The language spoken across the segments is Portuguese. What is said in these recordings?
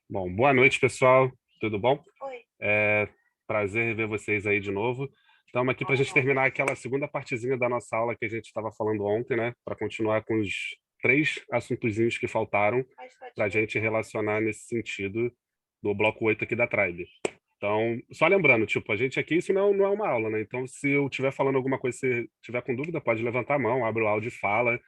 Bom, boa noite, pessoal. Tudo bom? Oi. Prazer em ver vocês aí de novo. Estamos aqui para a gente terminar aquela segunda partezinha da nossa aula que a gente estava falando ontem, né? Para continuar com os 3 assuntozinhos que faltaram para a gente relacionar nesse sentido do bloco 8 aqui da Tribe. Então, só lembrando, tipo, a gente aqui, isso não é uma aula, né? Então, se eu estiver falando alguma coisa, se tiver com dúvida, pode levantar a mão, abre o áudio e fala.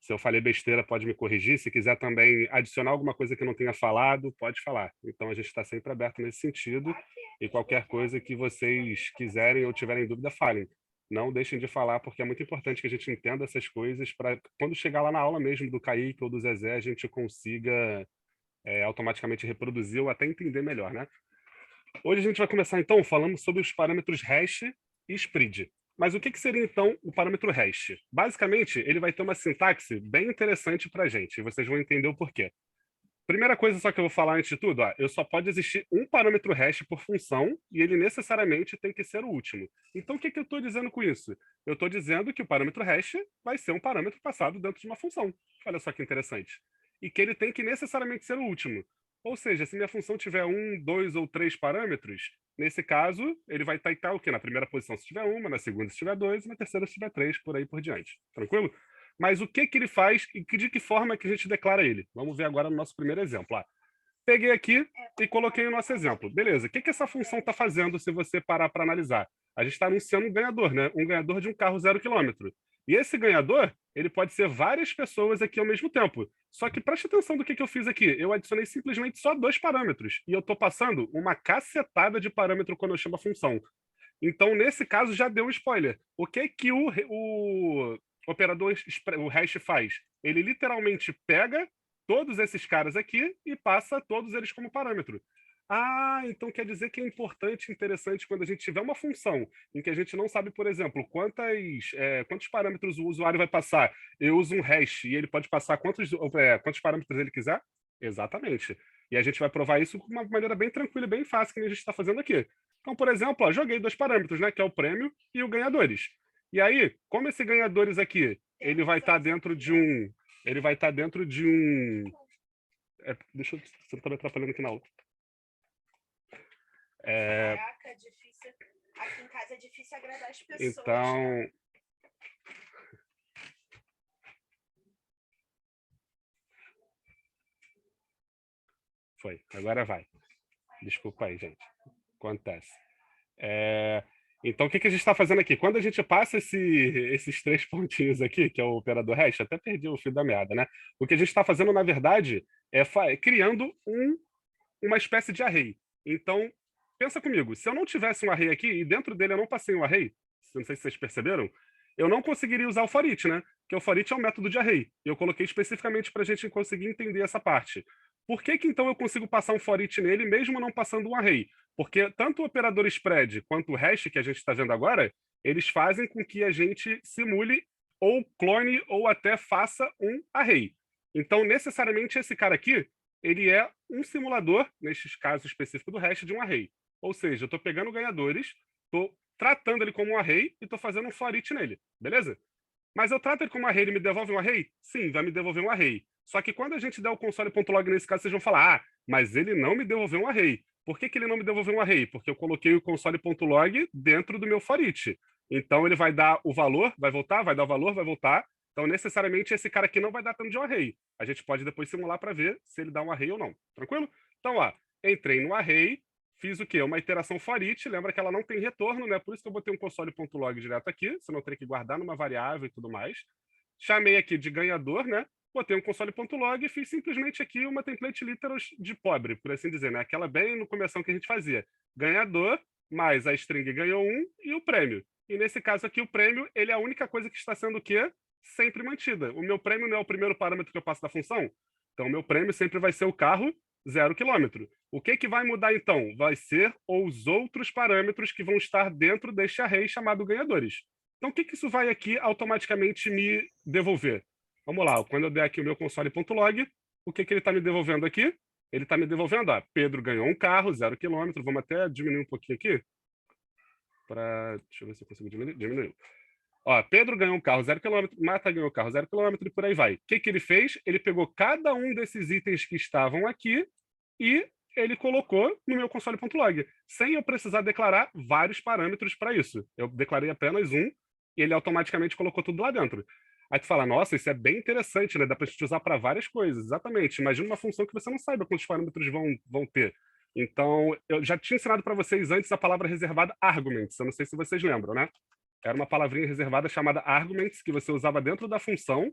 Se eu falei besteira, pode me corrigir. Se quiser também adicionar alguma coisa que eu não tenha falado, pode falar. Então, a gente está sempre aberto nesse sentido. E qualquer coisa que vocês quiserem ou tiverem dúvida, falem. Não deixem de falar, porque é muito importante que a gente entenda essas coisas para quando chegar lá na aula mesmo do Kaique ou do Zezé, a gente consiga automaticamente reproduzir ou até entender melhor, né? Hoje a gente vai começar, então, falando sobre os parâmetros hash e spread. Mas o que seria, então, o parâmetro hash? Basicamente, ele vai ter uma sintaxe bem interessante para a gente, e vocês vão entender o porquê. Primeira coisa só que eu vou falar antes de tudo, só pode existir um parâmetro hash por função, e ele necessariamente tem que ser o último. Então, o que eu estou dizendo com isso? Eu estou dizendo que o parâmetro hash vai ser um parâmetro passado dentro de uma função. Olha só que interessante. E que ele tem que necessariamente ser o último. Ou seja, se minha função tiver 1, 2 ou 3 parâmetros, nesse caso, ele vai estar o quê? Na primeira posição se tiver uma, na segunda se tiver 2, e na terceira se tiver 3, por aí por diante. Tranquilo? Mas o que ele faz e de que forma que a gente declara ele? Vamos ver agora no nosso primeiro exemplo. Peguei aqui e coloquei o nosso exemplo. Beleza, o que essa função está fazendo se você parar para analisar? A gente está anunciando um ganhador, né? Um ganhador de um carro 0 km. E esse ganhador, ele pode ser várias pessoas aqui ao mesmo tempo. Só que preste atenção do que eu fiz aqui. Eu adicionei simplesmente só 2 parâmetros. E eu estou passando uma cacetada de parâmetro quando eu chamo a função. Então, nesse caso, já deu um spoiler. O que o operador, o hash faz? Ele literalmente pega todos esses caras aqui e passa todos eles como parâmetro. Então quer dizer que é importante, interessante, quando a gente tiver uma função em que a gente não sabe, por exemplo, quantos parâmetros o usuário vai passar. Eu uso um hash e ele pode passar quantos parâmetros ele quiser? Exatamente. E a gente vai provar isso de uma maneira bem tranquila e bem fácil, que a gente está fazendo aqui. Então, por exemplo, joguei 2 parâmetros, né, que é o prêmio e o ganhadores. E aí, como esse ganhadores aqui, ele vai estar dentro de um... Ele vai estar dentro de um... deixa eu... Você está me atrapalhando aqui na aula. Caraca, difícil. Aqui em casa é difícil agradar as pessoas. Então... Foi, agora vai. Desculpa aí, gente. Acontece. Então, o que a gente está fazendo aqui? Quando a gente passa esses 3 pontinhos aqui, que é o operador hash, até perdi o fio da meada, né? O que a gente está fazendo, na verdade, é criando uma espécie de array. Então, pensa comigo, se eu não tivesse um array aqui e dentro dele eu não passei um array, não sei se vocês perceberam, eu não conseguiria usar o for each, né? Porque o for each é um método de array. E eu coloquei especificamente para a gente conseguir entender essa parte. Por que então eu consigo passar um for each nele mesmo não passando um array? Porque tanto o operador spread quanto o hash que a gente está vendo agora, eles fazem com que a gente simule ou clone ou até faça um array. Então, necessariamente, esse cara aqui, ele é um simulador, neste caso específico do hash, de um array. Ou seja, eu estou pegando ganhadores, estou tratando ele como um array e estou fazendo um for each nele, beleza? Mas eu trato ele como um array, ele me devolve um array? Sim, vai me devolver um array. Só que quando a gente der o console.log nesse caso, vocês vão falar, mas ele não me devolveu um array. Por que ele não me devolveu um array? Porque eu coloquei o console.log dentro do meu for each. Então ele vai dar o valor, vai voltar, vai dar o valor, vai voltar. Então necessariamente esse cara aqui não vai dar tanto de um array. A gente pode depois simular para ver se ele dá um array ou não. Tranquilo? Então, entrei no array, fiz o quê? Uma iteração for each, lembra que ela não tem retorno, né? Por isso que eu botei um console.log direto aqui, senão eu teria que guardar numa variável e tudo mais. Chamei aqui de ganhador, né? Botei um console.log e fiz simplesmente aqui uma template literal de pobre, por assim dizer, né? Aquela bem no começo que a gente fazia. Ganhador, mais a string ganhou 1 e o prêmio. E nesse caso aqui, o prêmio, ele é a única coisa que está sendo o quê? Sempre mantida. O meu prêmio não é o primeiro parâmetro que eu passo da função? Então, o meu prêmio sempre vai ser o carro 0 km. O que vai mudar, então? Vai ser os outros parâmetros que vão estar dentro deste array chamado ganhadores. Então, o que isso vai aqui automaticamente me devolver? Vamos lá, quando eu der aqui o meu console.log, o que ele está me devolvendo aqui? Ele está me devolvendo, Pedro ganhou um carro, 0 km. Vamos até diminuir um pouquinho aqui. Deixa eu ver se eu consigo diminuir. Diminuiu. Ó, Pedro ganhou um carro 0 km, Marta ganhou um carro 0 km e por aí vai. O que ele fez? Ele pegou cada um desses itens que estavam aqui e ele colocou no meu console.log, sem eu precisar declarar vários parâmetros para isso. Eu declarei apenas um e ele automaticamente colocou tudo lá dentro. Aí tu fala, nossa, isso é bem interessante, né? Dá para gente usar para várias coisas. Exatamente. Imagina uma função que você não saiba quantos parâmetros vão ter. Então, eu já tinha ensinado para vocês antes a palavra reservada arguments. Eu não sei se vocês lembram, né? Era uma palavrinha reservada chamada arguments, que você usava dentro da função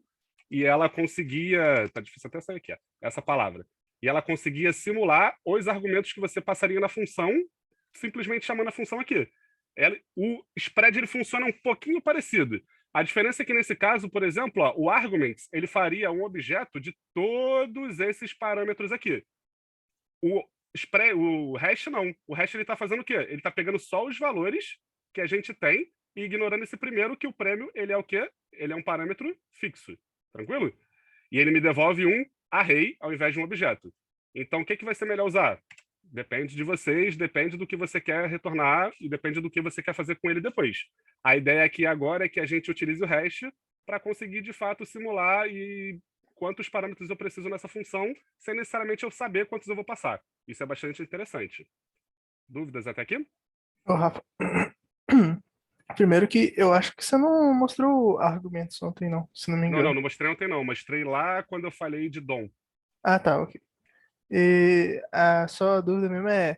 e ela conseguia... Tá difícil até sair aqui, ó, essa palavra. E ela conseguia simular os argumentos que você passaria na função, simplesmente chamando a função aqui. O spread ele funciona um pouquinho parecido. A diferença é que, nesse caso, por exemplo, ó, o arguments ele faria um objeto de todos esses parâmetros aqui. O hash não. O hash ele está fazendo o quê? Ele está pegando só os valores que a gente tem e ignorando esse primeiro, que o prêmio ele é o quê? Ele é um parâmetro fixo. Tranquilo? E ele me devolve um array ao invés de um objeto. Então, o que vai ser melhor usar? Depende de vocês, depende do que você quer retornar e depende do que você quer fazer com ele depois. A ideia aqui agora é que a gente utilize o hash para conseguir, de fato, simular e quantos parâmetros eu preciso nessa função, sem necessariamente eu saber quantos eu vou passar. Isso é bastante interessante. Dúvidas até aqui? Ô, Rafa, primeiro que eu acho que você não mostrou argumentos ontem, não, se não me engano. Não mostrei ontem não. Mostrei lá quando eu falei de DOM. Ah, tá, ok. E a só dúvida mesmo é,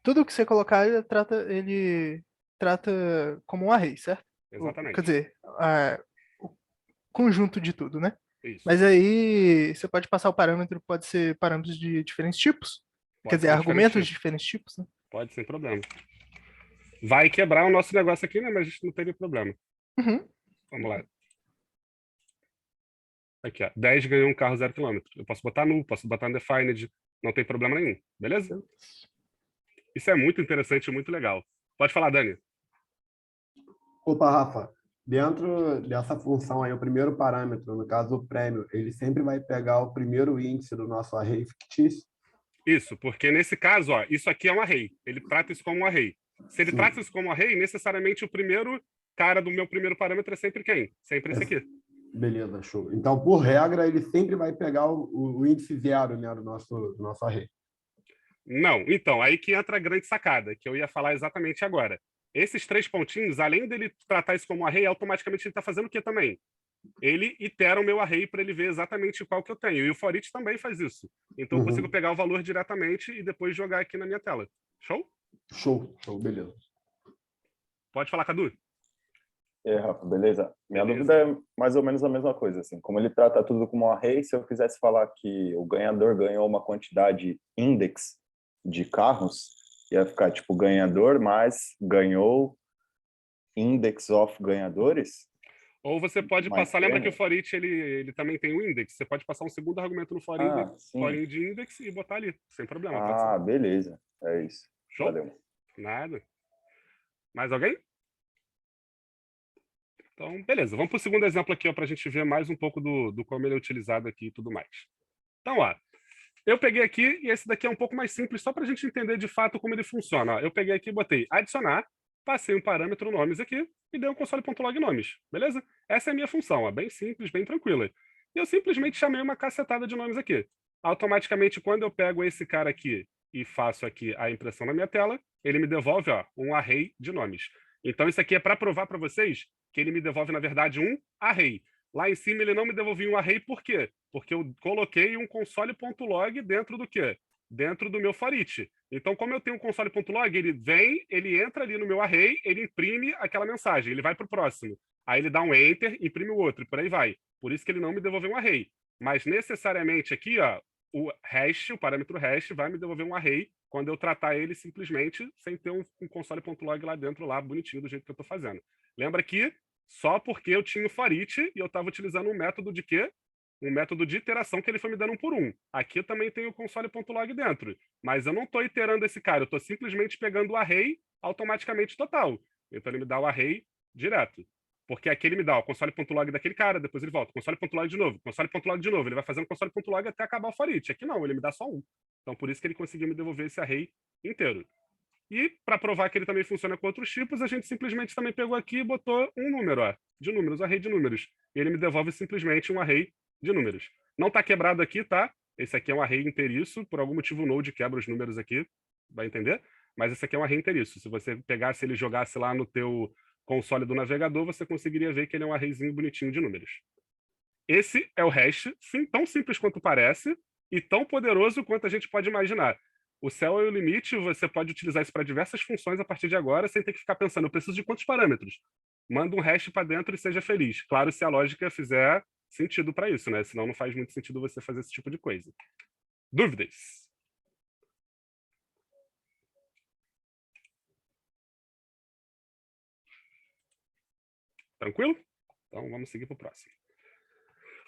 tudo que você colocar, ele trata como um array, certo? Exatamente. Quer dizer, o conjunto de tudo, né? Isso. Mas aí você pode passar o parâmetro, pode ser parâmetros de diferentes tipos? Quer dizer, argumentos de diferentes tipos, né? Pode, sem problema. Vai quebrar o nosso negócio aqui, né? Mas a gente não teve problema. Uhum. Vamos lá. Aqui, ó. 10 ganhou um carro 0 km. Eu posso botar null, posso botar undefined, não tem problema nenhum. Beleza? Isso é muito interessante e muito legal. Pode falar, Dani. Opa, Rafa, dentro dessa função aí, o primeiro parâmetro, no caso o prêmio, ele sempre vai pegar o primeiro índice do nosso array fictício? Isso, porque nesse caso, ó, isso aqui é um array. Ele trata isso como um array. Se ele trata isso como um array, necessariamente o primeiro cara do meu primeiro parâmetro é sempre quem? Sempre esse aqui. Beleza, show. Então, por regra, ele sempre vai pegar o índice zero, né, do nosso array. Não, então, aí que entra a grande sacada, que eu ia falar exatamente agora. Esses 3 pontinhos, além dele tratar isso como um array, automaticamente ele está fazendo o que também? Ele itera o meu array para ele ver exatamente qual que eu tenho. E o for each também faz isso. Então, eu consigo pegar o valor diretamente e depois jogar aqui na minha tela. Show? Show, beleza. Pode falar, Cadu. Rafa, beleza? Minha dúvida é mais ou menos a mesma coisa, assim. Como ele trata tudo como um array, se eu quisesse falar que o ganhador ganhou uma quantidade index de carros, ia ficar tipo ganhador mais ganhou index of ganhadores. Ou você pode passar, lembra que o for each ele também tem o index, você pode passar um segundo argumento no for de index e botar ali, sem problema. Beleza, é isso. Show? Valeu. Nada. Mais alguém? Então, beleza. Vamos para o segundo exemplo aqui, para a gente ver mais um pouco do como ele é utilizado aqui e tudo mais. Então, ó, eu peguei aqui, e esse daqui é um pouco mais simples, só para a gente entender de fato como ele funciona. Ó, eu peguei aqui e botei adicionar, passei um parâmetro nomes aqui e dei um console.log nomes, beleza? Essa é a minha função, ó, bem simples, bem tranquila. E eu simplesmente chamei uma cacetada de nomes aqui. Automaticamente, quando eu pego esse cara aqui e faço aqui a impressão na minha tela, ele me devolve um array de nomes. Então, isso aqui é para provar para vocês que ele me devolve, na verdade, um array. Lá em cima, ele não me devolveu um array, por quê? Porque eu coloquei um console.log dentro do quê? Dentro do meu for each. Então, como eu tenho um console.log, ele vem, ele entra ali no meu array, ele imprime aquela mensagem, ele vai para o próximo. Aí ele dá um enter, imprime o outro, e por aí vai. Por isso que ele não me devolveu um array. Mas, necessariamente, aqui, ó, o hash, o parâmetro hash, vai me devolver um array quando eu tratar ele simplesmente sem ter um console.log lá dentro, lá bonitinho, do jeito que eu estou fazendo. Lembra que só porque eu tinha o for each e eu estava utilizando um método de quê? Um método de iteração que ele foi me dando um por um. Aqui eu também tenho o console.log dentro, mas eu não estou iterando esse cara, eu estou simplesmente pegando o array automaticamente total. Então ele me dá o array direto. Porque aqui ele me dá o console.log daquele cara, depois ele volta, console.log de novo, console.log de novo. Ele vai fazendo console.log até acabar o for each. Aqui não, ele me dá só um. Então por isso que ele conseguiu me devolver esse array inteiro. E para provar que ele também funciona com outros tipos, a gente simplesmente também pegou aqui e botou um número, ó, de números, array de números. E ele me devolve simplesmente um array de números. Não está quebrado aqui, tá? Esse aqui é um array inteiriço, por algum motivo o Node quebra os números aqui, vai entender? Mas esse aqui é um array inteiriço. Se você pegasse ele e jogasse lá no teu console do navegador, você conseguiria ver que ele é um arrayzinho bonitinho de números. Esse é o hash, sim, tão simples quanto parece e tão poderoso quanto a gente pode imaginar. O céu é o limite, você pode utilizar isso para diversas funções a partir de agora, sem ter que ficar pensando, eu preciso de quantos parâmetros? Manda um hash para dentro e seja feliz. Claro, se a lógica fizer sentido para isso, né? Senão não faz muito sentido você fazer esse tipo de coisa. Dúvidas? Tranquilo? Então vamos seguir para o próximo.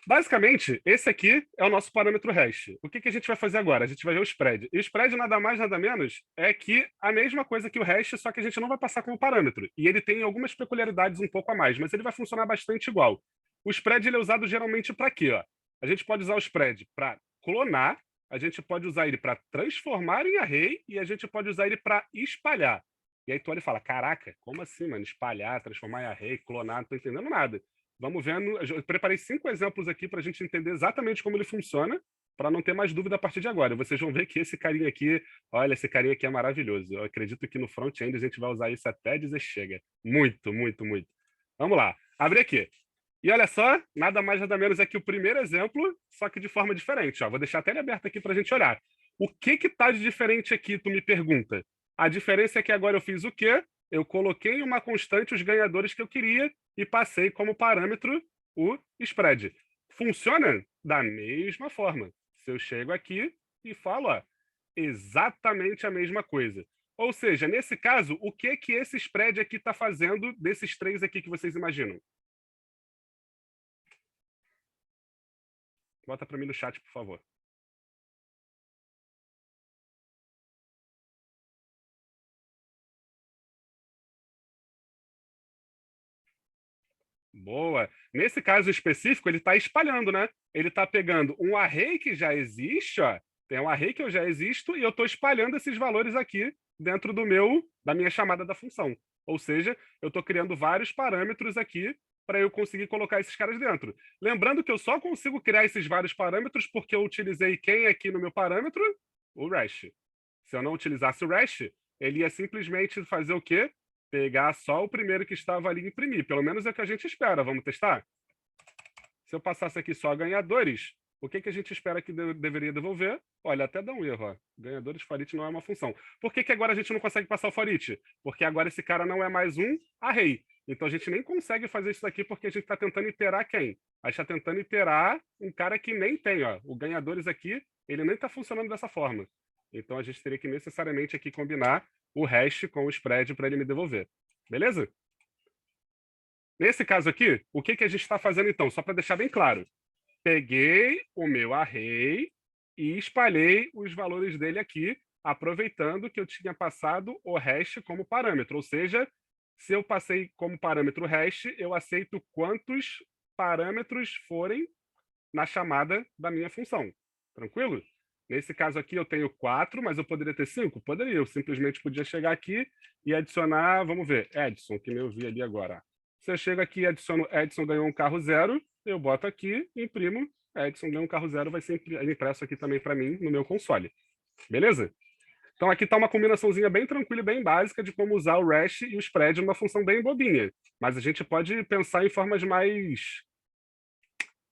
Basicamente, esse aqui é o nosso parâmetro hash. O que a gente vai fazer agora? A gente vai ver o spread. E o spread nada mais, nada menos, é que a mesma coisa que o hash, só que a gente não vai passar como parâmetro. E ele tem algumas peculiaridades um pouco a mais, mas ele vai funcionar bastante igual. O spread ele é usado geralmente para quê? Ó? A gente pode usar o spread para clonar, a gente pode usar ele para transformar em array e a gente pode usar ele para espalhar. E aí tu olha e fala, caraca, como assim, mano? Espalhar, transformar em array, clonar, não tô entendendo nada. Vamos vendo. Eu preparei 5 exemplos aqui para a gente entender exatamente como ele funciona, para não ter mais dúvida a partir de agora. Vocês vão ver que esse carinha aqui, olha, esse carinha aqui é maravilhoso. Eu acredito que no front-end a gente vai usar isso até dizer chega. Muito, muito, muito. Vamos lá. Abre aqui. E olha só, nada mais, nada menos é que o primeiro exemplo, só que de forma diferente. Ó. Vou deixar até ele aberto aqui para a gente olhar. O que está de diferente aqui, tu me pergunta? A diferença é que agora eu fiz o quê? Eu coloquei em uma constante os ganhadores que eu queria e passei como parâmetro o spread. Funciona da mesma forma. Se eu chego aqui e falo, ó, exatamente a mesma coisa. Ou seja, nesse caso, o que esse spread aqui está fazendo desses 3 aqui que vocês imaginam? Bota para mim no chat, por favor. Boa. Nesse caso específico, ele está espalhando, né? Ele está pegando um array que já existe, ó. Tem um array que eu já existo e eu estou espalhando esses valores aqui dentro da minha chamada da função. Ou seja, eu estou criando vários parâmetros aqui para eu conseguir colocar esses caras dentro. Lembrando que eu só consigo criar esses vários parâmetros porque eu utilizei quem aqui no meu parâmetro? O Rash. Se eu não utilizasse o Rash, ele ia simplesmente fazer o quê? Pegar só o primeiro que estava ali e imprimir. Pelo menos é o que a gente espera. Vamos testar? Se eu passasse aqui só ganhadores, o que a gente espera que deveria devolver? Olha, até dá um erro. Ó. Ganhadores for each não é uma função. Por que agora a gente não consegue passar o for each? Porque agora esse cara não é mais um array. Então a gente nem consegue fazer isso daqui porque a gente está tentando iterar quem? A gente está tentando iterar um cara que nem tem. Ó. O ganhadores aqui, ele nem está funcionando dessa forma. Então a gente teria que necessariamente aqui combinar o hash com o spread para ele me devolver. Beleza? Nesse caso aqui, o que a gente está fazendo então? Só para deixar bem claro. Peguei o meu array e espalhei os valores dele aqui, aproveitando que eu tinha passado o hash como parâmetro. Ou seja, se eu passei como parâmetro hash, eu aceito quantos parâmetros forem na chamada da minha função. Tranquilo? Nesse caso aqui eu tenho 4, mas eu poderia ter 5? Poderia. Eu simplesmente podia chegar aqui e adicionar, vamos ver, Edson, que eu vi ali agora. Se eu chego aqui e adiciono Edson ganhou um carro 0, eu boto aqui, imprimo, Edson ganhou um carro 0, vai ser impresso aqui também para mim no meu console. Beleza? Então aqui está uma combinaçãozinha bem tranquila e bem básica de como usar o Rash e o spread numa função bem bobinha. Mas a gente pode pensar em formas mais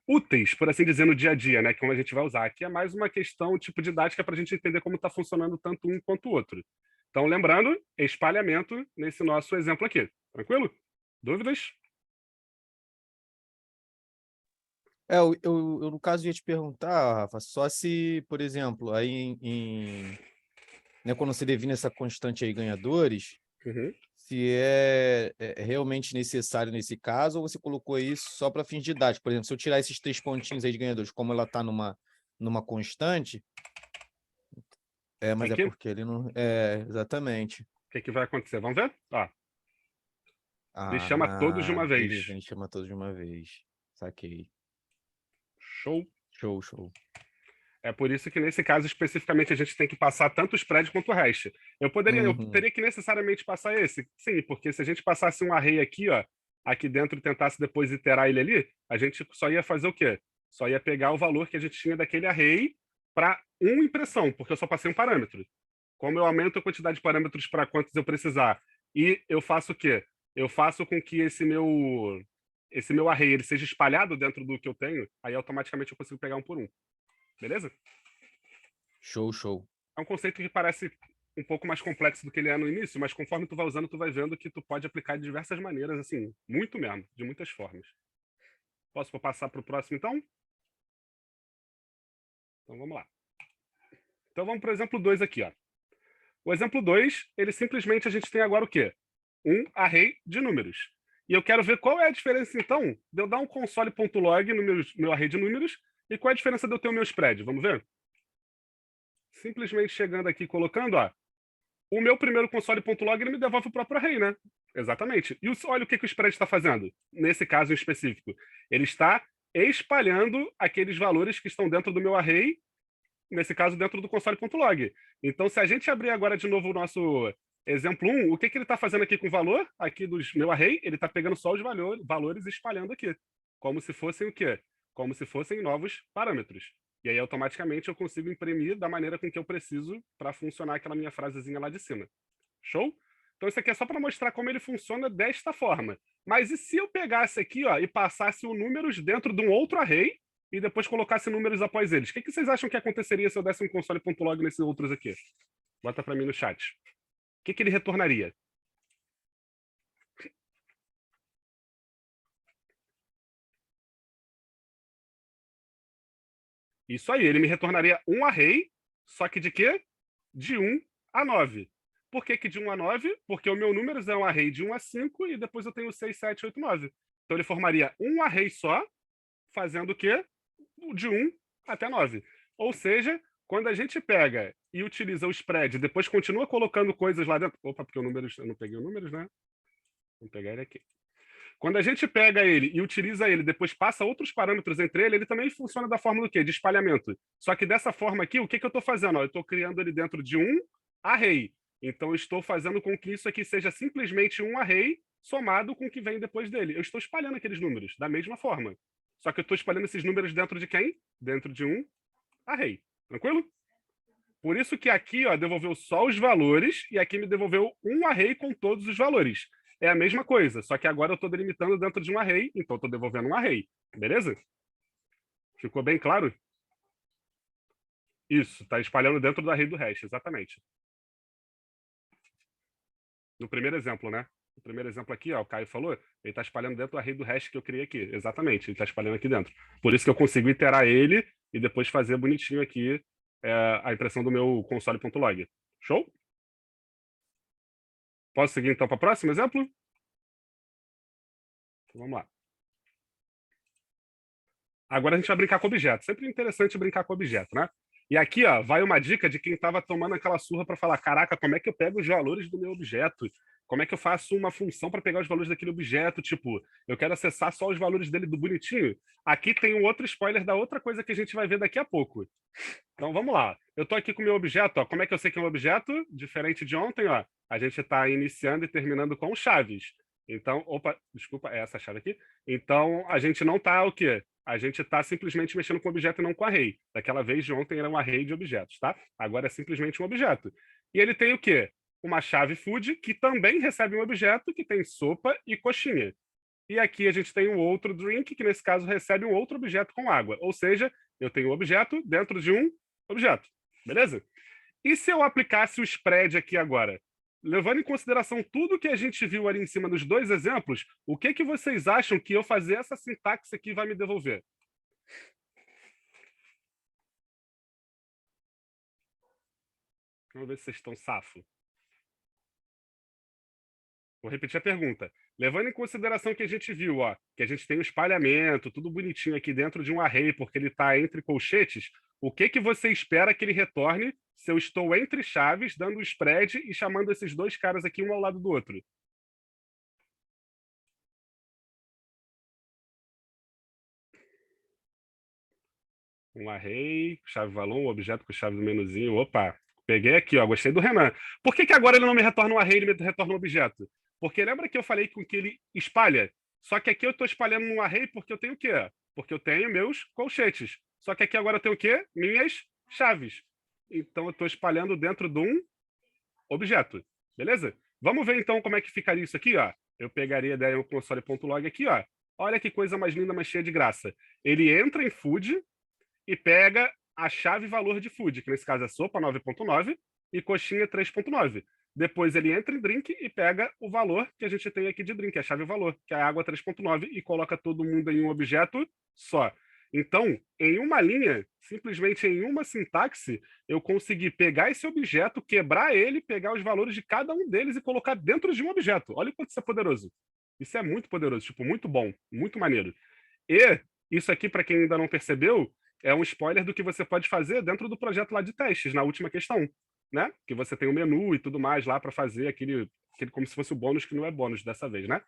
úteis, por assim dizer, no dia a dia, né? Como a gente vai usar. Aqui é mais uma questão tipo didática para a gente entender como está funcionando tanto um quanto o outro. Então, lembrando, espalhamento nesse nosso exemplo aqui. Tranquilo? Dúvidas? Eu, no caso ia te perguntar, Rafa, só se, por exemplo, aí né, quando você define essa constante aí, ganhadores, se é realmente necessário nesse caso, ou você colocou isso só para fins didáticos. Por exemplo, se eu tirar esses 3 pontinhos aí de ganhadores, como ela está numa constante, mas aqui? é porque ele não... exatamente. O que vai acontecer? Vamos ver? Ó. Ele chama todos de uma vez. Beleza, ele chama todos de uma vez. Saquei. Show. Show. É por isso que, nesse caso, especificamente, a gente tem que passar tanto o spread quanto o hash. Eu teria que necessariamente passar esse? Sim, porque se a gente passasse um array aqui, ó, aqui dentro e tentasse depois iterar ele ali, a gente só ia fazer o quê? Só ia pegar o valor que a gente tinha daquele array para uma impressão, porque eu só passei um parâmetro. Como eu aumento a quantidade de parâmetros para quantos eu precisar, e eu faço o quê? Eu faço com que esse meu array ele seja espalhado dentro do que eu tenho, aí automaticamente eu consigo pegar um por um. Beleza? Show, show. É um conceito que parece um pouco mais complexo do que ele é no início, mas conforme tu vai usando, tu vai vendo que tu pode aplicar de diversas maneiras, assim, muito mesmo, de muitas formas. Posso passar para o próximo, então? Então, vamos lá. Então, vamos para o exemplo 2 aqui, ó. O exemplo 2, ele simplesmente, a gente tem agora o quê? Um array de números. E eu quero ver qual é a diferença, então, de eu dar um console.log no meu array de números e qual é a diferença de eu ter o meu spread. Vamos ver? Simplesmente chegando aqui, colocando, ó, o meu primeiro console.log, ele me devolve o próprio array, né? Exatamente. E olha o que o spread está fazendo, nesse caso em específico. Ele está espalhando aqueles valores que estão dentro do meu array, nesse caso, dentro do console.log. Então, se a gente abrir agora de novo o nosso exemplo 1, o que ele está fazendo aqui com o valor aqui do meu array? Ele está pegando só os valores e espalhando aqui. Como se fossem o quê? Como se fossem novos parâmetros. E aí, automaticamente, eu consigo imprimir da maneira com que eu preciso para funcionar aquela minha frasezinha lá de cima. Show? Então, isso aqui é só para mostrar como ele funciona desta forma. Mas e se eu pegasse aqui, ó, e passasse o números dentro de um outro array e depois colocasse números após eles? O que vocês acham que aconteceria se eu desse um console.log nesses outros aqui? Bota para mim no chat. O que ele retornaria? Isso aí, ele me retornaria um array, só que de quê? De 1 a 9. Por que de 1 a 9? Porque o meu números é um array de 1 a 5 e depois eu tenho 6, 7, 8, 9. Então ele formaria um array só, fazendo o quê? De 1 até 9. Ou seja, quando a gente pega e utiliza o spread, depois continua colocando coisas lá dentro... Opa, porque eu não peguei os números, né? Vamos pegar ele aqui. Quando a gente pega ele e utiliza ele, depois passa outros parâmetros entre ele também funciona da forma do quê? De espalhamento. Só que dessa forma aqui, o que eu estou fazendo? Eu estou criando ele dentro de um array. Então, eu estou fazendo com que isso aqui seja simplesmente um array somado com o que vem depois dele. Eu estou espalhando aqueles números da mesma forma. Só que eu estou espalhando esses números dentro de quem? Dentro de um array. Tranquilo? Por isso que aqui, ó, devolveu só os valores e aqui me devolveu um array com todos os valores. É a mesma coisa, só que agora eu estou delimitando dentro de um array, então estou devolvendo um array. Beleza? Ficou bem claro? Isso, está espalhando dentro do array do hash, exatamente. No primeiro exemplo, né? No primeiro exemplo aqui, ó, o Caio falou, ele está espalhando dentro do array do hash que eu criei aqui. Exatamente, ele está espalhando aqui dentro. Por isso que eu consigo iterar ele e depois fazer bonitinho aqui a impressão do meu console.log. Show? Posso seguir então para o próximo exemplo? Então, vamos lá. Agora a gente vai brincar com objeto. Sempre interessante brincar com objeto, né? E aqui, ó, vai uma dica de quem estava tomando aquela surra para falar: caraca, como é que eu pego os valores do meu objeto? Como é que eu faço uma função para pegar os valores daquele objeto? Tipo, eu quero acessar só os valores dele do bonitinho. Aqui tem um outro spoiler da outra coisa que a gente vai ver daqui a pouco. Então vamos lá. Eu estou aqui com o meu objeto. Ó. Como é que eu sei que é um objeto? Diferente de ontem, ó, a gente está iniciando e terminando com chaves. Então, opa, desculpa, é essa chave aqui. Então, a gente não está o quê? A gente está simplesmente mexendo com objeto e não com array. Daquela vez de ontem era um array de objetos, tá? Agora é simplesmente um objeto. E ele tem o quê? Uma chave food que também recebe um objeto que tem sopa e coxinha. E aqui a gente tem um outro drink que nesse caso recebe um outro objeto com água. Ou seja, eu tenho um objeto dentro de um objeto. Beleza? E se eu aplicasse o spread aqui agora? Levando em consideração tudo que a gente viu ali em cima dos dois exemplos, o que vocês acham que eu fazer essa sintaxe aqui vai me devolver? Vamos ver se vocês estão safo. Vou repetir a pergunta. Levando em consideração que a gente viu, ó, que a gente tem um espalhamento, tudo bonitinho aqui dentro de um array, porque ele está entre colchetes, o que você espera que ele retorne se eu estou entre chaves, dando o spread e chamando esses dois caras aqui um ao lado do outro? Um array, chave valor, um objeto com chave do menuzinho. Opa, peguei aqui, ó. Gostei do Renan. Por que agora ele não me retorna um array, ele me retorna um objeto? Porque lembra que eu falei com que ele espalha? Só que aqui eu estou espalhando um array porque eu tenho o quê? Porque eu tenho meus colchetes. Só que aqui agora eu tenho o quê? Minhas chaves. Então eu estou espalhando dentro de um objeto. Beleza? Vamos ver então como é que ficaria isso aqui, ó. Eu pegaria daí o console.log aqui, ó. Olha que coisa mais linda, mais cheia de graça. Ele entra em food e pega a chave valor de food, que nesse caso é sopa 9.9 e coxinha 3.9. Depois ele entra em drink e pega o valor que a gente tem aqui de drink, a chave valor, que é a água 3.9, e coloca todo mundo em um objeto só. Então, em uma linha, simplesmente em uma sintaxe, eu consegui pegar esse objeto, quebrar ele, pegar os valores de cada um deles e colocar dentro de um objeto. Olha o quanto isso é poderoso. Isso é muito poderoso, tipo, muito bom, muito maneiro. E isso aqui, para quem ainda não percebeu, é um spoiler do que você pode fazer dentro do projeto lá de testes, na última questão, né? Que você tem um menu e tudo mais lá para fazer aquele como se fosse o bônus, que não é bônus dessa vez, né?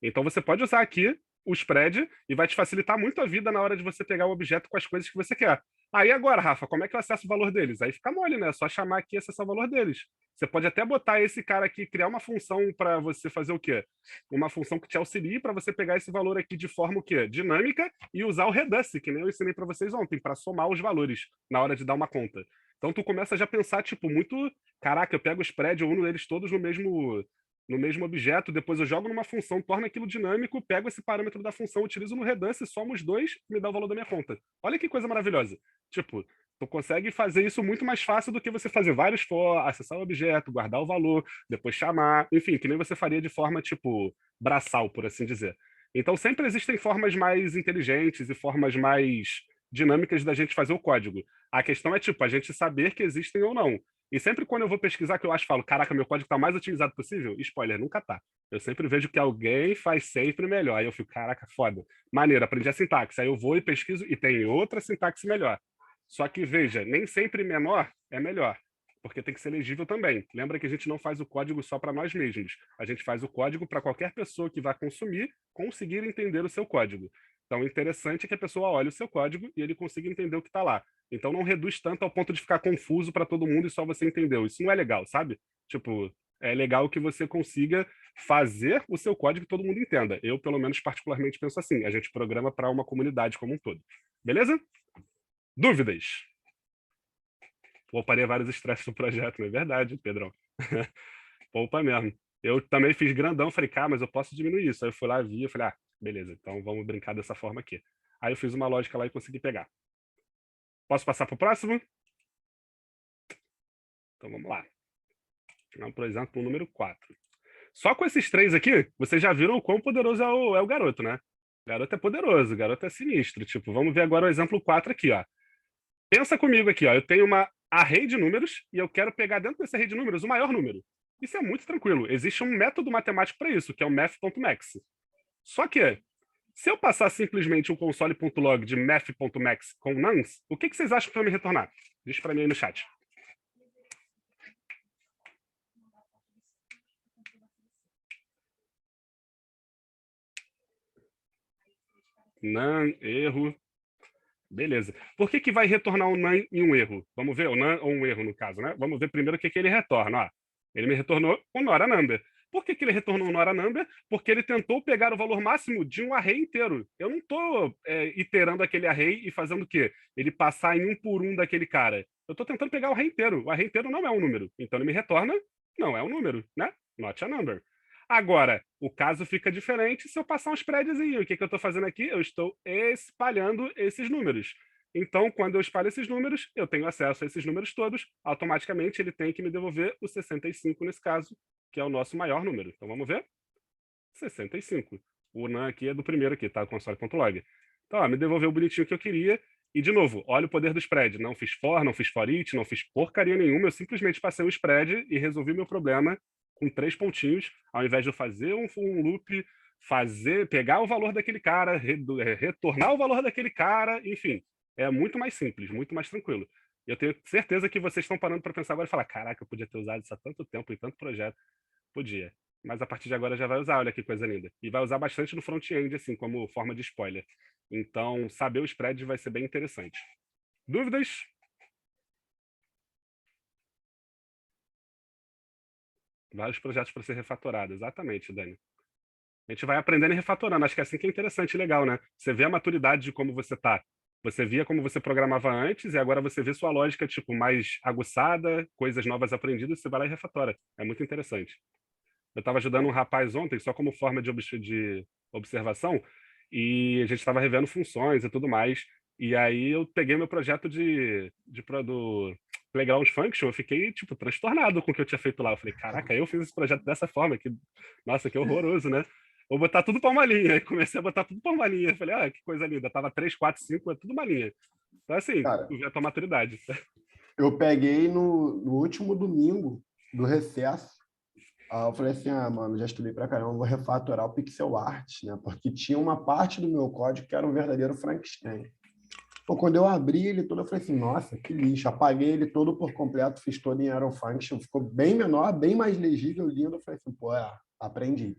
Então você pode usar aqui o spread e vai te facilitar muito a vida na hora de você pegar o objeto com as coisas que você quer. Aí agora, Rafa, como é que eu acesso o valor deles? Aí fica mole, né? É só chamar aqui e acessar o valor deles. Você pode até botar esse cara aqui, criar uma função para você fazer o quê? Uma função que te auxilie para você pegar esse valor aqui de forma o quê? Dinâmica e usar o reduce, que nem eu ensinei para vocês ontem, para somar os valores na hora de dar uma conta. Então tu começa já a pensar, tipo, muito... Caraca, eu pego o spread, eu uno eles todos no mesmo objeto, depois eu jogo numa função, torno aquilo dinâmico, pego esse parâmetro da função, utilizo no reduce, somo os dois e me dá o valor da minha conta. Olha que coisa maravilhosa. Tipo, tu consegue fazer isso muito mais fácil do que você fazer vários for, acessar o objeto, guardar o valor, depois chamar, enfim, que nem você faria de forma, tipo, braçal, por assim dizer. Então sempre existem formas mais inteligentes e formas mais dinâmicas da gente fazer o código. A questão é, tipo, a gente saber que existem ou não. E sempre quando eu vou pesquisar, que eu acho, falo, caraca, meu código tá o mais otimizado possível, spoiler, nunca tá. Eu sempre vejo que alguém faz sempre melhor. Aí eu fico, caraca, foda. Maneiro, aprendi a sintaxe. Aí eu vou e pesquiso e tem outra sintaxe melhor. Só que, veja, nem sempre menor é melhor, porque tem que ser legível também. Lembra que a gente não faz o código só para nós mesmos. A gente faz o código para qualquer pessoa que vai consumir conseguir entender o seu código. Então, o interessante é que a pessoa olhe o seu código e ele consiga entender o que está lá. Então, não reduz tanto ao ponto de ficar confuso para todo mundo e só você entendeu. Isso não é legal, sabe? Tipo, é legal que você consiga fazer o seu código que todo mundo entenda. Eu, pelo menos, particularmente penso assim. A gente programa para uma comunidade como um todo. Beleza? Dúvidas? Pouparei vários estresses no projeto, não é verdade, Pedrão? Poupa mesmo. Eu também fiz grandão, falei, cara, mas eu posso diminuir isso. Aí eu fui lá, vi, eu falei, beleza, então vamos brincar dessa forma aqui. Aí eu fiz uma lógica lá e consegui pegar. Posso passar para o próximo? Então vamos lá. Vamos, por exemplo, o número 4. Só com esses três aqui, vocês já viram o quão poderoso é o garoto, né? O garoto é poderoso, o garoto é sinistro. Tipo, vamos ver agora o exemplo 4 aqui, ó. Pensa comigo aqui, ó. Eu tenho uma array de números e eu quero pegar dentro desse array de números o maior número. Isso é muito tranquilo. Existe um método matemático para isso, que é o math.max. Só que, se eu passar simplesmente um console.log de math.max com nums, o que vocês acham que vai me retornar? Diz para mim aí no chat. Num, erro. Beleza. Por que vai retornar um num e um erro? Vamos ver, o num ou um erro no caso, né? Vamos ver primeiro o que ele retorna. Ó. Ele me retornou um Nora Number. Por que ele retornou um Nora Number? Porque ele tentou pegar o valor máximo de um array inteiro. Eu não estou iterando aquele array e fazendo o quê? Ele passar em um por um daquele cara. Eu estou tentando pegar o array inteiro. O array inteiro não é um número. Então ele me retorna, não é um número, né? Not a number. Agora, o caso fica diferente se eu passar um spreadzinho. O que eu estou fazendo aqui? Eu estou espalhando esses números. Então, quando eu espalho esses números, eu tenho acesso a esses números todos. Automaticamente, ele tem que me devolver o 65 nesse caso, que é o nosso maior número. Então, vamos ver? 65. O NaN aqui é do primeiro aqui, tá? Console.log. Então, ó, me devolveu o bonitinho que eu queria. E, de novo, olha o poder do spread. Não fiz for, não fiz for each, não fiz porcaria nenhuma. Eu simplesmente passei o spread e resolvi meu problema com 3 pontinhos, ao invés de eu fazer um loop, pegar o valor daquele cara, retornar o valor daquele cara, enfim. É muito mais simples, muito mais tranquilo. Eu tenho certeza que vocês estão parando para pensar agora e falar, caraca, eu podia ter usado isso há tanto tempo em tanto projeto. Podia. Mas a partir de agora já vai usar, olha que coisa linda. E vai usar bastante no front-end, assim, como forma de spoiler. Então, saber o spread vai ser bem interessante. Dúvidas? Vários projetos para ser refatorado, exatamente, Dani. A gente vai aprendendo e refatorando. Acho que é assim que é interessante e legal, né? Você vê a maturidade de como você tá. Você via como você programava antes e agora você vê sua lógica, tipo, mais aguçada, coisas novas aprendidas, você vai lá e refatora. É muito interessante. Eu estava ajudando um rapaz ontem, só como forma de observação, e a gente estava revendo funções e tudo mais. E aí eu peguei meu projeto do Playground Function, eu fiquei, tipo, transtornado com o que eu tinha feito lá. Eu falei, caraca, eu fiz esse projeto dessa forma, nossa, que horroroso, né? Vou botar tudo para uma linha. Aí comecei a botar tudo para uma linha. Falei, que coisa linda. Tava 3, 4, 5, é tudo uma linha. Então, assim, Cara, tu vê a tua maturidade. eu peguei no último domingo do recesso. Eu falei assim, mano, já estudei pra caramba, vou refatorar o pixel art, né? Porque tinha uma parte do meu código que era um verdadeiro Frankenstein. Pô, quando eu abri ele todo, eu falei assim, nossa, que lixo. Apaguei ele todo por completo, fiz todo em Arrow Function, ficou bem menor, bem mais legível, lindo. Eu falei assim, pô, aprendi.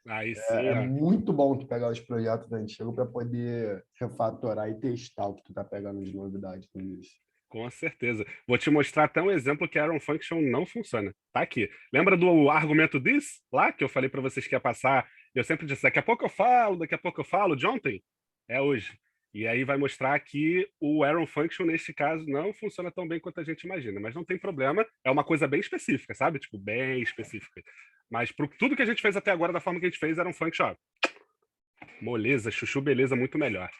Aí sim, É muito bom tu pegar os projetos antigos para poder refatorar e testar o que tu tá pegando de novidade com isso. com certeza. Vou te mostrar até um exemplo que Arrow Function não funciona. Tá aqui. Lembra do argumento this? Lá, que eu falei para vocês que ia passar. Eu sempre disse, daqui a pouco eu falo, de ontem. É hoje. E aí vai mostrar que o Arrow Function, neste caso, não funciona tão bem quanto a gente imagina. Mas não tem problema. É uma coisa bem específica, sabe? Tipo, bem específica. Mas tudo que a gente fez até agora, da forma que a gente fez, era um function, ó, moleza, chuchu, beleza, muito melhor.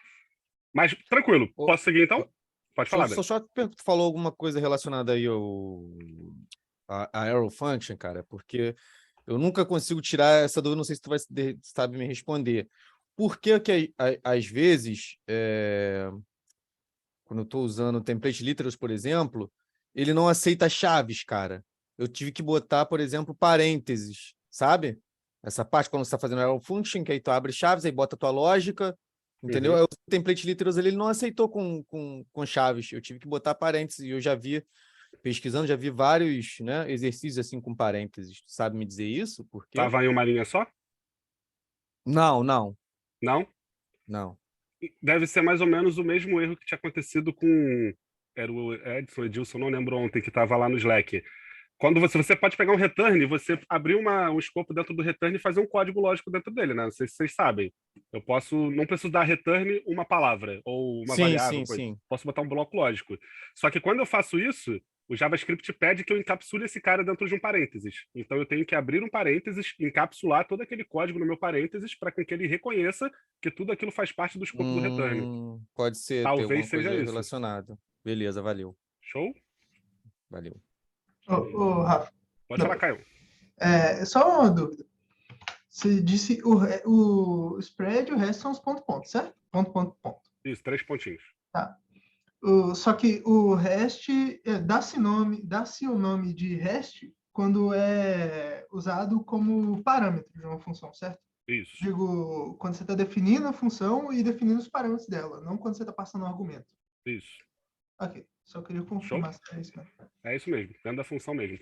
Mas, tranquilo. Posso seguir, então? Pode falar, Dani. Só tu falou alguma coisa relacionada aí a Arrow Function, cara, porque eu nunca consigo tirar essa dúvida, não sei se tu vai sabe me responder. Por que que às vezes, quando eu estou usando template literals, por exemplo, ele não aceita chaves, cara? Eu tive que botar, por exemplo, parênteses, sabe? Essa parte quando você está fazendo Arrow Function, que aí tu abre chaves, aí bota a tua lógica, entendeu? Uhum. O template literals ele não aceitou com chaves. Eu tive que botar parênteses e eu já vi, pesquisando, já vi vários, né, exercícios assim com parênteses. Tu sabe me dizer isso? Por quê? Tava em uma linha só? Não. Não? Deve ser mais ou menos o mesmo erro que tinha acontecido com... Era o Edilson, não lembro ontem, que estava lá no Slack. Quando você pode pegar um return, você abrir um escopo dentro do return e fazer um código lógico dentro dele, né? Não sei se vocês sabem. Não preciso dar return uma palavra ou uma variável, coisa. Sim. Posso botar um bloco lógico. Só que quando eu faço isso, o JavaScript pede que eu encapsule esse cara dentro de um parênteses. Então eu tenho que abrir um parênteses, encapsular todo aquele código no meu parênteses para que ele reconheça que tudo aquilo faz parte do escopo do return. Pode ser, ter alguma Talvez seja coisa isso. relacionada. Beleza, valeu. Show? Valeu. Ô, Rafa, Pode falar, Caio. só uma dúvida. Você disse o spread e o resto são os pontos, certo? Ponto. Isso, 3 pontinhos. Tá. Só que o REST dá-se o nome de REST quando é usado como parâmetro de uma função, certo? Isso. Digo, quando você está definindo a função e definindo os parâmetros dela, não quando você está passando um argumento. Isso. Ok, só queria confirmar se é isso mesmo. É isso mesmo, dentro da função mesmo.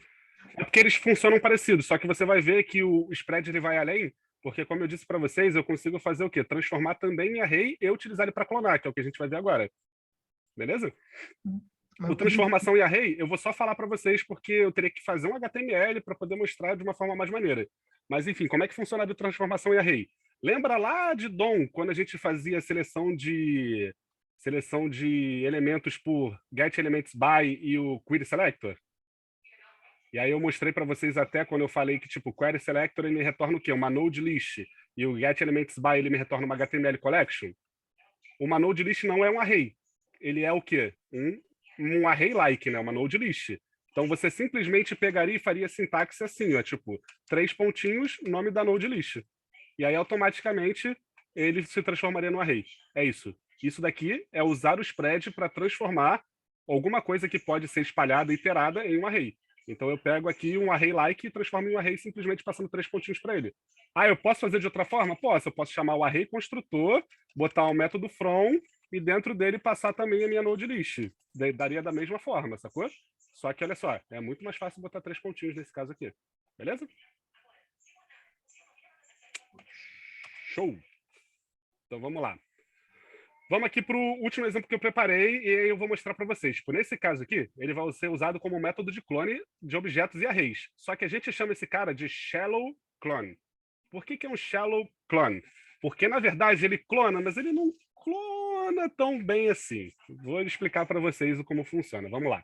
É porque eles funcionam parecidos, só que você vai ver que o spread ele vai além, porque como eu disse para vocês, eu consigo fazer o quê? Transformar também em array e utilizar ele para clonar, que é o que a gente vai ver agora. Beleza? O transformação em array, eu vou só falar para vocês porque eu teria que fazer um HTML para poder mostrar de uma forma mais maneira. Mas enfim, como é que funciona a transformação em array? Lembra lá de DOM, quando a gente fazia seleção de elementos por getElementsBy e o querySelector? E aí eu mostrei para vocês até quando eu falei que tipo, o querySelector ele me retorna o quê? Uma node list. E o getElementsBy ele me retorna uma HTML collection. Uma node list não é um array. Ele é o quê? Um array-like, né? Uma node list. Então você simplesmente pegaria e faria sintaxe assim, ó, tipo, 3 pontinhos, nome da node list. E aí automaticamente ele se transformaria no array. É isso. Isso daqui é usar o spread para transformar alguma coisa que pode ser espalhada e iterada em um array. Então eu pego aqui um array-like e transformo em um array simplesmente passando 3 pontinhos para ele. Eu posso fazer de outra forma? Posso. Eu posso chamar o array construtor, botar um método from e dentro dele passar também a minha node list. Daria da mesma forma, sacou? Só que olha só, é muito mais fácil botar 3 pontinhos nesse caso aqui. Beleza? Show! Então vamos lá. Vamos aqui para o último exemplo que eu preparei e aí eu vou mostrar para vocês. Tipo, nesse caso aqui, ele vai ser usado como método de clone de objetos e arrays. Só que a gente chama esse cara de shallow clone. Por que é um shallow clone? Porque, na verdade, ele clona, mas ele não clona tão bem assim. Vou explicar para vocês como funciona. Vamos lá.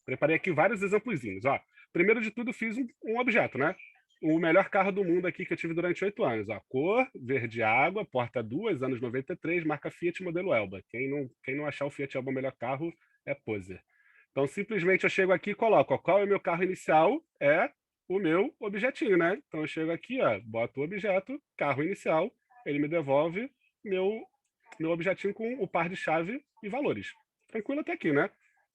Preparei aqui vários exemplozinhos. Ó, primeiro de tudo, fiz um objeto, né? O melhor carro do mundo aqui que eu tive durante 8 anos. Ó, cor, verde água, porta 2, anos 93, marca Fiat, modelo Elba. Quem não achar o Fiat Elba o melhor carro é poser. Então, simplesmente eu chego aqui e coloco, ó, qual é o meu carro inicial? É o meu objetinho, né? Então, eu chego aqui, ó, boto o objeto, carro inicial, ele me devolve meu objetinho com o par de chave e valores. Tranquilo até aqui, né?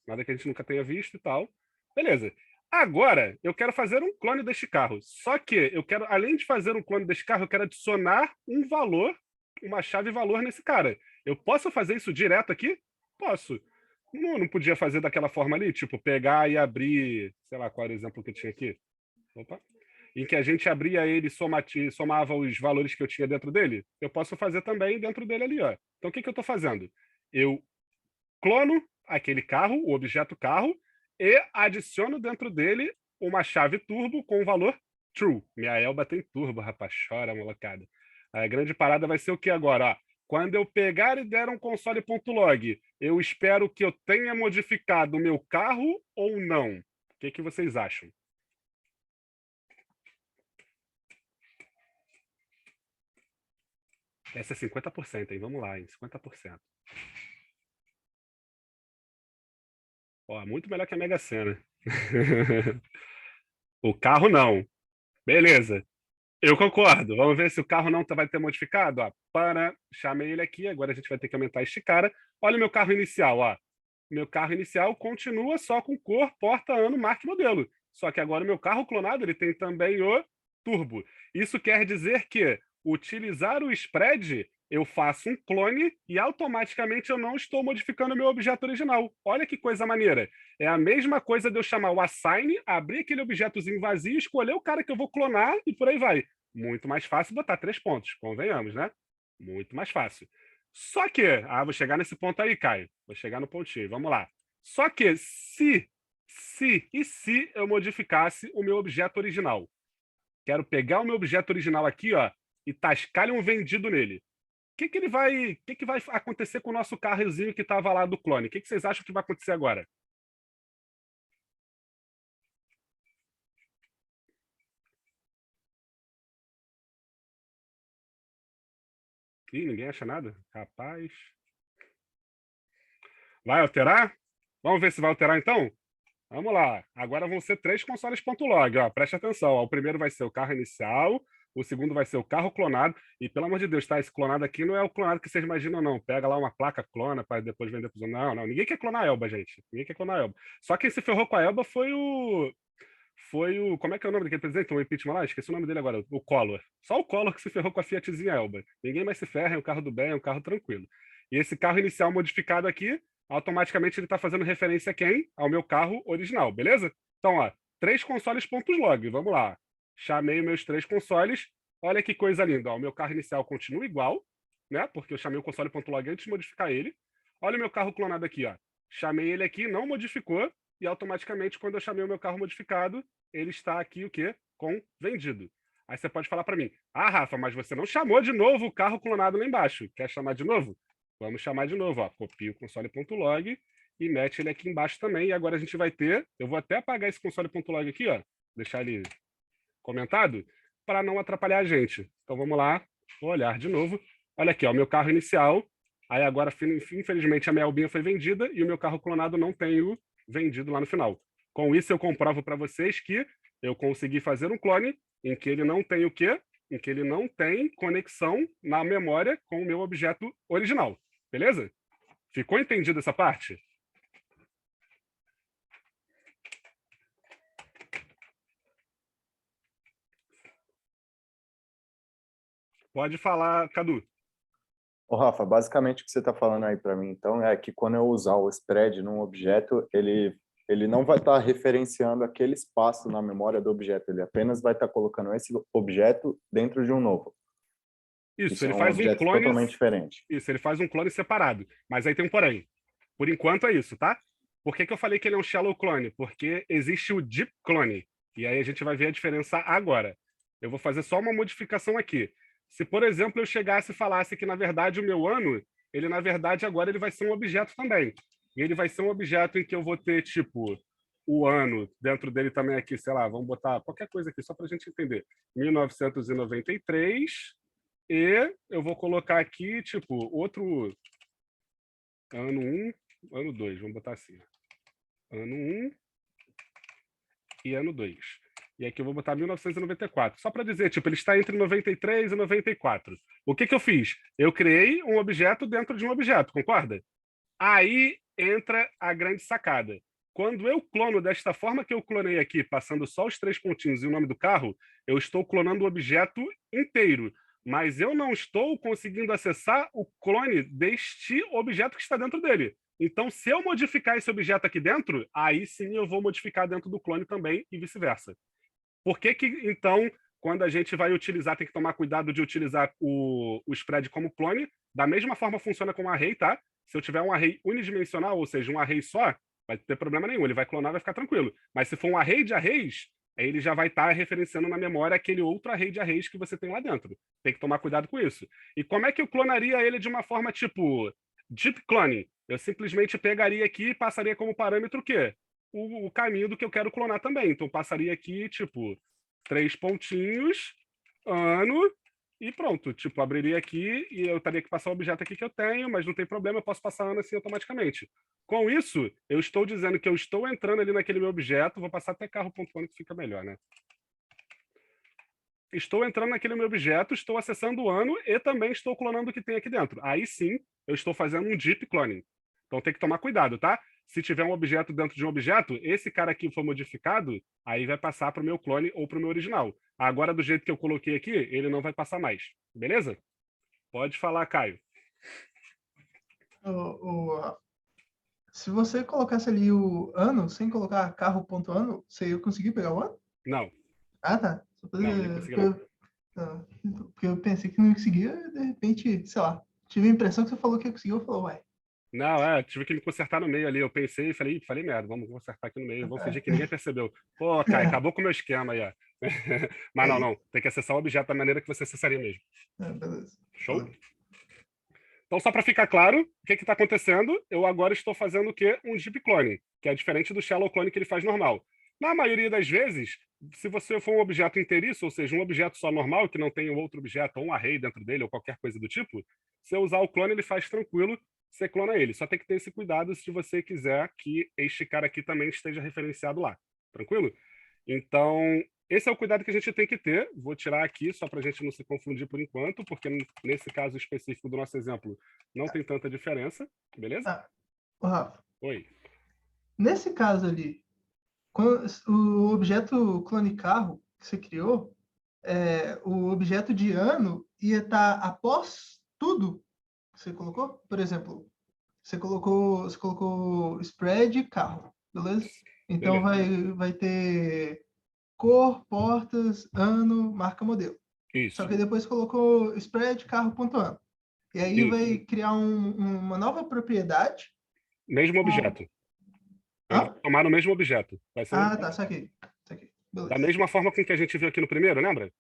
Nada que a gente nunca tenha visto e tal. Beleza. Agora, eu quero fazer um clone deste carro. Só que eu quero, além de fazer um clone deste carro, eu quero adicionar um valor, uma chave valor nesse cara. Eu posso fazer isso direto aqui? Posso. Não podia fazer daquela forma ali, tipo, pegar e abrir, sei lá qual era o exemplo que eu tinha aqui. Opa. Em que a gente abria ele e somava os valores que eu tinha dentro dele. Eu posso fazer também dentro dele ali, ó. Então, o que eu estou fazendo? Eu clono aquele carro, o objeto carro, e adiciono dentro dele uma chave turbo com o valor true. Minha Elba tem turbo, rapaz, chora, molecada. A grande parada vai ser o que agora? Ó, quando eu pegar e der um console.log, eu espero que eu tenha modificado o meu carro ou não? O que vocês acham? Essa é 50%, hein? Vamos lá, hein? 50%. Ó, muito melhor que a Mega Sena. O carro não. Beleza. Eu concordo. Vamos ver se o carro não vai ter modificado. Ó, chamei ele aqui. Agora a gente vai ter que aumentar este cara. Olha o meu carro inicial. Ó. Meu carro inicial continua só com cor, porta, ano, marca e modelo. Só que agora o meu carro clonado ele tem também o turbo. Isso quer dizer que utilizar o spread, eu faço um clone e automaticamente eu não estou modificando o meu objeto original. Olha que coisa maneira. É a mesma coisa de eu chamar o assign, abrir aquele objetozinho vazio, escolher o cara que eu vou clonar e por aí vai. Muito mais fácil botar 3 pontos, convenhamos, né? Muito mais fácil. Só que, vou chegar nesse ponto aí, Caio. Vou chegar no pontinho, vamos lá. Só que se eu modificasse o meu objeto original? Quero pegar o meu objeto original aqui, ó, e tascar um vendido nele. O que vai acontecer com o nosso carrozinho que estava lá do clone? O que vocês acham que vai acontecer agora? Ih, ninguém acha nada? Rapaz. Vai alterar? Vamos ver se vai alterar então? Vamos lá. Agora vão ser 3 consoles.log. Ó, preste atenção. Ó, o primeiro vai ser o carro inicial, o segundo vai ser o carro clonado. E pelo amor de Deus, tá? Esse clonado aqui não é o clonado que vocês imaginam, não. Pega lá uma placa, clona para depois vender para os outros. Não. Ninguém quer clonar a Elba, gente. Ninguém quer clonar a Elba. Só quem se ferrou com a Elba foi o. Como é que é o nome daquele presidente? O impeachment lá? Esqueci o nome dele agora. O Collor. Só o Collor que se ferrou com a Fiatzinha Elba. Ninguém mais se ferra, é um carro do bem, é um carro tranquilo. E esse carro inicial modificado aqui, automaticamente ele está fazendo referência a quem? Ao meu carro original, beleza? Então, ó, 3 consoles.log. Vamos lá. Chamei meus 3 consoles. Olha que coisa linda. Ó, o meu carro inicial continua igual, né? Porque eu chamei o console.log antes de modificar ele. Olha o meu carro clonado aqui, ó. Chamei ele aqui, não modificou. E automaticamente, quando eu chamei o meu carro modificado, ele está aqui o quê? Com vendido. Aí você pode falar para mim, Rafa, mas você não chamou de novo o carro clonado lá embaixo. Quer chamar de novo? Vamos chamar de novo. Ó. Copia o console.log e mete ele aqui embaixo também. E agora a gente vai ter... Eu vou até apagar esse console.log aqui, ó. Deixar ele comentado, para não atrapalhar a gente. Então vamos lá, vou olhar de novo. Olha aqui, ó, o meu carro inicial. Aí agora, infelizmente, a minha Elbinha foi vendida e o meu carro clonado não tem o vendido lá no final. Com isso, eu comprovo para vocês que eu consegui fazer um clone em que ele não tem o quê? Em que ele não tem conexão na memória com o meu objeto original. Beleza? Ficou entendido essa parte? Pode falar, Cadu. Ô, Rafa, basicamente o que você está falando aí para mim, então, é que quando eu usar o spread num objeto, ele não vai estar referenciando aquele espaço na memória do objeto, ele apenas vai estar colocando esse objeto dentro de um novo. Isso, é ele um faz um objeto clone. totalmente diferente. Isso, ele faz um clone separado. Mas aí tem um porém. Por enquanto é isso, tá? Por que eu falei que ele é um shallow clone? Porque existe o deep clone. E aí a gente vai ver a diferença agora. Eu vou fazer só uma modificação aqui. Se, por exemplo, eu chegasse e falasse que, na verdade, o meu ano, ele, na verdade, agora ele vai ser um objeto também. E ele vai ser um objeto em que eu vou ter, tipo, o ano dentro dele também aqui, sei lá, vamos botar qualquer coisa aqui, só para a gente entender. 1993. E eu vou colocar aqui, tipo, outro ano 1, ano 2, vamos botar assim. Ano 1 e ano 2. E aqui eu vou botar 1994. Só para dizer, tipo, ele está entre 93 e 94. O que eu fiz? Eu criei um objeto dentro de um objeto, concorda? Aí entra a grande sacada. Quando eu clono desta forma que eu clonei aqui, passando só os 3 pontinhos e o nome do carro, eu estou clonando o objeto inteiro. Mas eu não estou conseguindo acessar o clone deste objeto que está dentro dele. Então, se eu modificar esse objeto aqui dentro, aí sim eu vou modificar dentro do clone também e vice-versa. Por que, então, quando a gente vai utilizar, tem que tomar cuidado de utilizar o spread como clone? Da mesma forma funciona com um array, tá? Se eu tiver um array unidimensional, ou seja, um array só, vai ter problema nenhum, ele vai clonar, vai ficar tranquilo. Mas se for um array de arrays, aí ele já vai estar referenciando na memória aquele outro array de arrays que você tem lá dentro. Tem que tomar cuidado com isso. E como é que eu clonaria ele de uma forma tipo deep cloning? Eu simplesmente pegaria aqui e passaria como parâmetro o quê? O caminho do que eu quero clonar também. Então, passaria aqui, tipo, 3 pontinhos, ano, e pronto. Tipo, abriria aqui e eu teria que passar o objeto aqui que eu tenho, mas não tem problema, eu posso passar ano assim automaticamente. Com isso, eu estou dizendo que eu estou entrando ali naquele meu objeto, vou passar até carro.ano que fica melhor, né? Estou entrando naquele meu objeto, estou acessando o ano e também estou clonando o que tem aqui dentro. Aí sim, eu estou fazendo um deep cloning. Então tem que tomar cuidado, tá? Se tiver um objeto dentro de um objeto, esse cara aqui for modificado, aí vai passar para o meu clone ou para o meu original. Agora, do jeito que eu coloquei aqui, ele não vai passar mais. Beleza? Pode falar, Caio. Se você colocasse ali o ano, sem colocar carro.ano, você ia conseguir pegar o ano? Não. Ah, tá. Porque eu pensei que não conseguia, de repente, sei lá, tive a impressão que você falou que ia conseguir, eu falei, uai. Não, tive que me consertar no meio ali. Eu pensei e falei merda, vamos consertar aqui no meio. Vamos fingir que ninguém percebeu. Pô, Caio, acabou com o meu esquema aí, ó. Mas não, tem que acessar o objeto da maneira que você acessaria mesmo. Beleza. Show? Então, só para ficar claro, o que está acontecendo? Eu agora estou fazendo o quê? Um deep clone, que é diferente do shallow clone que ele faz normal. Na maioria das vezes, se você for um objeto inteiriço, ou seja, um objeto só normal, que não tem um outro objeto ou um array dentro dele, ou qualquer coisa do tipo, se eu usar o clone, ele faz tranquilo, você clona ele. Só tem que ter esse cuidado se você quiser que este cara aqui também esteja referenciado lá. Tranquilo? Então, esse é o cuidado que a gente tem que ter. Vou tirar aqui só para a gente não se confundir por enquanto, porque nesse caso específico do nosso exemplo não tem tanta diferença. Beleza? Rafa. Oi. Nesse caso ali, o objeto clone carro que você criou, o objeto de ano ia estar após tudo que você colocou? Por exemplo, você colocou spread carro, beleza? Então vai ter cor, portas, ano, marca, modelo. Isso. Só que depois colocou spread carro.ano. E aí vai criar uma nova propriedade. Mesmo objeto. Tomar no mesmo objeto. Vai ser tá, saquei. Beleza. Da mesma forma com que a gente viu aqui no primeiro, lembra?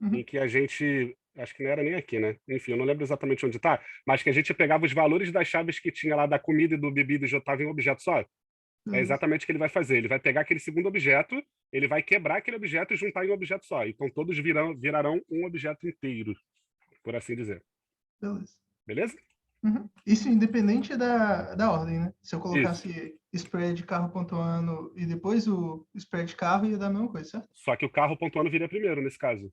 Uhum. Em que a gente... Acho que não era nem aqui, né? Enfim, eu não lembro exatamente onde está, mas que a gente pegava os valores das chaves que tinha lá da comida e do bebida e já estava em um objeto só. É exatamente o que ele vai fazer. Ele vai pegar aquele segundo objeto, ele vai quebrar aquele objeto e juntar em um objeto só. Então todos virarão um objeto inteiro, por assim dizer. Beleza? Uhum. Isso independente da ordem, né? Se eu colocasse spread carro.ano e depois o spread carro, ia dar a mesma coisa, certo? Só que o carro.ano viria primeiro, nesse caso.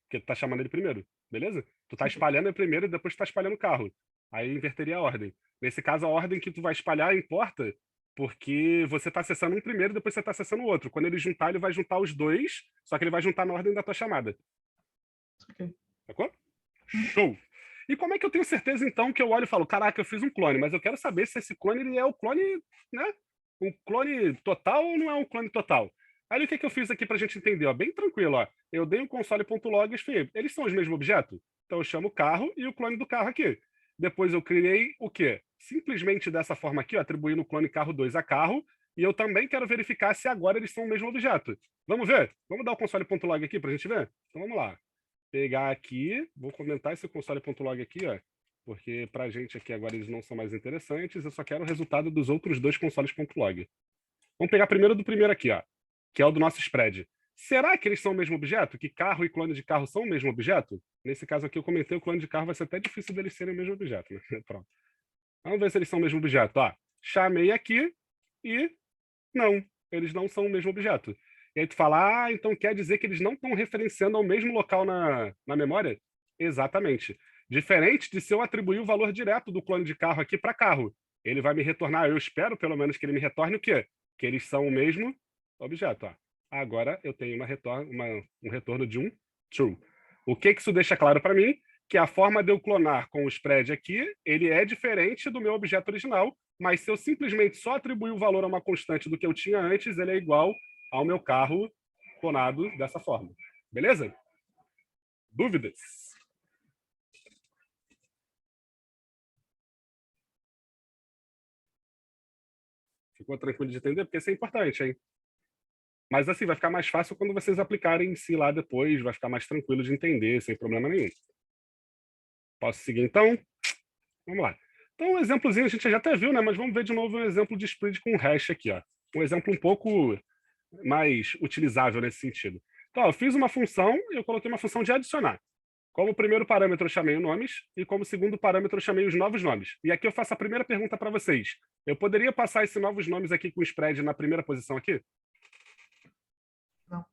Porque tu tá chamando ele primeiro, beleza? Tu tá espalhando ele primeiro e depois tu tá espalhando o carro. Aí inverteria a ordem. Nesse caso, a ordem que tu vai espalhar importa porque você tá acessando um primeiro e depois você tá acessando o outro. Quando ele juntar, ele vai juntar os dois, só que ele vai juntar na ordem da tua chamada. Sacou? Show! E como é que eu tenho certeza, então, que eu olho e falo, caraca, eu fiz um clone, mas eu quero saber se esse clone ele é o clone, né? Um clone total ou não é um clone total? Olha o que eu fiz aqui para a gente entender, ó, bem tranquilo. Ó. Eu dei um console.log e escrevi. Eles são os mesmos objetos? Então eu chamo o carro e o clone do carro aqui. Depois eu criei o quê? Simplesmente dessa forma aqui, ó, atribuindo o clone carro 2 a carro. E eu também quero verificar se agora eles são o mesmo objeto. Vamos ver? Vamos dar o console.log aqui para a gente ver? Então vamos lá. Pegar aqui, vou comentar esse console.log aqui, ó, porque para a gente aqui agora eles não são mais interessantes, eu só quero o resultado dos outros dois consoles.log. Vamos pegar primeiro do primeiro aqui, ó, que é o do nosso spread. Será que eles são o mesmo objeto? Que carro e clone de carro são o mesmo objeto? Nesse caso aqui eu comentei o clone de carro, vai ser até difícil deles serem o mesmo objeto. Né? Pronto. Vamos ver se eles são o mesmo objeto. Ó, chamei aqui e não, eles não são o mesmo objeto. E aí tu fala, então quer dizer que eles não estão referenciando ao mesmo local na memória? Exatamente. Diferente de se eu atribuir o valor direto do clone de carro aqui para carro. Ele vai me retornar, eu espero pelo menos que ele me retorne o quê? Que eles são o mesmo objeto. Ó. Agora eu tenho um retorno de um true. O que isso deixa claro para mim? Que a forma de eu clonar com o spread aqui, ele é diferente do meu objeto original, mas se eu simplesmente só atribuir o valor a uma constante do que eu tinha antes, ele é igual ao meu carro clonado dessa forma. Beleza? Dúvidas? Ficou tranquilo de entender? Porque isso é importante, hein? Mas assim, vai ficar mais fácil quando vocês aplicarem em si lá depois, vai ficar mais tranquilo de entender, sem problema nenhum. Posso seguir então? Vamos lá. Então, um exemplozinho a gente já até viu, né? Mas vamos ver de novo um exemplo de spread com hash aqui, ó. Um exemplo um pouco mais utilizável nesse sentido. Então, ó, eu fiz uma função e eu coloquei uma função de adicionar. Como primeiro parâmetro eu chamei os nomes e como segundo parâmetro eu chamei os novos nomes. E aqui eu faço a primeira pergunta para vocês. Eu poderia passar esses novos nomes aqui com o spread na primeira posição aqui? Não.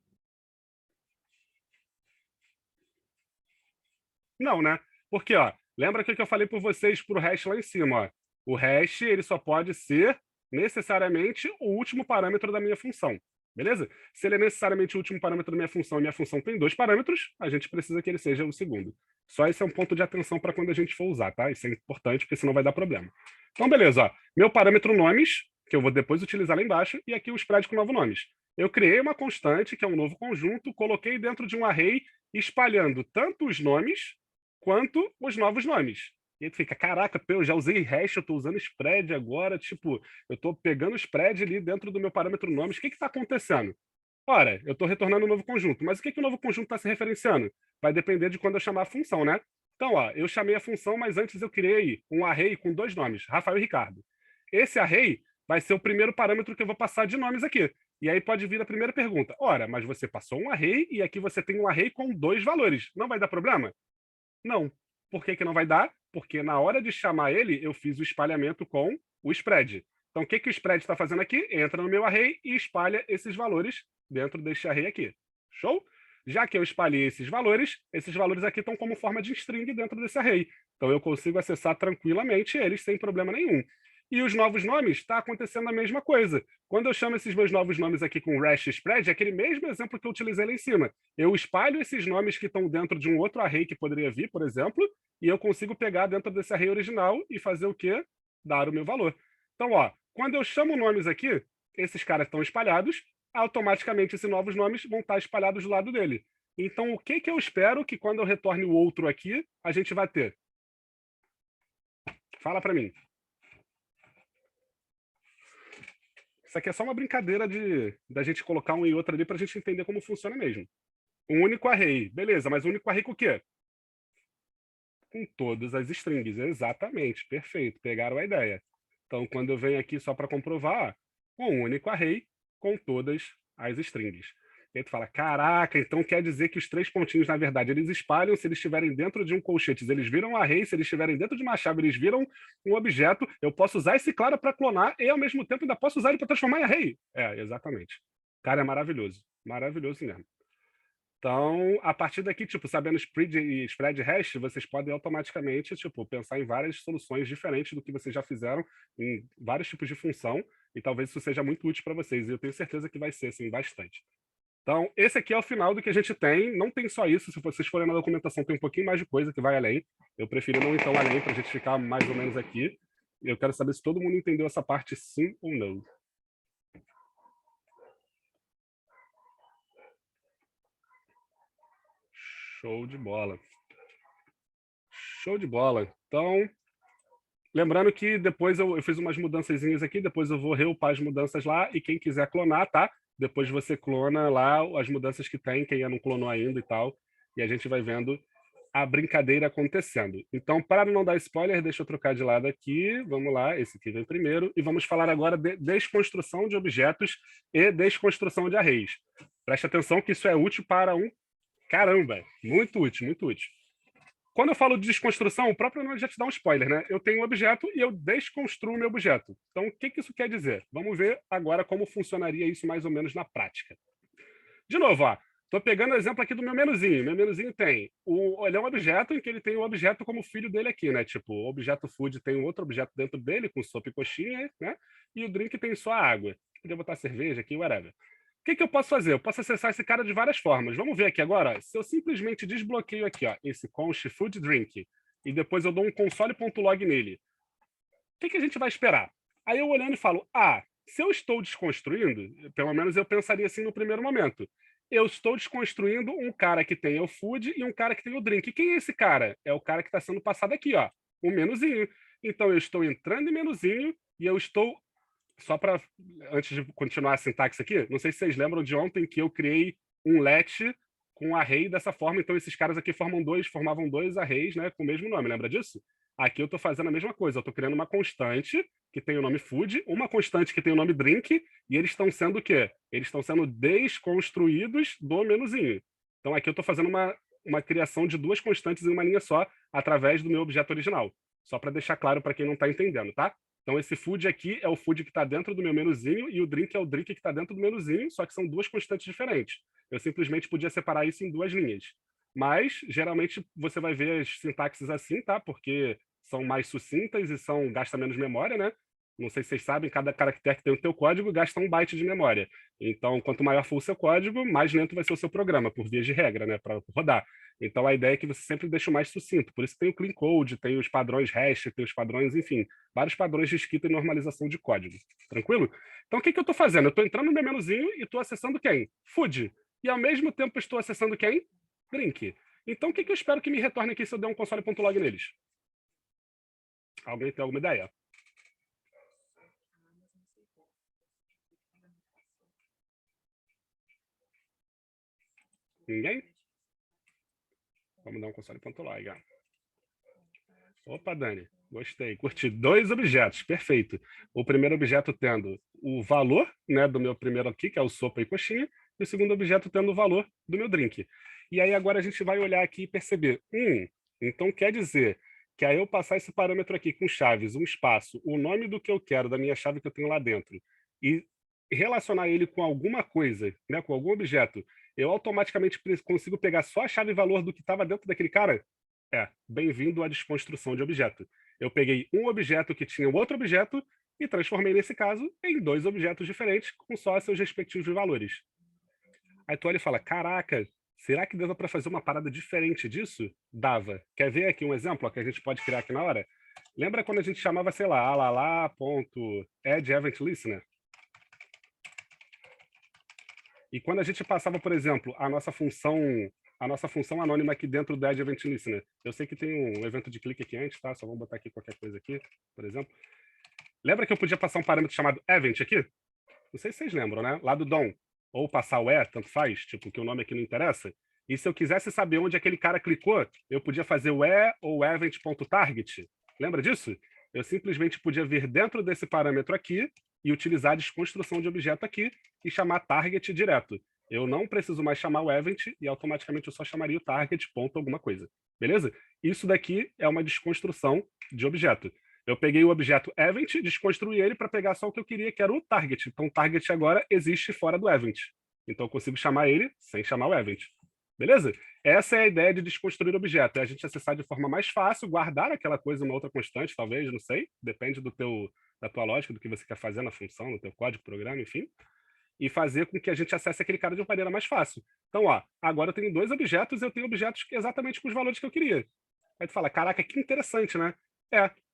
Não, né? Porque, ó, lembra que eu falei para vocês para o hash lá em cima, ó. O hash ele só pode ser necessariamente o último parâmetro da minha função. Beleza? Se ele é necessariamente o último parâmetro da minha função e minha função tem 2 parâmetros, a gente precisa que ele seja o segundo. Só esse é um ponto de atenção para quando a gente for usar, tá? Isso é importante, porque senão vai dar problema. Então, beleza, ó. Meu parâmetro nomes, que eu vou depois utilizar lá embaixo, e aqui o spread com novos nomes. Eu criei uma constante, que é um novo conjunto, coloquei dentro de um array, espalhando tanto os nomes quanto os novos nomes. E aí tu fica, caraca, eu já usei hash, eu estou usando spread agora, tipo, eu estou pegando o spread ali dentro do meu parâmetro nomes, o que está acontecendo? Ora, eu estou retornando um novo conjunto, mas o que o novo conjunto está se referenciando? Vai depender de quando eu chamar a função, né? Então, ó, eu chamei a função, mas antes eu criei um array com 2 nomes, Rafael e Ricardo. Esse array vai ser o primeiro parâmetro que eu vou passar de nomes aqui. E aí pode vir a primeira pergunta. Ora, mas você passou um array e aqui você tem um array com 2 valores. Não vai dar problema? Não. Por que não vai dar? Porque na hora de chamar ele, eu fiz o espalhamento com o spread. Então, o que o spread está fazendo aqui? Entra no meu array e espalha esses valores dentro deste array aqui. Show? Já que eu espalhei esses valores aqui estão como forma de string dentro desse array. Então, eu consigo acessar tranquilamente eles sem problema nenhum. E os novos nomes, está acontecendo a mesma coisa. Quando eu chamo esses meus novos nomes aqui com hash spread, é aquele mesmo exemplo que eu utilizei lá em cima. Eu espalho esses nomes que estão dentro de um outro array que poderia vir, por exemplo, e eu consigo pegar dentro desse array original e fazer o quê? Dar o meu valor. Então, ó, quando eu chamo nomes aqui, esses caras estão espalhados, automaticamente esses novos nomes vão estar espalhados do lado dele. Então, o que eu espero que quando eu retorne o outro aqui, a gente vai ter? Fala para mim. Isso aqui é só uma brincadeira da gente colocar um e outro ali para a gente entender como funciona mesmo. Um único array. Beleza, mas um único array com o quê? Com todas as strings. Exatamente, perfeito. Pegaram a ideia. Então, quando eu venho aqui só para comprovar, um único array com todas as strings. E aí tu fala, caraca, então quer dizer que os 3 pontinhos, na verdade, eles espalham se eles estiverem dentro de um colchetes, eles viram um array, se eles estiverem dentro de uma chave, eles viram um objeto, eu posso usar esse claro para clonar e, ao mesmo tempo, ainda posso usar ele para transformar em array. É, exatamente. Cara, é maravilhoso. Maravilhoso mesmo. Então, a partir daqui, tipo, sabendo spread hash, vocês podem automaticamente, tipo, pensar em várias soluções diferentes do que vocês já fizeram em vários tipos de função, e talvez isso seja muito útil para vocês, e eu tenho certeza que vai ser, sim, bastante. Então, esse aqui é o final do que a gente tem. Não tem só isso. Se vocês forem na documentação, tem um pouquinho mais de coisa que vai além. Eu prefiro não ir tão além para a gente ficar mais ou menos aqui. Eu quero saber se todo mundo entendeu essa parte sim ou não. Show de bola. Show de bola. Então, lembrando que depois eu fiz umas mudançazinhas aqui, depois eu vou reupar as mudanças lá, e quem quiser clonar, tá? Depois você clona lá as mudanças que tem, quem não clonou ainda e tal, e a gente vai vendo a brincadeira acontecendo. Então, para não dar spoiler, deixa eu trocar de lado aqui, vamos lá, esse aqui vem primeiro, e vamos falar agora de desconstrução de objetos e desconstrução de arrays. Preste atenção que isso é útil para um caramba, muito útil, muito útil. Quando eu falo de desconstrução, o próprio nome já te dá um spoiler, né? Eu tenho um objeto e eu desconstruo o meu objeto. Então, o que isso quer dizer? Vamos ver agora como funcionaria isso mais ou menos na prática. De novo, ó, estou pegando o exemplo aqui do meu menuzinho. Meu menuzinho tem ele é um objeto em que ele tem um objeto como filho dele aqui, né? Tipo, o objeto food tem um outro objeto dentro dele, com sopa e coxinha, né? E o drink tem só água. Podia botar cerveja aqui, whatever. O que eu posso fazer? Eu posso acessar esse cara de várias formas. Vamos ver aqui agora. Ó. Se eu simplesmente desbloqueio aqui, ó, esse const food drink, e depois eu dou um console.log nele, o que a gente vai esperar? Aí eu olhando e falo, se eu estou desconstruindo, pelo menos eu pensaria assim no primeiro momento, eu estou desconstruindo um cara que tem o food e um cara que tem o drink. Quem é esse cara? É o cara que está sendo passado aqui, ó, o menuzinho. Então eu estou entrando em menuzinho e eu estou... Só para, antes de continuar a sintaxe aqui, não sei se vocês lembram de ontem que eu criei um let com um array dessa forma, então esses caras aqui formavam dois arrays, né, com o mesmo nome, lembra disso? Aqui eu estou fazendo a mesma coisa, eu estou criando uma constante que tem o nome food, uma constante que tem o nome drink, e eles estão sendo o quê? Eles estão sendo desconstruídos do menuzinho. Então aqui eu estou fazendo uma criação de duas constantes em uma linha só, através do meu objeto original. Só para deixar claro para quem não está entendendo, tá? Então, esse food aqui é o food que está dentro do meu menuzinho e o drink é o drink que está dentro do menuzinho, só que são duas constantes diferentes. Eu simplesmente podia separar isso em duas linhas. Mas, geralmente, você vai ver as sintaxes assim, tá? Porque são mais sucintas e gasta menos memória, né? Não sei se vocês sabem, cada caractere que tem o teu código gasta 1 byte de memória. Então, quanto maior for o seu código, mais lento vai ser o seu programa, por via de regra, né? Para rodar. Então, a ideia é que você sempre deixe o mais sucinto. Por isso tem o clean code, tem os padrões hash, tem os padrões, enfim, vários padrões de escrita e normalização de código. Tranquilo? Então, o que eu estou fazendo? Eu estou entrando no meu menuzinho e estou acessando quem? Food. E, ao mesmo tempo, estou acessando quem? Drink. Então, o que eu espero que me retorne aqui se eu der um console.log neles? Alguém tem alguma ideia? Ninguém? Vamos dar um console.log. Opa, Dani, gostei. Curti 2 objetos, perfeito. O primeiro objeto tendo o valor, né, do meu primeiro aqui, que é o sopa e coxinha, e o segundo objeto tendo o valor do meu drink. E aí agora a gente vai olhar aqui e perceber, então quer dizer que aí eu passar esse parâmetro aqui com chaves, um espaço, o nome do que eu quero, da minha chave que eu tenho lá dentro, e relacionar ele com alguma coisa, né, com algum objeto, eu automaticamente consigo pegar só a chave e valor do que estava dentro daquele cara? Bem-vindo à desconstrução de objeto. Eu peguei um objeto que tinha outro objeto e transformei, nesse caso, em 2 objetos diferentes com só seus respectivos valores. Aí tu olha e fala, caraca, será que dava para fazer uma parada diferente disso? Dava. Quer ver aqui um exemplo que a gente pode criar aqui na hora? Lembra quando a gente chamava, sei lá, add_event_listener? E quando a gente passava, por exemplo, a nossa função anônima aqui dentro do add_event_listener, eu sei que tem um evento de clique aqui antes, tá? Só vamos botar aqui qualquer coisa aqui, por exemplo. Lembra que eu podia passar um parâmetro chamado event aqui? Não sei se vocês lembram, né? Lá do DOM. Ou passar o tanto faz, tipo, que o nome aqui não interessa. E se eu quisesse saber onde aquele cara clicou, eu podia fazer o ou event.target. Lembra disso? Eu simplesmente podia vir dentro desse parâmetro aqui e utilizar a desconstrução de objeto aqui e chamar target direto. Eu não preciso mais chamar o event e automaticamente eu só chamaria o target ponto alguma coisa. Beleza? Isso daqui é uma desconstrução de objeto. Eu peguei o objeto event, desconstruí ele para pegar só o que eu queria, que era o target. Então, o target agora existe fora do event. Então, eu consigo chamar ele sem chamar o event. Beleza? Essa é a ideia de desconstruir objeto. É a gente acessar de forma mais fácil, guardar aquela coisa em uma outra constante, talvez, não sei. Depende da tua lógica, do que você quer fazer na função, no teu código, programa, enfim. E fazer com que a gente acesse aquele cara de uma maneira mais fácil. Então, ó, agora eu tenho 2 objetos e eu tenho objetos exatamente com os valores que eu queria. Aí tu fala, caraca, que interessante, né?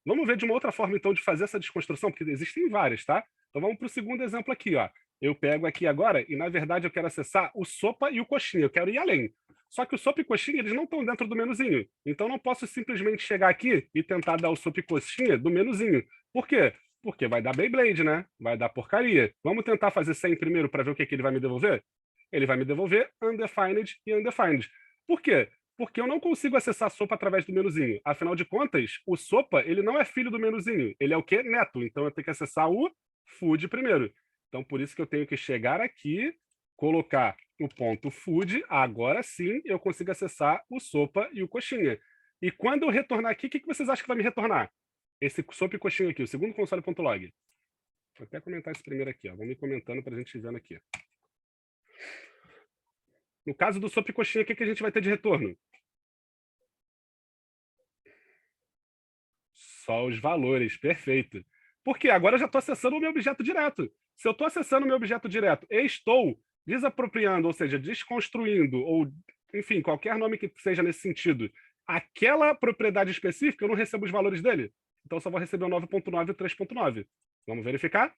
Vamos ver de uma outra forma, então, de fazer essa desconstrução, porque existem várias, tá? Então vamos para o segundo exemplo aqui, ó. Eu pego aqui agora e, na verdade, eu quero acessar o sopa e o coxinha. Eu quero ir além. Só que o sopa e coxinha, eles não estão dentro do menuzinho. Então, não posso simplesmente chegar aqui e tentar dar o sopa e coxinha do menuzinho. Por quê? Porque vai dar Beyblade, né? Vai dar porcaria. Vamos tentar fazer 100 primeiro para ver o que ele vai me devolver? Ele vai me devolver undefined e undefined. Por quê? Porque eu não consigo acessar a sopa através do menuzinho. Afinal de contas, o sopa, ele não é filho do menuzinho. Ele é o quê? Neto. Então, eu tenho que acessar o food primeiro. Então, por isso que eu tenho que chegar aqui, colocar o ponto food. Agora sim, eu consigo acessar o sopa e o coxinha. E quando eu retornar aqui, o que vocês acham que vai me retornar? Esse sopa e coxinha aqui, o segundo console.log. Vou até comentar esse primeiro aqui. Ó. Vamos ir comentando para a gente ir vendo aqui. No caso do sopa e coxinha, o que a gente vai ter de retorno? Só os valores, perfeito. Porque agora eu já estou acessando o meu objeto direto. Se eu estou acessando o meu objeto direto e estou desapropriando, ou seja, desconstruindo, ou, enfim, qualquer nome que seja nesse sentido, aquela propriedade específica, eu não recebo os valores dele. Então, eu só vou receber o 9.9 e o 3.9. Vamos verificar?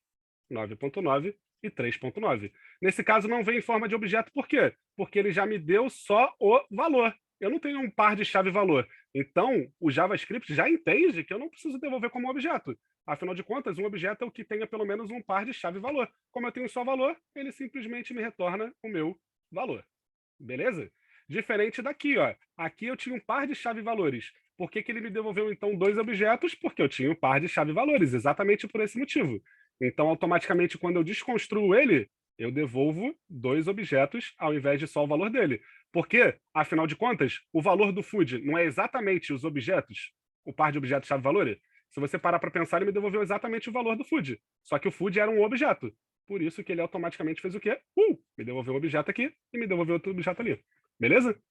9.9 e 3.9. Nesse caso, não vem em forma de objeto. Por quê? Porque ele já me deu só o valor. Eu não tenho um par de chave-valor. Então, o JavaScript já entende que eu não preciso devolver como objeto. Afinal de contas, um objeto é o que tenha pelo menos um par de chave-valor. Como eu tenho só valor, ele simplesmente me retorna o meu valor. Beleza? Diferente daqui, ó. Aqui eu tinha um par de chave-valores. Por que ele me devolveu, então, 2 objetos? Porque eu tinha um par de chave-valores, exatamente por esse motivo. Então, automaticamente, quando eu desconstruo ele, eu devolvo 2 objetos ao invés de só o valor dele. Porque, afinal de contas, o valor do food não é exatamente os objetos, o par de objetos chave-valor? Se você parar para pensar, ele me devolveu exatamente o valor do food. Só que o food era um objeto. Por isso que ele automaticamente fez o quê? Me devolveu um objeto aqui e me devolveu outro objeto ali. Beleza?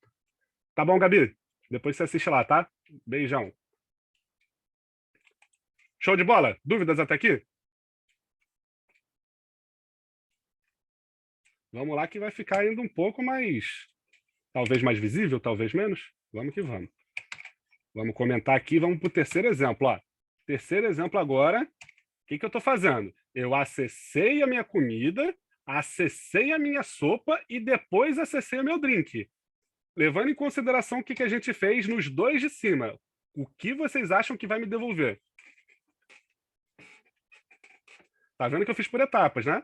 Tá bom, Gabi? Depois você assiste lá, tá? Beijão. Show de bola? Dúvidas até aqui? Vamos lá que vai ficar ainda um pouco mais... Talvez mais visível, talvez menos. Vamos que vamos. Vamos comentar aqui, vamos para o terceiro exemplo. Ó. Terceiro exemplo agora. O que eu estou fazendo? Eu acessei a minha comida, acessei a minha sopa e depois acessei o meu drink. Levando em consideração o que a gente fez nos 2 de cima. O que vocês acham que vai me devolver? Tá vendo que eu fiz por etapas, né?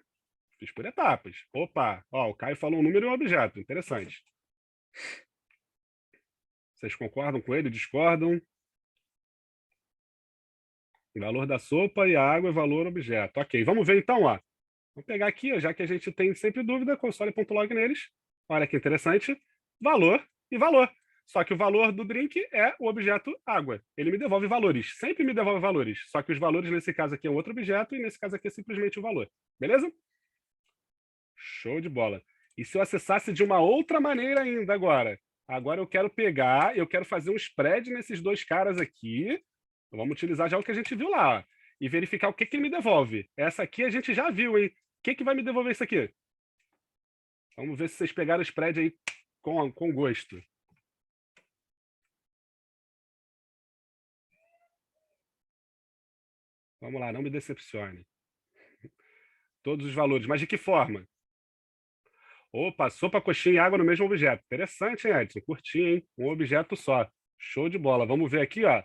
Fiz por etapas. Opa, ó, o Caio falou um número e um objeto. Interessante. Vocês concordam com ele? Discordam? Valor da sopa e a água é valor objeto. Ok, vamos ver então, ó. Vamos pegar aqui, ó, já que a gente tem sempre dúvida, console.log neles. Olha que interessante. Valor e valor. Só que o valor do drink é o objeto água. Ele me devolve valores. Sempre me devolve valores. Só que os valores nesse caso aqui é um outro objeto e nesse caso aqui é simplesmente o valor. Beleza? Show de bola. E se eu acessasse de uma outra maneira ainda agora? Agora eu quero pegar, eu quero fazer um spread nesses 2 caras aqui. Vamos utilizar já o que a gente viu lá. Ó, e verificar o que ele me devolve. Essa aqui a gente já viu, hein? O que vai me devolver isso aqui? Vamos ver se vocês pegaram o spread aí com gosto. Vamos lá, não me decepcione. Todos os valores. Mas de que forma? Opa, sopa, coxinha e água no mesmo objeto. Interessante, hein, Edson? Curti, hein? Um objeto só. Show de bola. Vamos ver aqui, ó.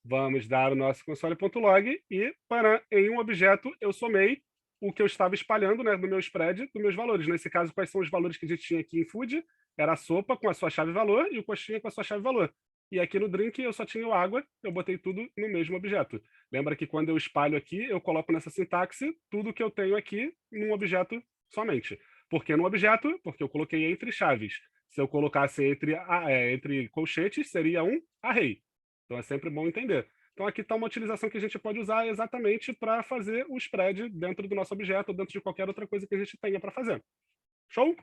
Vamos dar o nosso console.log e, em um objeto, eu somei o que eu estava espalhando, né, do meu spread, dos meus valores. Nesse caso, quais são os valores que a gente tinha aqui em food? Era a sopa com a sua chave-valor e o coxinha com a sua chave-valor. E aqui no drink eu só tinha o água, eu botei tudo no mesmo objeto. Lembra que quando eu espalho aqui, eu coloco nessa sintaxe tudo que eu tenho aqui num objeto somente. Por que no objeto? Porque eu coloquei entre chaves. Se eu colocasse entre colchetes, seria um array. Então é sempre bom entender. Então aqui está uma utilização que a gente pode usar exatamente para fazer o spread dentro do nosso objeto, ou dentro de qualquer outra coisa que a gente tenha para fazer. Show?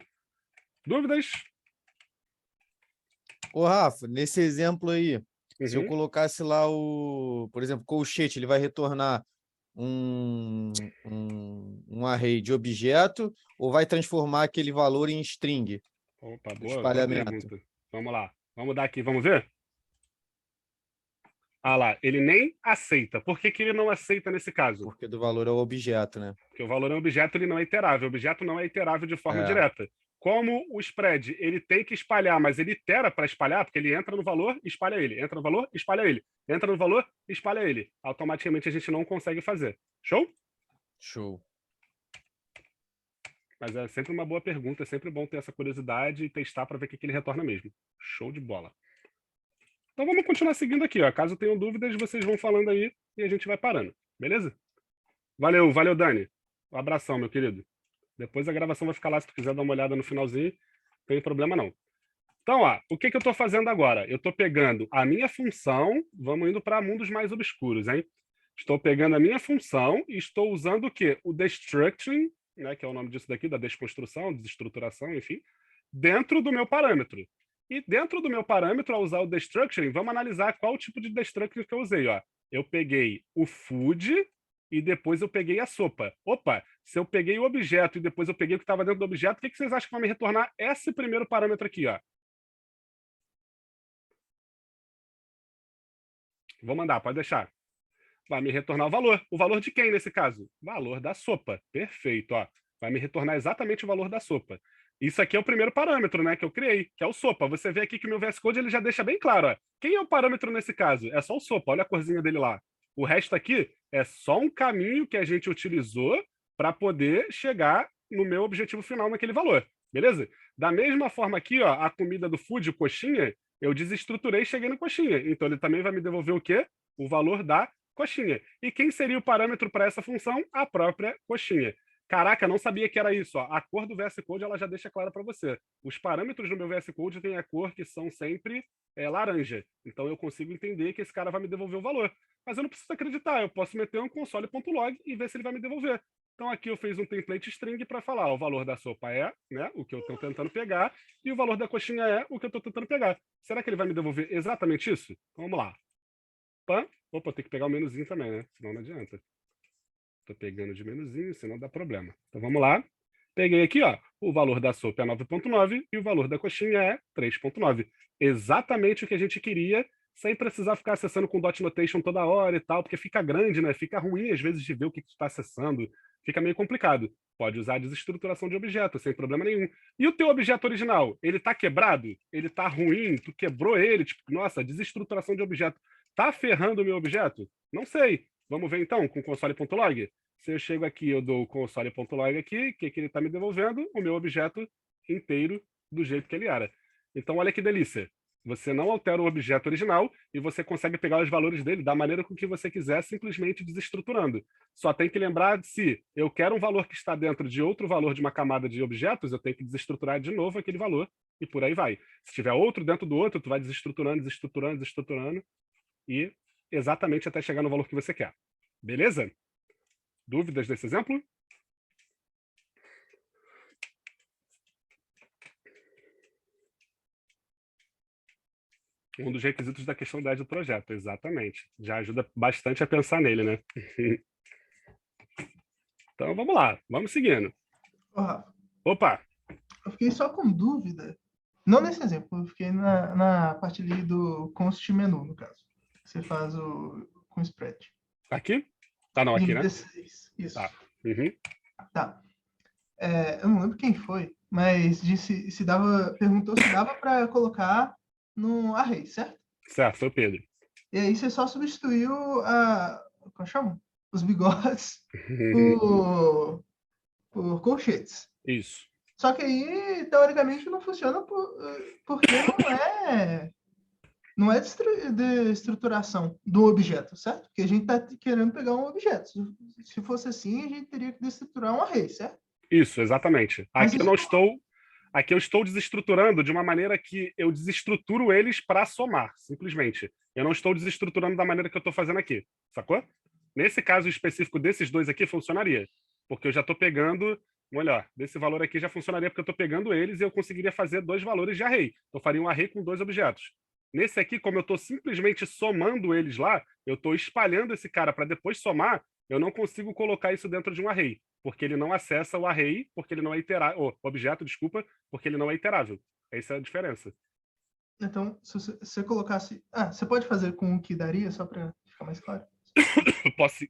Dúvidas? Ô, Rafa, nesse exemplo aí, se eu colocasse lá por exemplo, colchete, ele vai retornar um array de objeto ou vai transformar aquele valor em string? Opa, boa espalhamento. Pergunta. Vamos lá. Vamos dar aqui, vamos ver? Ah lá, ele nem aceita. Por que ele não aceita nesse caso? Porque do valor é o objeto, né? Porque o valor é um objeto, ele não é iterável. O objeto não é iterável de forma direta. como o spread ele tem que espalhar, mas ele itera para espalhar, porque ele entra no valor, espalha ele. Entra no valor, espalha ele. Entra no valor, espalha ele. Automaticamente a gente não consegue fazer. Show? Show. Mas é sempre uma boa pergunta, é sempre bom ter essa curiosidade e testar para ver o que ele retorna mesmo. Show de bola. Então vamos continuar seguindo aqui, ó. Caso tenham dúvidas, vocês vão falando aí e a gente vai parando. Beleza? Valeu, valeu, Dani. Um abração, meu querido. Depois a gravação vai ficar lá, se tu quiser dar uma olhada no finalzinho, não tem problema não. Então, ó, o que eu estou fazendo agora? Eu estou pegando a minha função, vamos indo para mundos mais obscuros, hein? Estou pegando a minha função e estou usando o quê? O destructuring, né, que é o nome disso daqui, da desconstrução, desestruturação, enfim, dentro do meu parâmetro. E dentro do meu parâmetro, ao usar o destructuring, vamos analisar qual tipo de destructuring que eu usei, ó. Eu peguei o food e depois eu peguei a sopa. Opa, se eu peguei o objeto e depois eu peguei o que estava dentro do objeto, o que vocês acham que vai me retornar esse primeiro parâmetro aqui, ó? Vou mandar, pode deixar. Vai me retornar o valor. O valor de quem, nesse caso? Valor da sopa. Perfeito, ó. Vai me retornar exatamente o valor da sopa. Isso aqui é o primeiro parâmetro, né, que eu criei, que é o sopa. Você vê aqui que o meu VS Code ele já deixa bem claro, ó. Quem é o parâmetro nesse caso? É só o sopa. Olha a corzinha dele lá. O resto aqui é só um caminho que a gente utilizou para poder chegar no meu objetivo final naquele valor. Beleza? Da mesma forma aqui, ó, a comida do food, o coxinha, eu desestruturei e cheguei no coxinha. Então ele também vai me devolver o quê? O valor da coxinha. E quem seria o parâmetro para essa função? A própria coxinha. Caraca, não sabia que era isso. Ó. A cor do VS Code ela já deixa clara para você. Os parâmetros do meu VS Code têm a cor que são sempre laranja. Então eu consigo entender que esse cara vai me devolver o valor. Mas eu não preciso acreditar. Eu posso meter um console.log e ver se ele vai me devolver. Então aqui eu fiz um template string para falar ó, o valor da sopa é, né, o que eu estou tentando pegar, e o valor da coxinha é o que eu estou tentando pegar. Será que ele vai me devolver exatamente isso? Então, vamos lá. Pã. Opa, tem que pegar o menuzinho também, né? Senão não adianta. Estou pegando de menuzinho, senão dá problema. Então vamos lá. Peguei aqui, ó, o valor da sopa é 9.9 e o valor da coxinha é 3.9. Exatamente o que a gente queria, sem precisar ficar acessando com dot notation toda hora e tal, porque fica grande, né? Fica ruim às vezes de ver o que tu está acessando. Fica meio complicado. Pode usar a desestruturação de objeto, sem problema nenhum. E o teu objeto original, ele tá quebrado? Ele tá ruim? Tu quebrou ele? Tipo, nossa, desestruturação de objeto. Tá ferrando o meu objeto? Não sei. Vamos ver então com console.log? Se eu chego aqui, eu dou o console.log aqui, o que ele está me devolvendo? O meu objeto inteiro do jeito que ele era. Então, olha que delícia. Você não altera o objeto original e você consegue pegar os valores dele da maneira com que você quiser, simplesmente desestruturando. Só tem que lembrar se eu quero um valor que está dentro de outro valor de uma camada de objetos, eu tenho que desestruturar de novo aquele valor e por aí vai. Se tiver outro dentro do outro, tu vai desestruturando, desestruturando, desestruturando e exatamente até chegar no valor que você quer. Beleza? Dúvidas desse exemplo? Um dos requisitos da questão 10 do projeto, exatamente. Já ajuda bastante a pensar nele, né? Então, vamos lá. Vamos seguindo. Ô, Rafa, Opa! eu fiquei só com dúvida. Não nesse exemplo, eu fiquei na parte ali do const menu, no caso. Você faz com spread. Aqui? Tá, não, aqui, Em né? D6, isso. Tá. Uhum. Tá. Eu não lembro quem foi, mas perguntou se dava para colocar no array, certo? Certo, foi o Pedro. E aí você só substituiu como chama? Os bigodes por colchetes. Isso. Só que aí, teoricamente, não funciona porque não é de estruturação do objeto, certo? Porque a gente está querendo pegar um objeto. Se fosse assim, a gente teria que desestruturar um array, certo? Isso, exatamente. Mas Aqui eu estou desestruturando de uma maneira que eu desestruturo eles para somar, simplesmente. Eu não estou desestruturando da maneira que eu estou fazendo aqui, sacou? Nesse caso específico desses dois aqui, funcionaria. Porque eu já estou pegando, melhor, desse valor aqui já funcionaria porque eu estou pegando eles e eu conseguiria fazer dois valores de array. Então, eu faria um array com dois objetos. Nesse aqui, como eu estou simplesmente somando eles lá, eu estou espalhando esse cara para depois somar, eu não consigo colocar isso dentro de um array, porque ele não acessa o array, porque ele não é iterável, o objeto, desculpa, porque ele não é iterável. Essa é a diferença. Então, se você colocasse... você pode fazer com o que daria, só para ficar mais claro? Posso...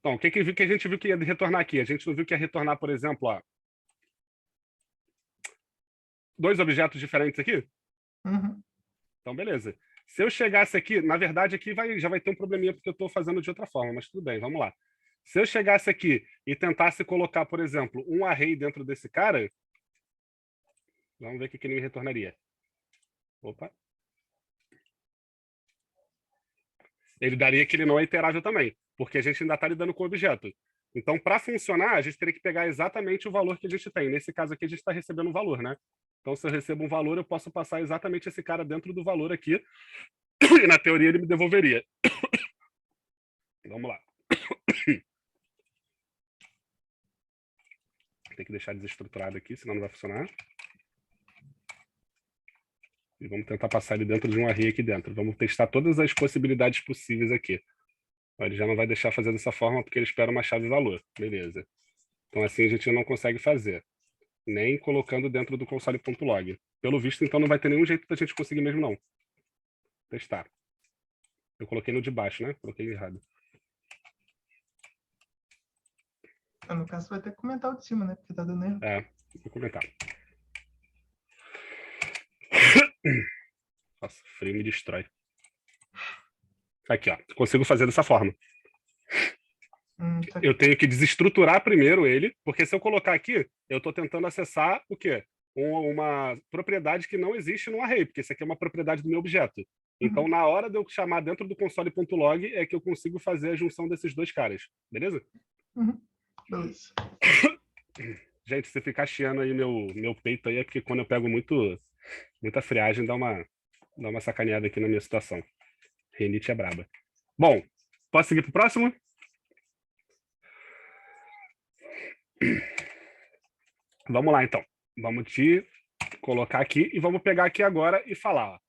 Então, o que a gente viu que ia retornar aqui? A gente não viu que ia retornar, por exemplo, ó, 2 objetos diferentes aqui? Uhum. Então, beleza. Se eu chegasse aqui, na verdade, aqui já vai ter um probleminha porque eu estou fazendo de outra forma, mas tudo bem, vamos lá. Se eu chegasse aqui e tentasse colocar, por exemplo, um array dentro desse cara, vamos ver o que ele me retornaria. Opa. Ele daria que ele não é iterável também, porque a gente ainda está lidando com o objeto. Então, para funcionar, a gente teria que pegar exatamente o valor que a gente tem. Nesse caso aqui, a gente está recebendo um valor, né? Então, se eu recebo um valor, eu posso passar exatamente esse cara dentro do valor aqui, e na teoria ele me devolveria. Vamos lá. Tem que deixar desestruturado aqui, senão não vai funcionar. E vamos tentar passar ele dentro de um array aqui dentro. Vamos testar todas as possibilidades possíveis aqui. Ele já não vai deixar fazer dessa forma porque ele espera uma chave valor. Beleza. Então assim a gente não consegue fazer. Nem colocando dentro do console.log. Pelo visto, então não vai ter nenhum jeito da gente conseguir mesmo não. Testar. Eu coloquei no de baixo, né? Coloquei errado. No caso, vai ter que comentar o de cima, né? Porque tá dando erro. É, vou comentar. Nossa, frio me destrói. Aqui, ó. Consigo fazer dessa forma. Tá. Eu tenho que desestruturar primeiro ele, porque se eu colocar aqui, eu estou tentando acessar o quê? Uma propriedade que não existe no array, porque isso aqui é uma propriedade do meu objeto. Então, na hora de eu chamar dentro do console.log, é que eu consigo fazer a junção desses dois caras. Beleza? Beleza. Gente, se ficar chiando aí meu peito aí, é porque quando eu pego muita friagem, dá uma sacaneada aqui na minha situação. Renite é braba. Bom, posso seguir para o próximo? Vamos lá, então. Vamos te colocar aqui e vamos pegar aqui agora e falar. Ó.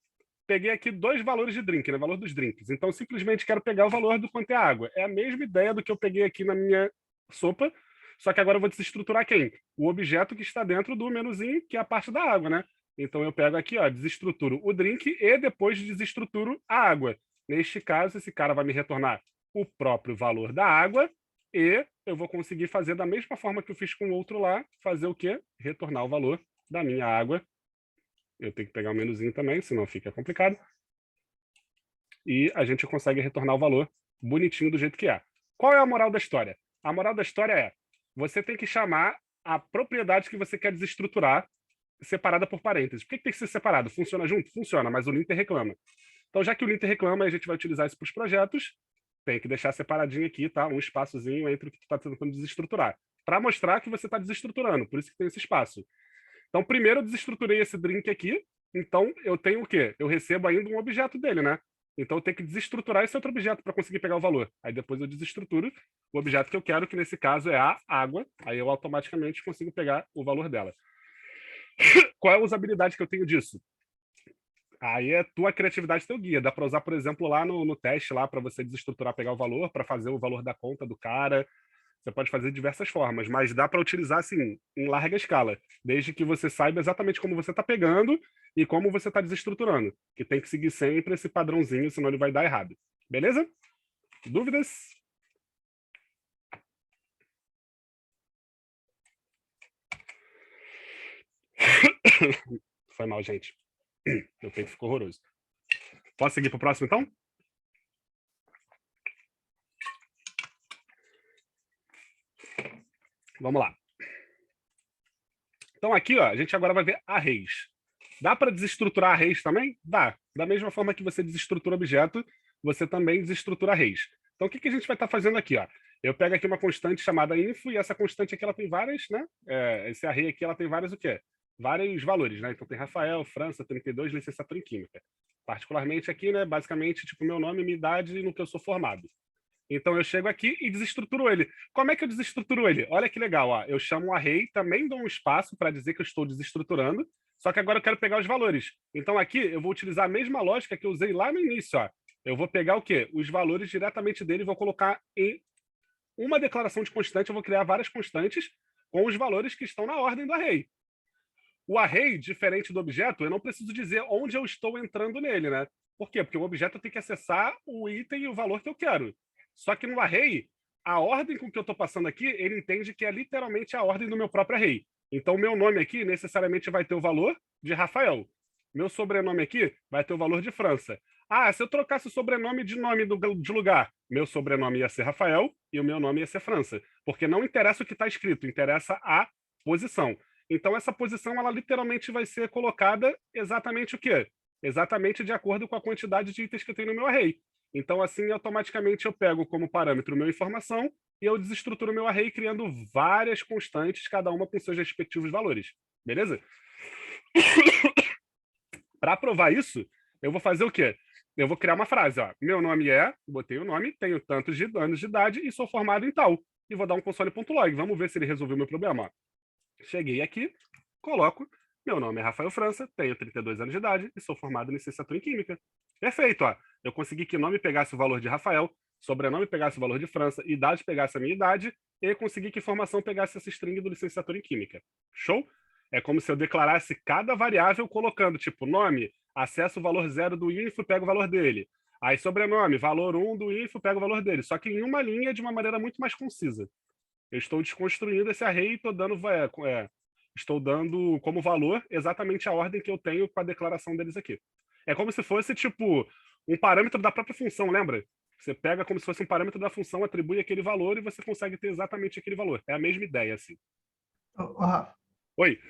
Peguei aqui 2 valores de drink, né? Valor dos drinks. Então, simplesmente quero pegar o valor do quanto é água. É a mesma ideia do que eu peguei aqui na minha sopa, só que agora eu vou desestruturar quem? O objeto que está dentro do menuzinho, que é a parte da água, né? Então, eu pego aqui, ó, desestruturo o drink e depois desestruturo a água. Neste caso, esse cara vai me retornar o próprio valor da água e eu vou conseguir fazer da mesma forma que eu fiz com o outro lá, fazer o quê? Retornar o valor da minha água. Eu tenho que pegar o menuzinho também, senão fica complicado. E a gente consegue retornar o valor bonitinho do jeito que é. Qual é a moral da história? A moral da história é, você tem que chamar a propriedade que você quer desestruturar separada por parênteses. Por que tem que ser separado? Funciona junto? Funciona, mas o linter reclama. Então, já que o linter reclama, a gente vai utilizar isso para os projetos, tem que deixar separadinho aqui, tá? Um espaçozinho entre o que tu está tentando desestruturar. Para mostrar que você está desestruturando, por isso que tem esse espaço. Então, primeiro eu desestruturei esse drink aqui, então eu tenho o quê? Eu recebo ainda um objeto dele, né? Então eu tenho que desestruturar esse outro objeto para conseguir pegar o valor. Aí depois eu desestruturo o objeto que eu quero, que nesse caso é a água, aí eu automaticamente consigo pegar o valor dela. Qual é a usabilidade que eu tenho disso? Aí é tua criatividade, teu guia. Dá para usar, por exemplo, lá no teste, lá para você desestruturar, pegar o valor, para fazer o valor da conta do cara. Você pode fazer de diversas formas, mas dá para utilizar assim, em larga escala, desde que você saiba exatamente como você está pegando e como você está desestruturando. Que tem que seguir sempre esse padrãozinho, senão ele vai dar errado. Beleza? Dúvidas? Foi mal, gente. Meu peito ficou horroroso. Posso seguir para o próximo, então? Vamos lá. Então aqui, ó, a gente agora vai ver arrays. Dá para desestruturar arrays também? Dá. Da mesma forma que você desestrutura objeto, você também desestrutura arrays. Então o que a gente vai estar fazendo aqui? Ó? Eu pego aqui uma constante chamada info e essa constante aqui ela tem várias, né? Esse array aqui ela tem vários o quê? Vários valores, né? Então tem Rafael, França, 32, licenciatura em Química. Particularmente aqui, né? Basicamente, tipo, meu nome, minha idade e no que eu sou formado. Então eu chego aqui e desestruturo ele. Como é que eu desestruturo ele? Olha que legal, ó. Eu chamo um array, também dou um espaço para dizer que eu estou desestruturando, só que agora eu quero pegar os valores. Então aqui eu vou utilizar a mesma lógica que eu usei lá no início, ó. Eu vou pegar o quê? Os valores diretamente dele e vou colocar em uma declaração de constante, eu vou criar várias constantes com os valores que estão na ordem do array. O array, diferente do objeto, eu não preciso dizer onde eu estou entrando nele, né? Por quê? Porque o objeto tem que acessar o item e o valor que eu quero. Só que no array, a ordem com que eu estou passando aqui, ele entende que é literalmente a ordem do meu próprio array. Então, o meu nome aqui necessariamente vai ter o valor de Rafael. Meu sobrenome aqui vai ter o valor de França. Ah, se eu trocasse o sobrenome de de lugar, meu sobrenome ia ser Rafael e o meu nome ia ser França. Porque não interessa o que está escrito, interessa a posição. Então, essa posição, ela literalmente vai ser colocada exatamente o quê? Exatamente de acordo com a quantidade de itens que eu tenho no meu array. Então, assim, automaticamente eu pego como parâmetro minha informação e eu desestruturo meu array criando várias constantes, cada uma com seus respectivos valores. Beleza? Para provar isso, eu vou fazer o quê? Eu vou criar uma frase. Ó. Meu nome é, botei o nome, tenho tantos anos de idade e sou formado em tal. E vou dar um console.log. Vamos ver se ele resolveu o meu problema. Ó. Cheguei aqui, coloco, meu nome é Rafael França, tenho 32 anos de idade e sou formado em licenciatura em Química. Perfeito, ó. Eu consegui que nome pegasse o valor de Rafael, sobrenome pegasse o valor de França, idade pegasse a minha idade, e consegui que informação pegasse essa string do licenciatura em Química. Show? É como se eu declarasse cada variável colocando, tipo, nome, acesso o valor 0 do info, pega o valor dele. Aí, sobrenome, valor 1 do info, pega o valor dele. Só que em uma linha, de uma maneira muito mais concisa. Eu estou desconstruindo esse array e estou dando como valor exatamente a ordem que eu tenho com a declaração deles aqui. É como se fosse, tipo, um parâmetro da própria função, lembra? Você pega como se fosse um parâmetro da função, atribui aquele valor e você consegue ter exatamente aquele valor. É a mesma ideia, assim. Rafa, Oi.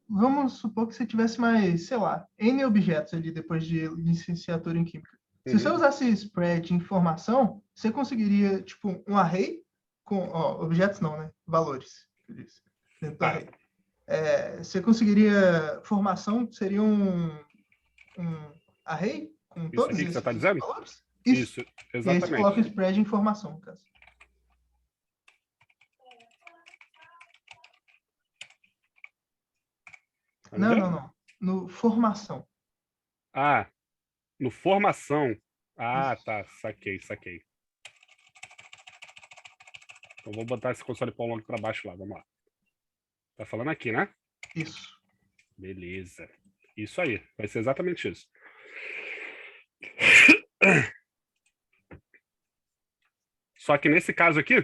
Vamos supor que você tivesse mais, sei lá, N objetos ali depois de licenciatura em Química. Se você usasse spread de informação, você conseguiria, tipo, um array com objetos não, né? Valores. Dentro do array. Você conseguiria formação, seria um array com Isso todos aqui que esses você está dizendo? valores? Isso, E aí exatamente. você coloca o spread de informação, no caso. Não. No formação. Ah, no formação. Ah, Isso. tá. Saquei. Então vou botar esse console.log para baixo lá. Vamos lá. Tá falando aqui, né? Isso. Beleza. Isso aí. Vai ser exatamente isso. Só que nesse caso aqui,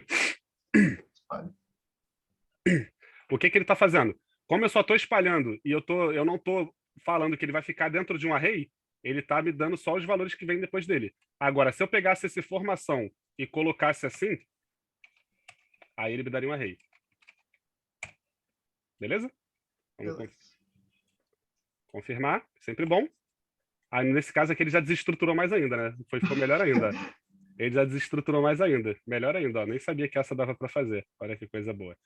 o que ele está fazendo? Como eu só estou espalhando e eu não estou falando que ele vai ficar dentro de um array, ele está me dando só os valores que vêm depois dele. Agora, se eu pegasse essa formação e colocasse assim, aí ele me daria um array. Beleza? Vamos confirmar. Sempre bom. Aí, nesse caso aqui, ele já desestruturou mais ainda, né? Ficou melhor ainda. Ele já desestruturou mais ainda. Melhor ainda, ó. Nem sabia que essa dava para fazer. Olha que coisa boa.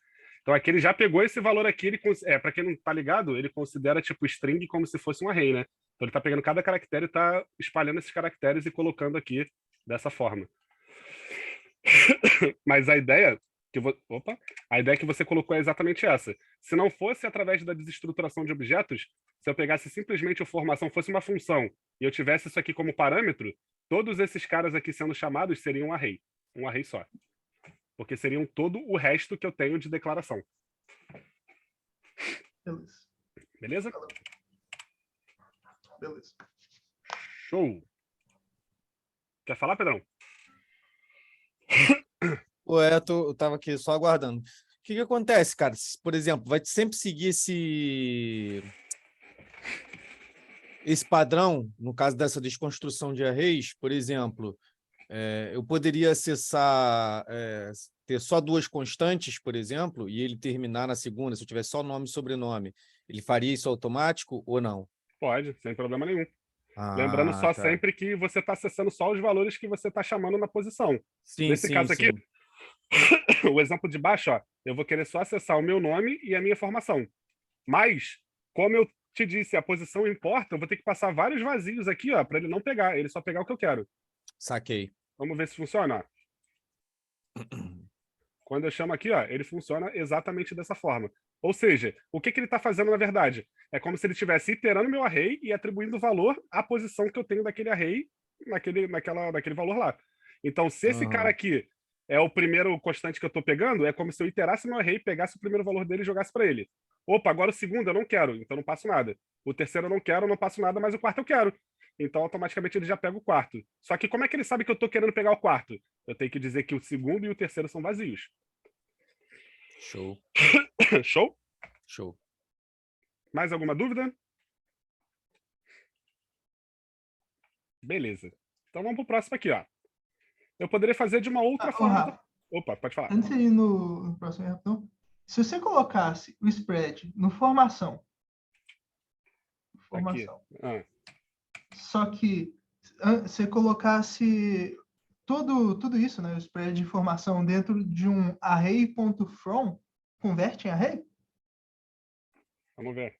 Então aqui ele já pegou esse valor aqui, para quem não tá ligado, ele considera tipo string como se fosse um array, né? Então ele tá pegando cada caractere e tá espalhando esses caracteres e colocando aqui dessa forma. Mas a ideia que você colocou é exatamente essa. Se não fosse através da desestruturação de objetos, se eu pegasse simplesmente a formação, fosse uma função, e eu tivesse isso aqui como parâmetro, todos esses caras aqui sendo chamados seriam um array só. Porque seriam todo o resto que eu tenho de declaração. Beleza? Beleza. Show. Quer falar, Pedrão? Eu tava aqui só aguardando. O que acontece, cara? Por exemplo, vai sempre seguir esse padrão, no caso dessa desconstrução de arrays, por exemplo, eu poderia acessar, ter só duas constantes, por exemplo, e ele terminar na segunda, se eu tiver só nome e sobrenome, ele faria isso automático ou não? Pode, sem problema nenhum. Lembrando só sempre que você está acessando só os valores que você está chamando na posição. Nesse caso aqui, o exemplo de baixo, ó, eu vou querer só acessar o meu nome e a minha formação. Mas, como eu te disse, a posição importa, eu vou ter que passar vários vazios aqui, ó, para ele não pegar, ele só pegar o que eu quero. Saquei. Vamos ver se funciona. Quando eu chamo aqui, ó, ele funciona exatamente dessa forma. Ou seja, o que ele está fazendo na verdade? É como se ele estivesse iterando meu array e atribuindo valor à posição que eu tenho daquele array naquele valor lá. Então, se esse cara aqui é o primeiro constante que eu estou pegando, é como se eu iterasse meu array, pegasse o primeiro valor dele e jogasse para ele. Opa, agora o segundo eu não quero, então não passo nada. O terceiro eu não quero, não passo nada, mas o quarto eu quero. então automaticamente ele já pega o quarto. Só que como é que ele sabe que eu estou querendo pegar o quarto? Eu tenho que dizer que o segundo e o terceiro são vazios. Show. Show? Show. Mais alguma dúvida? Beleza. Então vamos pro próximo aqui, ó. Eu poderia fazer de uma outra forma. Rafa, Opa, pode falar. antes de ir no próximo rapidão, se você colocasse o spread no formação, Aqui. Ah, só que você colocasse tudo isso, né, o spread de informação dentro de um array.from, converte em array? vamos ver.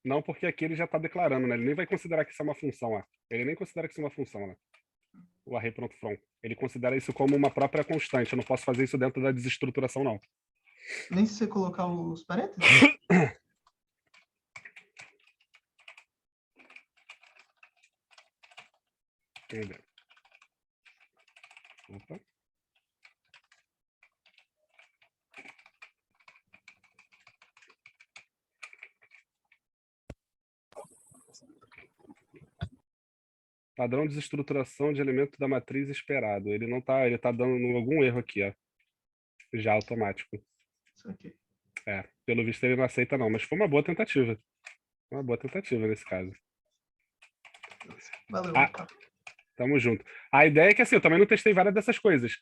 Não, porque aqui ele já está declarando, né? Ele nem vai considerar que isso é uma função, ó. Ele nem considera que isso é uma função, né? O array.from. Ele considera isso como uma própria constante. Eu não posso fazer isso dentro da desestruturação, não. Nem se você colocar os parênteses? Vamos ver. Opa. Padrão de desestruturação de elemento da matriz esperado. Ele não tá, ele tá dando algum erro aqui, ó. Já automático. Isso aqui. Pelo visto ele não aceita não, mas foi uma boa tentativa. Uma boa tentativa nesse caso. Valeu. Tamo junto. A ideia é que assim, eu também não testei várias dessas coisas.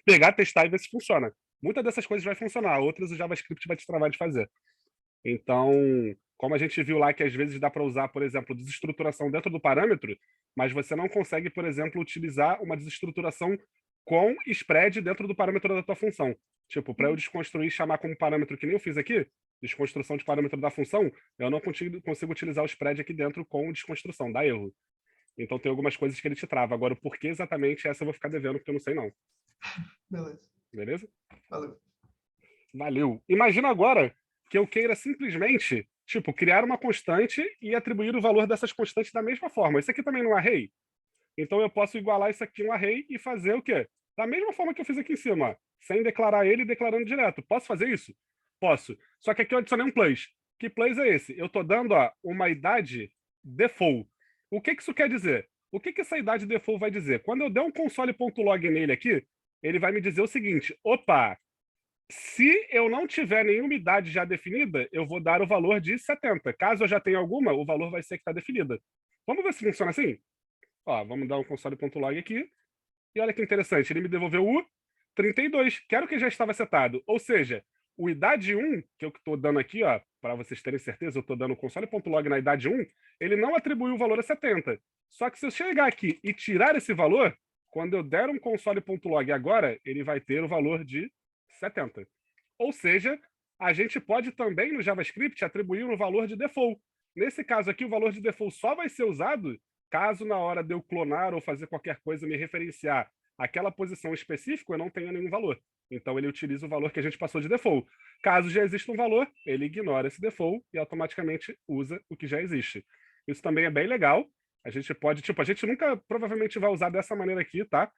Pegar, testar e ver se funciona. Muitas dessas coisas vai funcionar, outras o JavaScript vai te travar de fazer. Então, como a gente viu lá que às vezes dá para usar, por exemplo, desestruturação dentro do parâmetro, mas você não consegue, por exemplo, utilizar uma desestruturação com spread dentro do parâmetro da tua função. Tipo, para eu desconstruir e chamar como parâmetro, que nem eu fiz aqui, desconstrução de parâmetro da função, eu não consigo utilizar o spread aqui dentro com desconstrução, dá erro. Então tem algumas coisas que ele te trava. Agora, o porquê exatamente, essa eu vou ficar devendo, porque eu não sei não. Beleza. Beleza? Valeu. Valeu. Imagina agora que eu queira simplesmente, tipo, criar uma constante e atribuir o valor dessas constantes da mesma forma. Isso aqui também não é um array? Então eu posso igualar isso aqui a um array e fazer o quê? Da mesma forma que eu fiz aqui em cima, ó, sem declarar ele e declarando direto. Posso fazer isso? Posso. Só que aqui eu adicionei um plus. Que plus é esse? Eu estou dando uma idade default. O que isso quer dizer? O que essa idade default vai dizer? Quando eu der um console.log nele aqui, ele vai me dizer o seguinte: opa, se eu não tiver nenhuma idade já definida, eu vou dar o valor de 70. Caso eu já tenha alguma, o valor vai ser que está definida. Vamos ver se funciona assim? Ó, vamos dar um console.log aqui. E olha que interessante, ele me devolveu o 32, que era o que já estava setado. Ou seja, o idade 1, que eu estou dando aqui, ó, para vocês terem certeza, eu estou dando console.log na idade 1, ele não atribuiu o valor a 70. Só que se eu chegar aqui e tirar esse valor, quando eu der um console.log agora, ele vai ter o valor de 70. Ou seja, a gente pode também no JavaScript atribuir um valor de default. Nesse caso aqui, o valor de default só vai ser usado caso na hora de eu clonar ou fazer qualquer coisa me referenciar àquela posição específica, eu não tenha nenhum valor. Então ele utiliza o valor que a gente passou de default. Caso já exista um valor, ele ignora esse default e automaticamente usa o que já existe. Isso também é bem legal. A gente pode, tipo, a gente nunca provavelmente vai usar dessa maneira aqui, tá?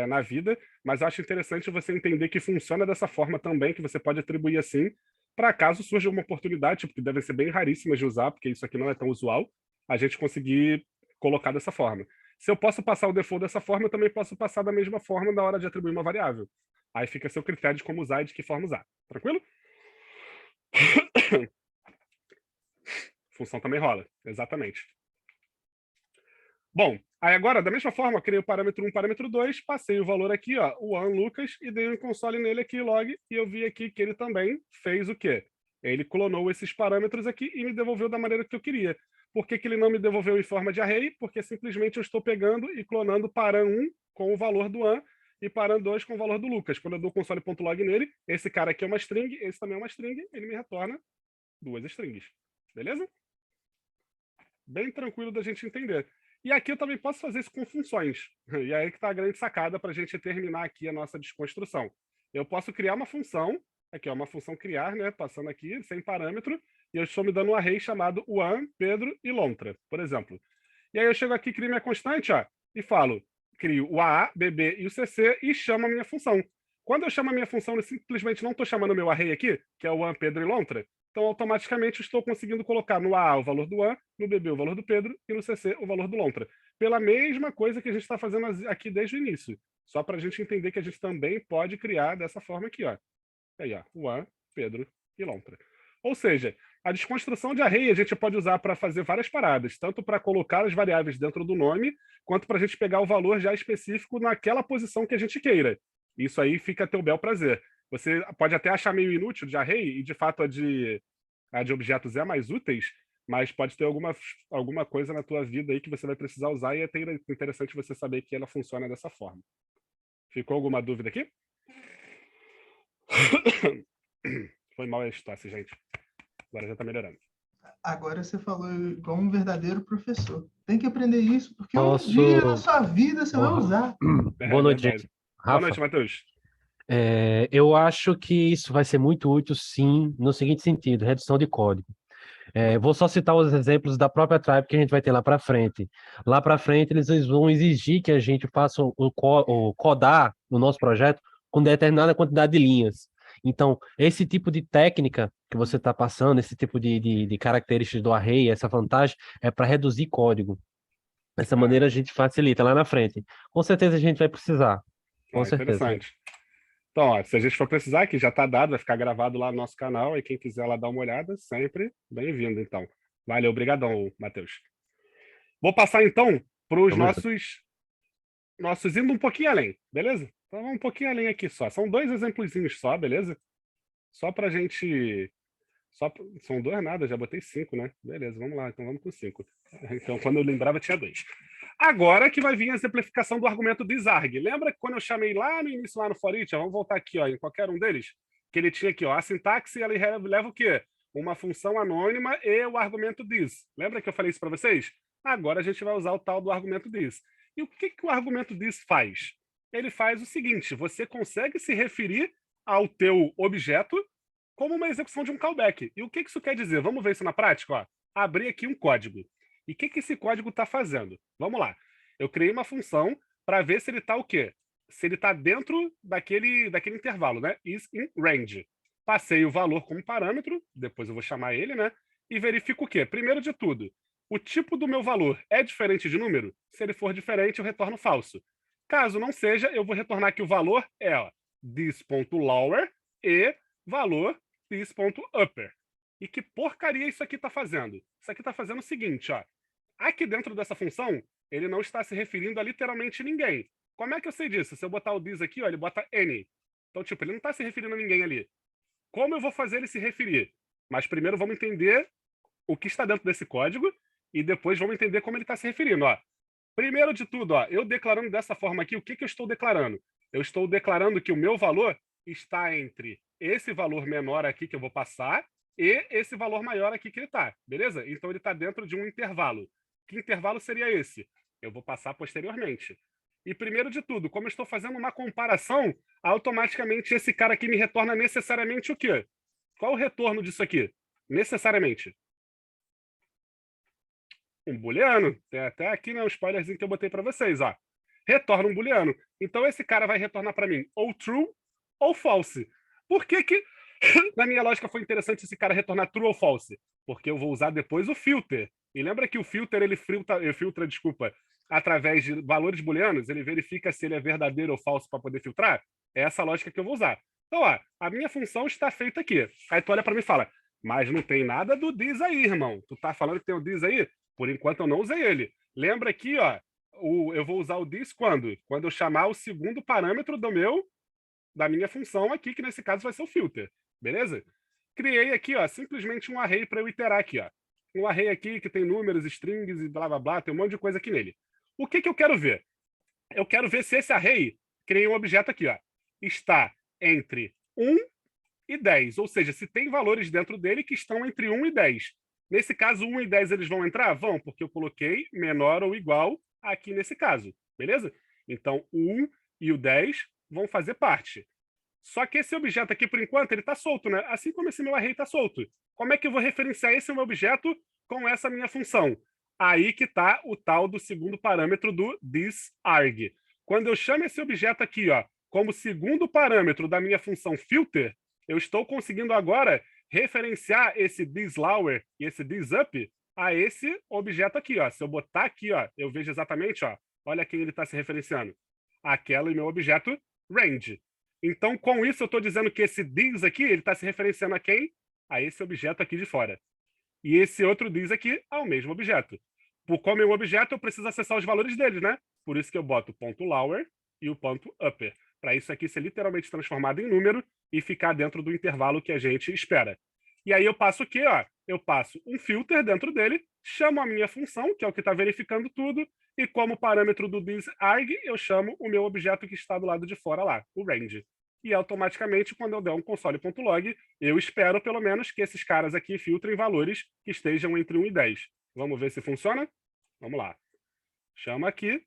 Na vida, mas eu acho interessante você entender que funciona dessa forma também, que você pode atribuir assim, para caso surja uma oportunidade, tipo, que devem ser bem raríssimas de usar, porque isso aqui não é tão usual, a gente conseguir colocar dessa forma. Se eu posso passar o default dessa forma, eu também posso passar da mesma forma na hora de atribuir uma variável. Aí fica a seu critério de como usar e de que forma usar. Tranquilo? Função também rola, exatamente. Bom, aí agora, da mesma forma, eu criei o parâmetro 1, parâmetro 2, passei o valor aqui, ó, o Lucas, e dei um console nele aqui, log, e eu vi aqui que ele também fez o quê? Ele clonou esses parâmetros aqui e me devolveu da maneira que eu queria. Por que ele não me devolveu em forma de array? Porque simplesmente eu estou pegando e clonando param1 com o valor do An e param2 com o valor do Lucas. Quando eu dou console.log nele, esse cara aqui é uma string, esse também é uma string, ele me retorna 2 strings. Beleza? Bem tranquilo da gente entender. E aqui eu também posso fazer isso com funções. E aí que está a grande sacada para a gente terminar aqui a nossa desconstrução. Eu posso criar uma função, aqui é uma função criar, né, passando aqui, sem parâmetro, e eu estou me dando um array chamado Juan, Pedro e Lontra, por exemplo. E aí eu chego aqui, crio minha constante, ó, e falo, crio o AA, BB e o CC e chamo a minha função. Quando eu chamo a minha função, eu simplesmente não estou chamando o meu array aqui, que é o Juan, Pedro e Lontra. Então, automaticamente, eu estou conseguindo colocar no A o valor do An, no BB o valor do Pedro e no CC o valor do Lontra. Pela mesma coisa que a gente está fazendo aqui desde o início. Só para a gente entender que a gente também pode criar dessa forma aqui, ó. Aí, ó, o An, Pedro e Lontra. Ou seja, a desconstrução de array a gente pode usar para fazer várias paradas, tanto para colocar as variáveis dentro do nome, quanto para a gente pegar o valor já específico naquela posição que a gente queira. Isso aí fica a teu bel prazer. Você pode até achar meio inútil de array, e de fato a de objetos é mais úteis, mas pode ter alguma coisa na tua vida aí que você vai precisar usar e é interessante você saber que ela funciona dessa forma. Ficou alguma dúvida aqui? Foi mal a tosse, gente. Agora já está melhorando. Agora você falou igual um verdadeiro professor. Tem que aprender isso, porque Posso- um dia na sua vida você vai usar. Boa noite, verdade. gente. Boa Rafa, noite, Matheus. eu acho que isso vai ser muito útil, sim, no seguinte sentido, redução de código. Vou só citar os exemplos da própria Tribe que a gente vai ter lá para frente. Lá para frente, eles vão exigir que a gente faça o codar no nosso projeto com determinada quantidade de linhas. Então, esse tipo de técnica que você está passando, esse tipo de características do array, essa vantagem, é para reduzir código. Dessa maneira, a gente facilita lá na frente. Com certeza, a gente vai precisar. Com certeza. Interessante. Então, ó, se a gente for precisar, que já está dado, vai ficar gravado lá no nosso canal, e quem quiser lá dar uma olhada, sempre bem-vindo, então. Valeu, obrigadão, Matheus. Vou passar, então, para os nossos indo um pouquinho além, beleza? Então, vamos um pouquinho além aqui só. São 2 exemplozinhos só, beleza? Só para a gente... São 2 nada, já botei 5, né? Beleza, vamos lá, então vamos com 5. Então, quando eu lembrava, tinha 2. Agora que vai vir a exemplificação do argumento do Isarg. Lembra que quando eu chamei lá no início, lá no for each, vamos voltar aqui, ó, em qualquer um deles, que ele tinha aqui, ó, a sintaxe, ela leva o quê? Uma função anônima e o argumento this. Lembra que eu falei isso para vocês? Agora a gente vai usar o tal do argumento this. E o que o argumento this faz? Ele faz o seguinte, você consegue se referir ao teu objeto como uma execução de um callback. E o que isso quer dizer? Vamos ver isso na prática? Ó. Abri aqui um código. E o que esse código está fazendo? Vamos lá. Eu criei uma função para ver se ele está o quê? Se ele está dentro daquele intervalo, né? Is in range. Passei o valor como parâmetro, depois eu vou chamar ele, né? E verifico o quê? Primeiro de tudo, o tipo do meu valor é diferente de número? Se ele for diferente, eu retorno falso. Caso não seja, eu vou retornar que o valor é this.lower e valor this.upper. E que porcaria isso aqui está fazendo? Isso aqui está fazendo o seguinte, ó. Aqui dentro dessa função, ele não está se referindo a literalmente ninguém. Como é que eu sei disso? Se eu botar o this aqui, ó, ele bota any. Então, tipo, ele não está se referindo a ninguém ali. Como eu vou fazer ele se referir? Mas primeiro vamos entender o que está dentro desse código e depois vamos entender como ele está se referindo, ó. Primeiro de tudo, ó, eu declarando dessa forma aqui, o que eu estou declarando? Eu estou declarando que o meu valor está entre esse valor menor aqui que eu vou passar e esse valor maior aqui que ele está, beleza? Então ele está dentro de um intervalo. Que intervalo seria esse? Eu vou passar posteriormente. E primeiro de tudo, como eu estou fazendo uma comparação, automaticamente esse cara aqui me retorna necessariamente o quê? Qual o retorno disso aqui? Necessariamente. Um booleano. Tem até aqui, né, um spoilerzinho que eu botei para vocês, ó. Retorna um booleano. Então esse cara vai retornar para mim ou true ou false. Por que na minha lógica foi interessante esse cara retornar true ou false? Porque eu vou usar depois o filter. E lembra que o filter ele filtra, através de valores booleanos, ele verifica se ele é verdadeiro ou falso para poder filtrar? É essa lógica que eu vou usar. Então, ó, a minha função está feita aqui. Aí tu olha para mim e fala, mas não tem nada do this aí, irmão. Tu tá falando que tem o this aí? Por enquanto eu não usei ele. Lembra aqui, ó, eu vou usar o this quando? Quando eu chamar o segundo parâmetro da minha função aqui, que nesse caso vai ser o filter. Beleza? Criei aqui, ó, simplesmente um array para eu iterar aqui, ó. Um array aqui que tem números, strings e blá, blá, blá, tem um monte de coisa aqui nele. O que eu quero ver? Eu quero ver se esse array, criei um objeto aqui, ó, está entre 1 e 10, ou seja, se tem valores dentro dele que estão entre 1 e 10. Nesse caso, 1 e 10 eles vão entrar? Vão, porque eu coloquei menor ou igual aqui nesse caso, beleza? Então, o 1 e o 10 vão fazer parte. Só que esse objeto aqui, por enquanto, ele está solto, né? Assim como esse meu array está solto. Como é que eu vou referenciar esse meu objeto com essa minha função? Aí que está o tal do segundo parâmetro do thisArg. Quando eu chamo esse objeto aqui, ó, como segundo parâmetro da minha função filter, eu estou conseguindo agora referenciar esse this lower e esse this up a esse objeto aqui, ó. Se eu botar aqui, ó, eu vejo exatamente, ó, olha quem ele está se referenciando. Aquela e meu objeto range. Então, com isso, eu estou dizendo que esse this aqui, ele está se referenciando a quem? A esse objeto aqui de fora. E esse outro this aqui ao mesmo objeto. Por como é um objeto, eu preciso acessar os valores deles, né? Por isso que eu boto o ponto lower e o ponto upper. Para isso aqui ser literalmente transformado em número e ficar dentro do intervalo que a gente espera. E aí eu passo o quê? Ó? Eu passo um filter dentro dele, chamo a minha função, que é o que está verificando tudo, e como parâmetro do thisArg, eu chamo o meu objeto que está do lado de fora lá, o range. E automaticamente, quando eu der um console.log, eu espero pelo menos que esses caras aqui filtrem valores que estejam entre 1 e 10. Vamos ver se funciona? Vamos lá. Chama aqui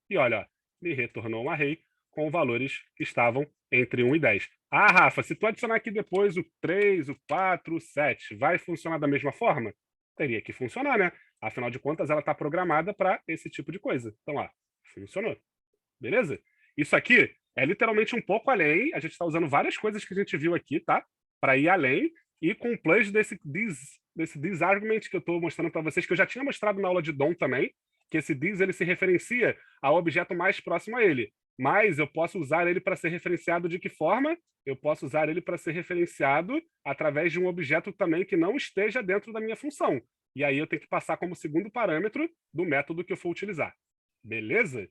e olha, ó, me retornou um array com valores que estavam entre 1 e 10. Ah, Rafa, se tu adicionar aqui depois o 3, o 4, o 7, vai funcionar da mesma forma? Teria que funcionar, né? Afinal de contas, ela está programada para esse tipo de coisa. Então, ó, funcionou. Beleza? Isso aqui é literalmente um pouco além. A gente está usando várias coisas que a gente viu aqui, tá? Para ir além. E com o plus desse this argument que eu estou mostrando para vocês, que eu já tinha mostrado na aula de DOM também, que esse this ele se referencia ao objeto mais próximo a ele. Mas eu posso usar ele para ser referenciado de que forma? Eu posso usar ele para ser referenciado através de um objeto também que não esteja dentro da minha função. E aí eu tenho que passar como segundo parâmetro do método que eu for utilizar. Beleza?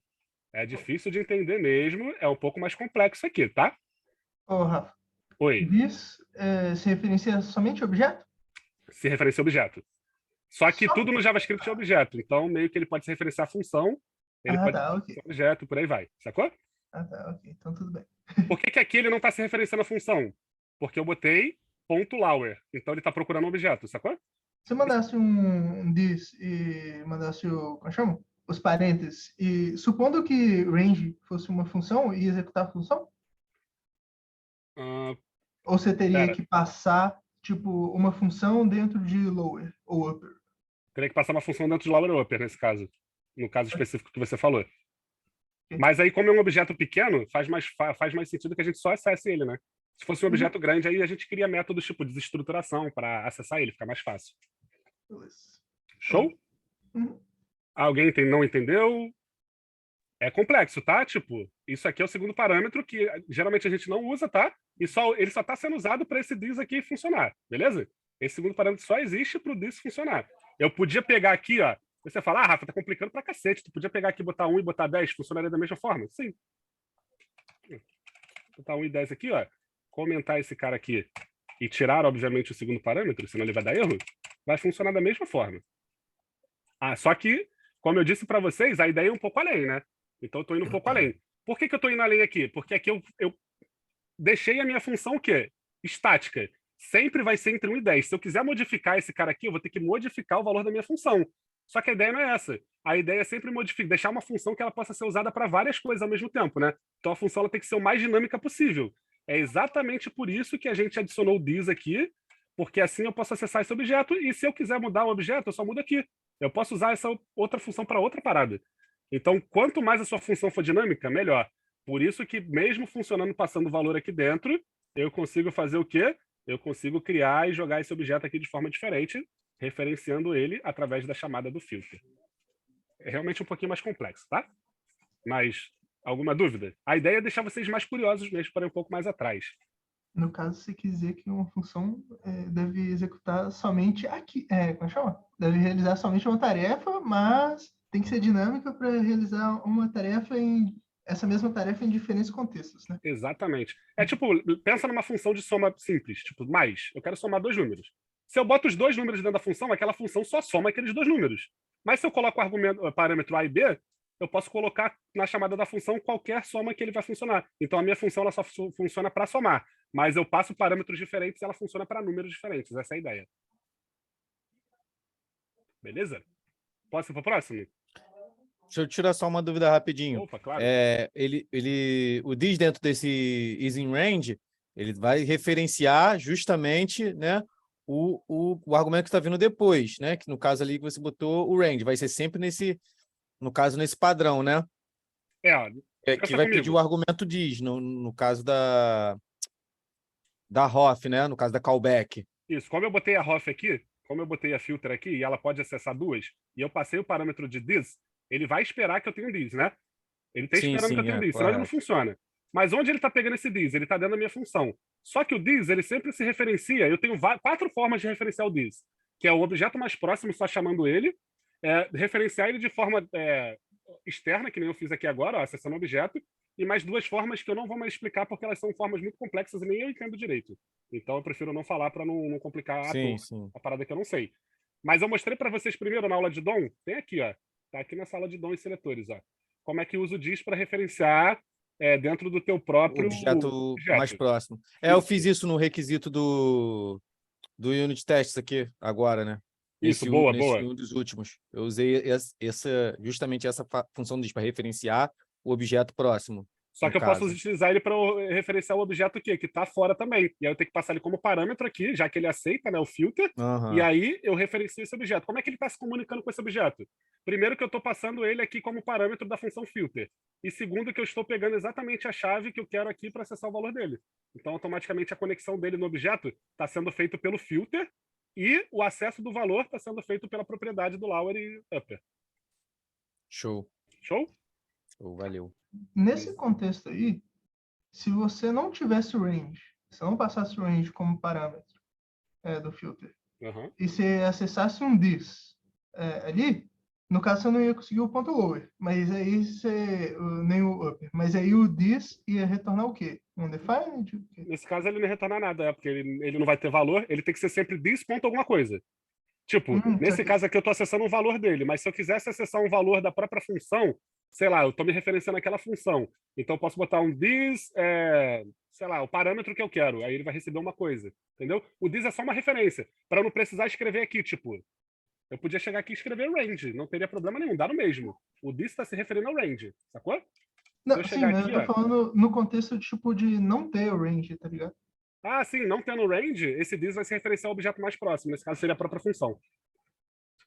É difícil de entender mesmo, é um pouco mais complexo aqui, tá? Ô, Rafa. Oi. This se referencia somente a objeto? Se referencia a objeto. Só que tudo no JavaScript é objeto, então meio que ele pode se referenciar a função, ele pode tá, se ok. referenciar a objeto, por aí vai. Sacou? Ah, tá, ok. Então tudo bem. Por que aqui ele não está se referenciando a função? Porque eu botei ponto .lower, então ele está procurando um objeto, sacou? Se eu mandasse um this e mandasse como chama? Os parênteses, e supondo que range fosse uma função e executar a função? Ou você teria que passar, tipo, uma função dentro de lower ou upper? Teria que passar uma função dentro de lower ou upper, nesse caso. No caso específico que você falou. Mas aí, como é um objeto pequeno, faz mais sentido que a gente só acesse ele, né? Se fosse um objeto grande, aí a gente cria métodos tipo desestruturação para acessar ele, fica mais fácil. Show? Alguém não entendeu? É complexo, tá? Tipo, isso aqui é o segundo parâmetro que geralmente a gente não usa, tá? E ele só está sendo usado para esse this aqui funcionar, beleza? Esse segundo parâmetro só existe para o this funcionar. Eu podia pegar aqui, ó. Você fala, Rafa, tá complicando pra cacete. Tu podia pegar aqui, botar 1 e botar 10, funcionaria da mesma forma? Sim. Botar 1 e 10 aqui, ó. Comentar esse cara aqui e tirar, obviamente, o segundo parâmetro, senão ele vai dar erro, vai funcionar da mesma forma. Só que, como eu disse para vocês, a ideia é um pouco além, né? Então eu tô indo um pouco além. Por que eu tô indo além aqui? Porque aqui eu deixei a minha função o quê? Estática. Sempre vai ser entre 1 e 10. Se eu quiser modificar esse cara aqui, eu vou ter que modificar o valor da minha função. Só que a ideia não é essa. A ideia é sempre deixar uma função que ela possa ser usada para várias coisas ao mesmo tempo, né? Então a função ela tem que ser o mais dinâmica possível. É exatamente por isso que a gente adicionou o this aqui, porque assim eu posso acessar esse objeto e se eu quiser mudar o objeto, eu só mudo aqui. Eu posso usar essa outra função para outra parada. Então, quanto mais a sua função for dinâmica, melhor. Por isso que mesmo funcionando, passando valor aqui dentro, eu consigo fazer o quê? Eu consigo criar e jogar esse objeto aqui de forma diferente, referenciando ele através da chamada do filter. É realmente um pouquinho mais complexo, tá? Mas, alguma dúvida? A ideia é deixar vocês mais curiosos mesmo, para ir um pouco mais atrás. No caso, você quer dizer que uma função deve executar somente aqui. Como chama? Deve realizar somente uma tarefa, mas tem que ser dinâmica para realizar essa mesma tarefa em diferentes contextos, né? Exatamente. É tipo, pensa numa função de soma simples, tipo, mais. Eu quero somar 2 números. Se eu boto os 2 números dentro da função, aquela função só soma aqueles 2 números. Mas se eu coloco o parâmetro A e B, eu posso colocar na chamada da função qualquer soma que ele vai funcionar. Então a minha função ela só funciona para somar. Mas eu passo parâmetros diferentes e ela funciona para números diferentes. Essa é a ideia. Beleza? Posso ir para o próximo? Deixa eu tirar só uma dúvida rapidinho. Opa, claro. O this dentro desse is in range, ele vai referenciar justamente, né, o argumento que está vindo depois, né? Que no caso ali que você botou o range, vai ser sempre nesse padrão, né? Que vai pedir o argumento this, no caso da ROF, né? No caso da callback. Isso, como eu botei a Hoff aqui, como eu botei a filter aqui, e ela pode acessar duas, e eu passei o parâmetro de this, ele vai esperar que eu tenho um this, né? Ele está Sim, esperando que eu sim, tenha um é, this, senão ele não correto. funciona. Mas onde ele está pegando esse this? Ele está dentro da minha função. Só que o this, ele sempre se referencia, eu tenho 4 formas de referenciar o this, que é o objeto mais próximo, só chamando ele, referenciar ele de forma externa, que nem eu fiz aqui agora, ó, acessando o objeto, e mais 2 formas que eu não vou mais explicar porque elas são formas muito complexas e nem eu entendo direito. Então eu prefiro não falar para não complicar Sim, sim. a parada que eu não sei. Mas eu mostrei para vocês primeiro na aula de DOM, tem aqui, ó, tá aqui nessa aula de DOM e seletores, ó, como é que usa o dis para referenciar dentro do teu próprio Objeto mais próximo. Eu fiz isso no requisito do Unit Tests aqui, agora, né? Isso, Nesse boa. um dos últimos. Eu usei justamente essa função do dis para referenciar o objeto próximo. Só que eu posso utilizar ele para referenciar o objeto aqui, que está fora também. E aí eu tenho que passar ele como parâmetro aqui, já que ele aceita, né, o filter. E aí eu referencio esse objeto. Como é que ele está se comunicando com esse objeto? Primeiro que eu estou passando ele aqui como parâmetro da função filter. E segundo que eu estou pegando exatamente a chave que eu quero aqui para acessar o valor dele. Então, automaticamente, a conexão dele no objeto está sendo feita pelo filter e o acesso do valor está sendo feito pela propriedade do lower e upper. Show. Show? Valeu. Nesse contexto aí, se você não tivesse o range, se não passasse o range como parâmetro do filter, e você acessasse um this ali, no caso você não ia conseguir o ponto lower, mas aí nem o upper, mas aí o this ia retornar o quê? Undefined? Nesse caso ele não retorna nada, porque ele não vai ter valor, ele tem que ser sempre this ponto alguma coisa. Tipo, nesse caso aqui eu estou acessando um valor dele, mas se eu quisesse acessar um valor da própria função, sei lá, eu estou me referenciando àquela função. Então eu posso botar um this, sei lá, o parâmetro que eu quero, aí ele vai receber uma coisa, entendeu? O this é só uma referência, para eu não precisar escrever aqui, tipo, eu podia chegar aqui e escrever range, não teria problema nenhum, dá no mesmo. O this está se referindo ao range, sacou? Não, sim, mas eu tô falando no contexto tipo de não ter o range, tá ligado? Ah, sim, não tendo range, esse this vai se referenciar ao objeto mais próximo, nesse caso seria a própria função.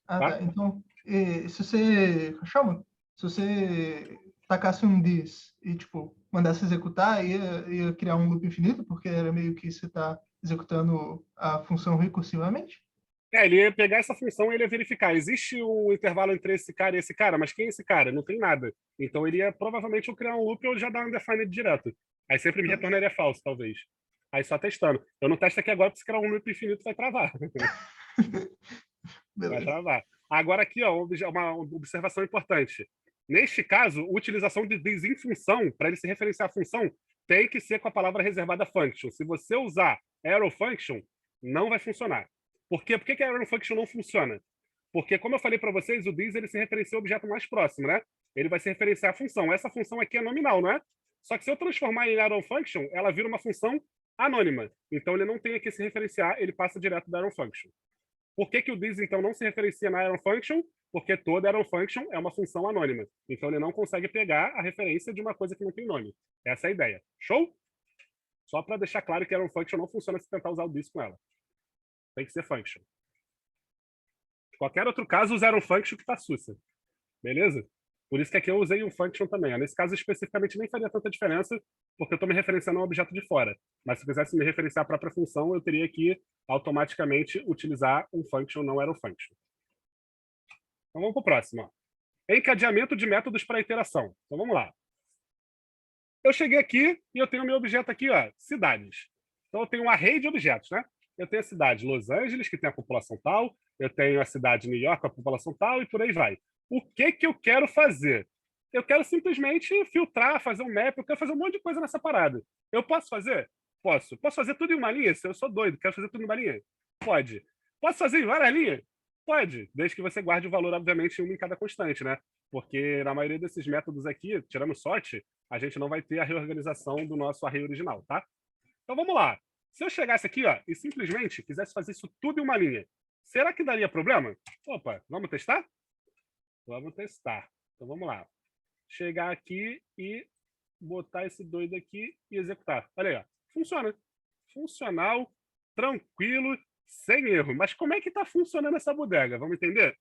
Ah, tá. Então, se você... Chama? Se você tacasse um this e, tipo, mandasse executar, ia criar um loop infinito, porque era meio que você tá executando a função recursivamente? Ele ia pegar essa função e ele ia verificar. Existe um intervalo entre esse cara e esse cara, mas quem é esse cara? Não tem nada. Então ele ia provavelmente criar um loop ou já dar um undefined direto. Aí sempre me retornaria falso, talvez. Aí só testando. Eu não testo aqui agora, porque se criar um loop infinito vai travar. Vai travar. Agora aqui, ó, uma observação importante. Neste caso, a utilização de this em função, para ele se referenciar à função, tem que ser com a palavra reservada function. Se você usar arrow function, não vai funcionar. Por quê? Por que a arrow function não funciona? Porque, como eu falei para vocês, o this ele se referencia ao objeto mais próximo, né? Ele vai se referenciar à função. Essa função aqui é nominal, não é? Só que se eu transformar em arrow function, ela vira uma função anônima. Então, ele não tem aqui se referenciar, ele passa direto da arrow function. Por que o this, então, não se referencia na arrow function? Porque toda arrow function é uma função anônima. Então, ele não consegue pegar a referência de uma coisa que não tem nome. Essa é a ideia. Show? Só para deixar claro que a arrow function não funciona se tentar usar o this com ela. Tem que ser function. Qualquer outro caso, usaram function que está sussa. Beleza? Por isso que aqui eu usei um function também. Nesse caso, especificamente, nem faria tanta diferença, porque eu estou me referenciando a um objeto de fora. Mas se eu quisesse me referenciar à própria função, eu teria que automaticamente utilizar um function, não era um function. Então vamos para o próximo. Ó. Encadeamento de métodos para iteração. Então vamos lá. Eu cheguei aqui e eu tenho o meu objeto aqui, ó, cidades. Então eu tenho um array de objetos, né? Eu tenho a cidade Los Angeles, que tem a população tal, eu tenho a cidade New York, com a população tal, e por aí vai. O que eu quero fazer? Eu quero simplesmente filtrar, fazer um map, eu quero fazer um monte de coisa nessa parada. Eu posso fazer? Posso. Posso fazer tudo em uma linha? Se eu sou doido, quero fazer tudo em uma linha? Pode. Posso fazer em várias linhas? Pode, desde que você guarde o valor, obviamente, um em cada constante, né? Porque na maioria desses métodos aqui, tirando sorte, a gente não vai ter a reorganização do nosso array original, tá? Então vamos lá. Se eu chegasse aqui, ó, e simplesmente quisesse fazer isso tudo em uma linha, será que daria problema? Opa, vamos testar? Vamos testar. Então vamos lá. Chegar aqui e botar esse doido aqui e executar. Olha aí, ó. Funciona. Funcional, tranquilo, sem erro. Mas como é que está funcionando essa bodega? Vamos entender?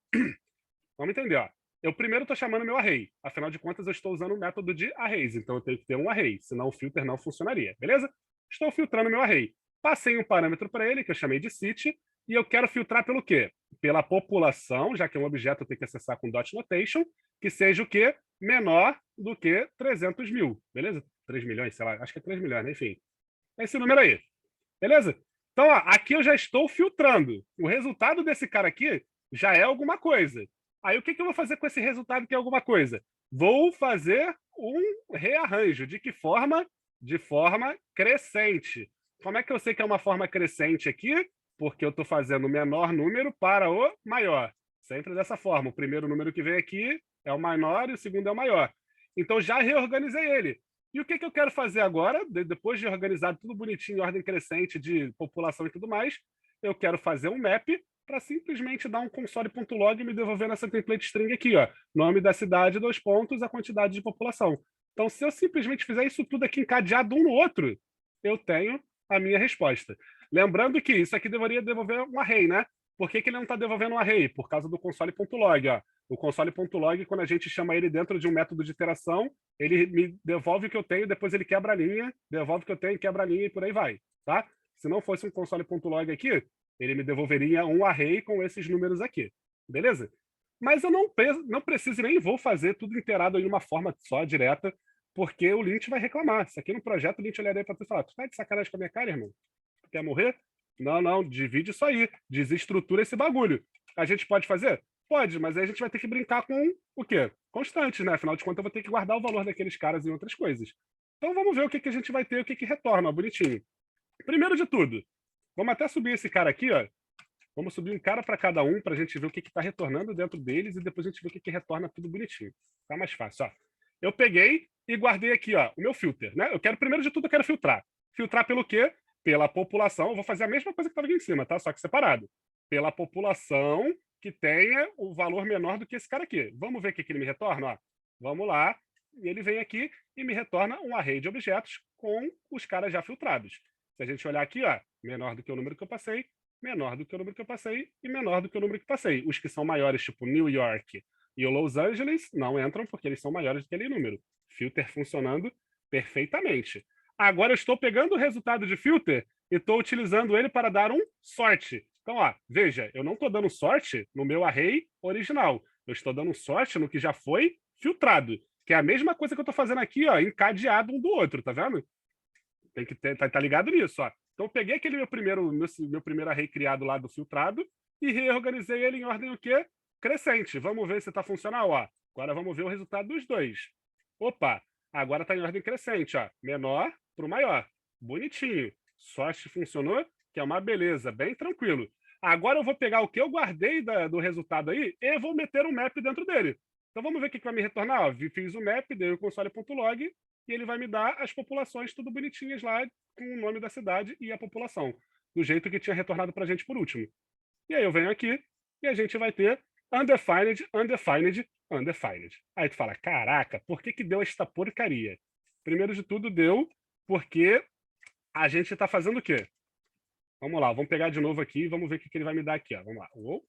Vamos entender, ó. Eu primeiro estou chamando meu array. Afinal de contas, eu estou usando o método de arrays. Então eu tenho que ter um array, senão o filter não funcionaria. Beleza? Estou filtrando meu array. passei um parâmetro para ele, que eu chamei de city, e eu quero filtrar pelo quê? Pela população, já que é um objeto eu tenho que acessar com dot notation, que seja o quê? Menor do que 300 mil, beleza? 3 milhões, sei lá, acho que é 3 milhões, né? Enfim. É esse número aí, beleza? Então, ó, aqui eu já estou filtrando. O resultado desse cara aqui já é alguma coisa. Aí, o que eu vou fazer com esse resultado que é alguma coisa? Vou fazer um rearranjo. De que forma? De forma crescente. Como é que eu sei que é uma forma crescente aqui? Porque eu estou fazendo o menor número para o maior. Sempre dessa forma. O primeiro número que vem aqui é o menor e o segundo é o maior. Então, já reorganizei ele. E o que eu quero fazer agora, depois de organizar tudo bonitinho, em ordem crescente de população e tudo mais, eu quero fazer um map para simplesmente dar um console.log e me devolver nessa template string aqui, ó, nome da cidade, 2 pontos, a quantidade de população. Então, se eu simplesmente fizer isso tudo aqui encadeado um no outro, eu tenho a minha resposta. Lembrando que isso aqui deveria devolver um array, né? Por que ele não está devolvendo um array? Por causa do console.log, ó. O console.log, quando a gente chama ele dentro de um método de iteração, ele me devolve o que eu tenho, depois ele quebra a linha, devolve o que eu tenho, quebra a linha e por aí vai, tá? Se não fosse um console.log aqui, ele me devolveria um array com esses números aqui, beleza? Mas eu não preciso nem vou fazer tudo inteirado em uma forma só, direta, porque o Lint vai reclamar. Se aqui no projeto o Lint olharia para tu e falar, tu tá de sacanagem com a minha cara, irmão? Tu quer morrer? Não, divide isso aí, desestrutura esse bagulho. A gente pode fazer? Pode, mas aí a gente vai ter que brincar com o quê? Constantes, né? Afinal de contas, eu vou ter que guardar o valor daqueles caras em outras coisas. Então vamos ver o que a gente vai ter e o que retorna, ó, bonitinho. Primeiro de tudo, vamos até subir esse cara aqui, ó. Vamos subir um cara para cada um, para a gente ver o que está retornando dentro deles e depois a gente vê o que retorna tudo bonitinho. Tá mais fácil, ó. Eu peguei e guardei aqui, ó, o meu filter, né? Primeiro de tudo, eu quero filtrar. Filtrar pelo quê? Pela população. Eu vou fazer a mesma coisa que estava aqui em cima, tá? Só que separado. Pela população que tenha o valor menor do que esse cara aqui. Vamos ver o que ele me retorna, ó. Vamos lá. E ele vem aqui e me retorna um array de objetos com os caras já filtrados. Se a gente olhar aqui, ó, menor do que o número que eu passei, menor do que o número que eu passei e menor do que o número que eu passei. Os que são maiores, tipo New York e o Los Angeles, não entram porque eles são maiores do que aquele número. Filter funcionando perfeitamente. Agora eu estou pegando o resultado de filter e estou utilizando ele para dar um sort. Então, ó, veja, eu não estou dando sort no meu array original. Eu estou dando sort no que já foi filtrado, que é a mesma coisa que eu estou fazendo aqui, ó, encadeado um do outro, tá vendo? Tem que tá ligado nisso, ó. Então, eu peguei aquele meu primeiro array criado lá do filtrado e reorganizei ele em ordem o quê? Crescente. Vamos ver se está funcional, ó. Agora vamos ver o resultado dos dois. Opa, agora está em ordem crescente, ó. Menor para o maior. Bonitinho. Sort funcionou, que é uma beleza, bem tranquilo. Agora eu vou pegar o que eu guardei do resultado aí e vou meter um map dentro dele. Então vamos ver o que vai me retornar. Ó. Fiz o map, dei o console.log e ele vai me dar as populações tudo bonitinhas lá, com o nome da cidade e a população, do jeito que tinha retornado para a gente por último. E aí eu venho aqui e a gente vai ter undefined, undefined, undefined. Aí tu fala, caraca, por que deu esta porcaria? Primeiro de tudo deu porque a gente está fazendo o quê? Vamos lá, vamos pegar de novo aqui e vamos ver o que ele vai me dar aqui. Ó. Vamos lá. Uou. O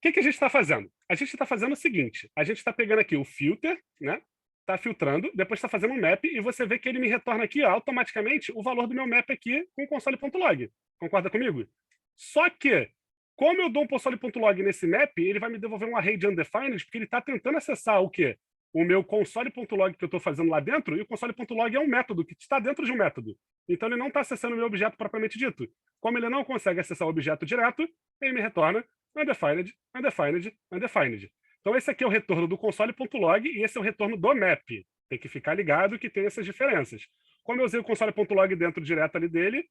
que a gente está fazendo? A gente está fazendo o seguinte, a gente está pegando aqui o filter, né? Está filtrando, depois está fazendo um map e você vê que ele me retorna aqui ó, automaticamente o valor do meu map aqui com o console.log. Concorda comigo? Só que, como eu dou um console.log nesse map, ele vai me devolver um array de undefined, porque ele está tentando acessar o quê? O meu console.log que eu estou fazendo lá dentro, e o console.log é um método que está dentro de um método. Então ele não está acessando o meu objeto propriamente dito. Como ele não consegue acessar o objeto direto, ele me retorna undefined, undefined, undefined. Então esse aqui é o retorno do console.log e esse é o retorno do map. Tem que ficar ligado que tem essas diferenças. Como eu usei o console.log dentro direto ali dele,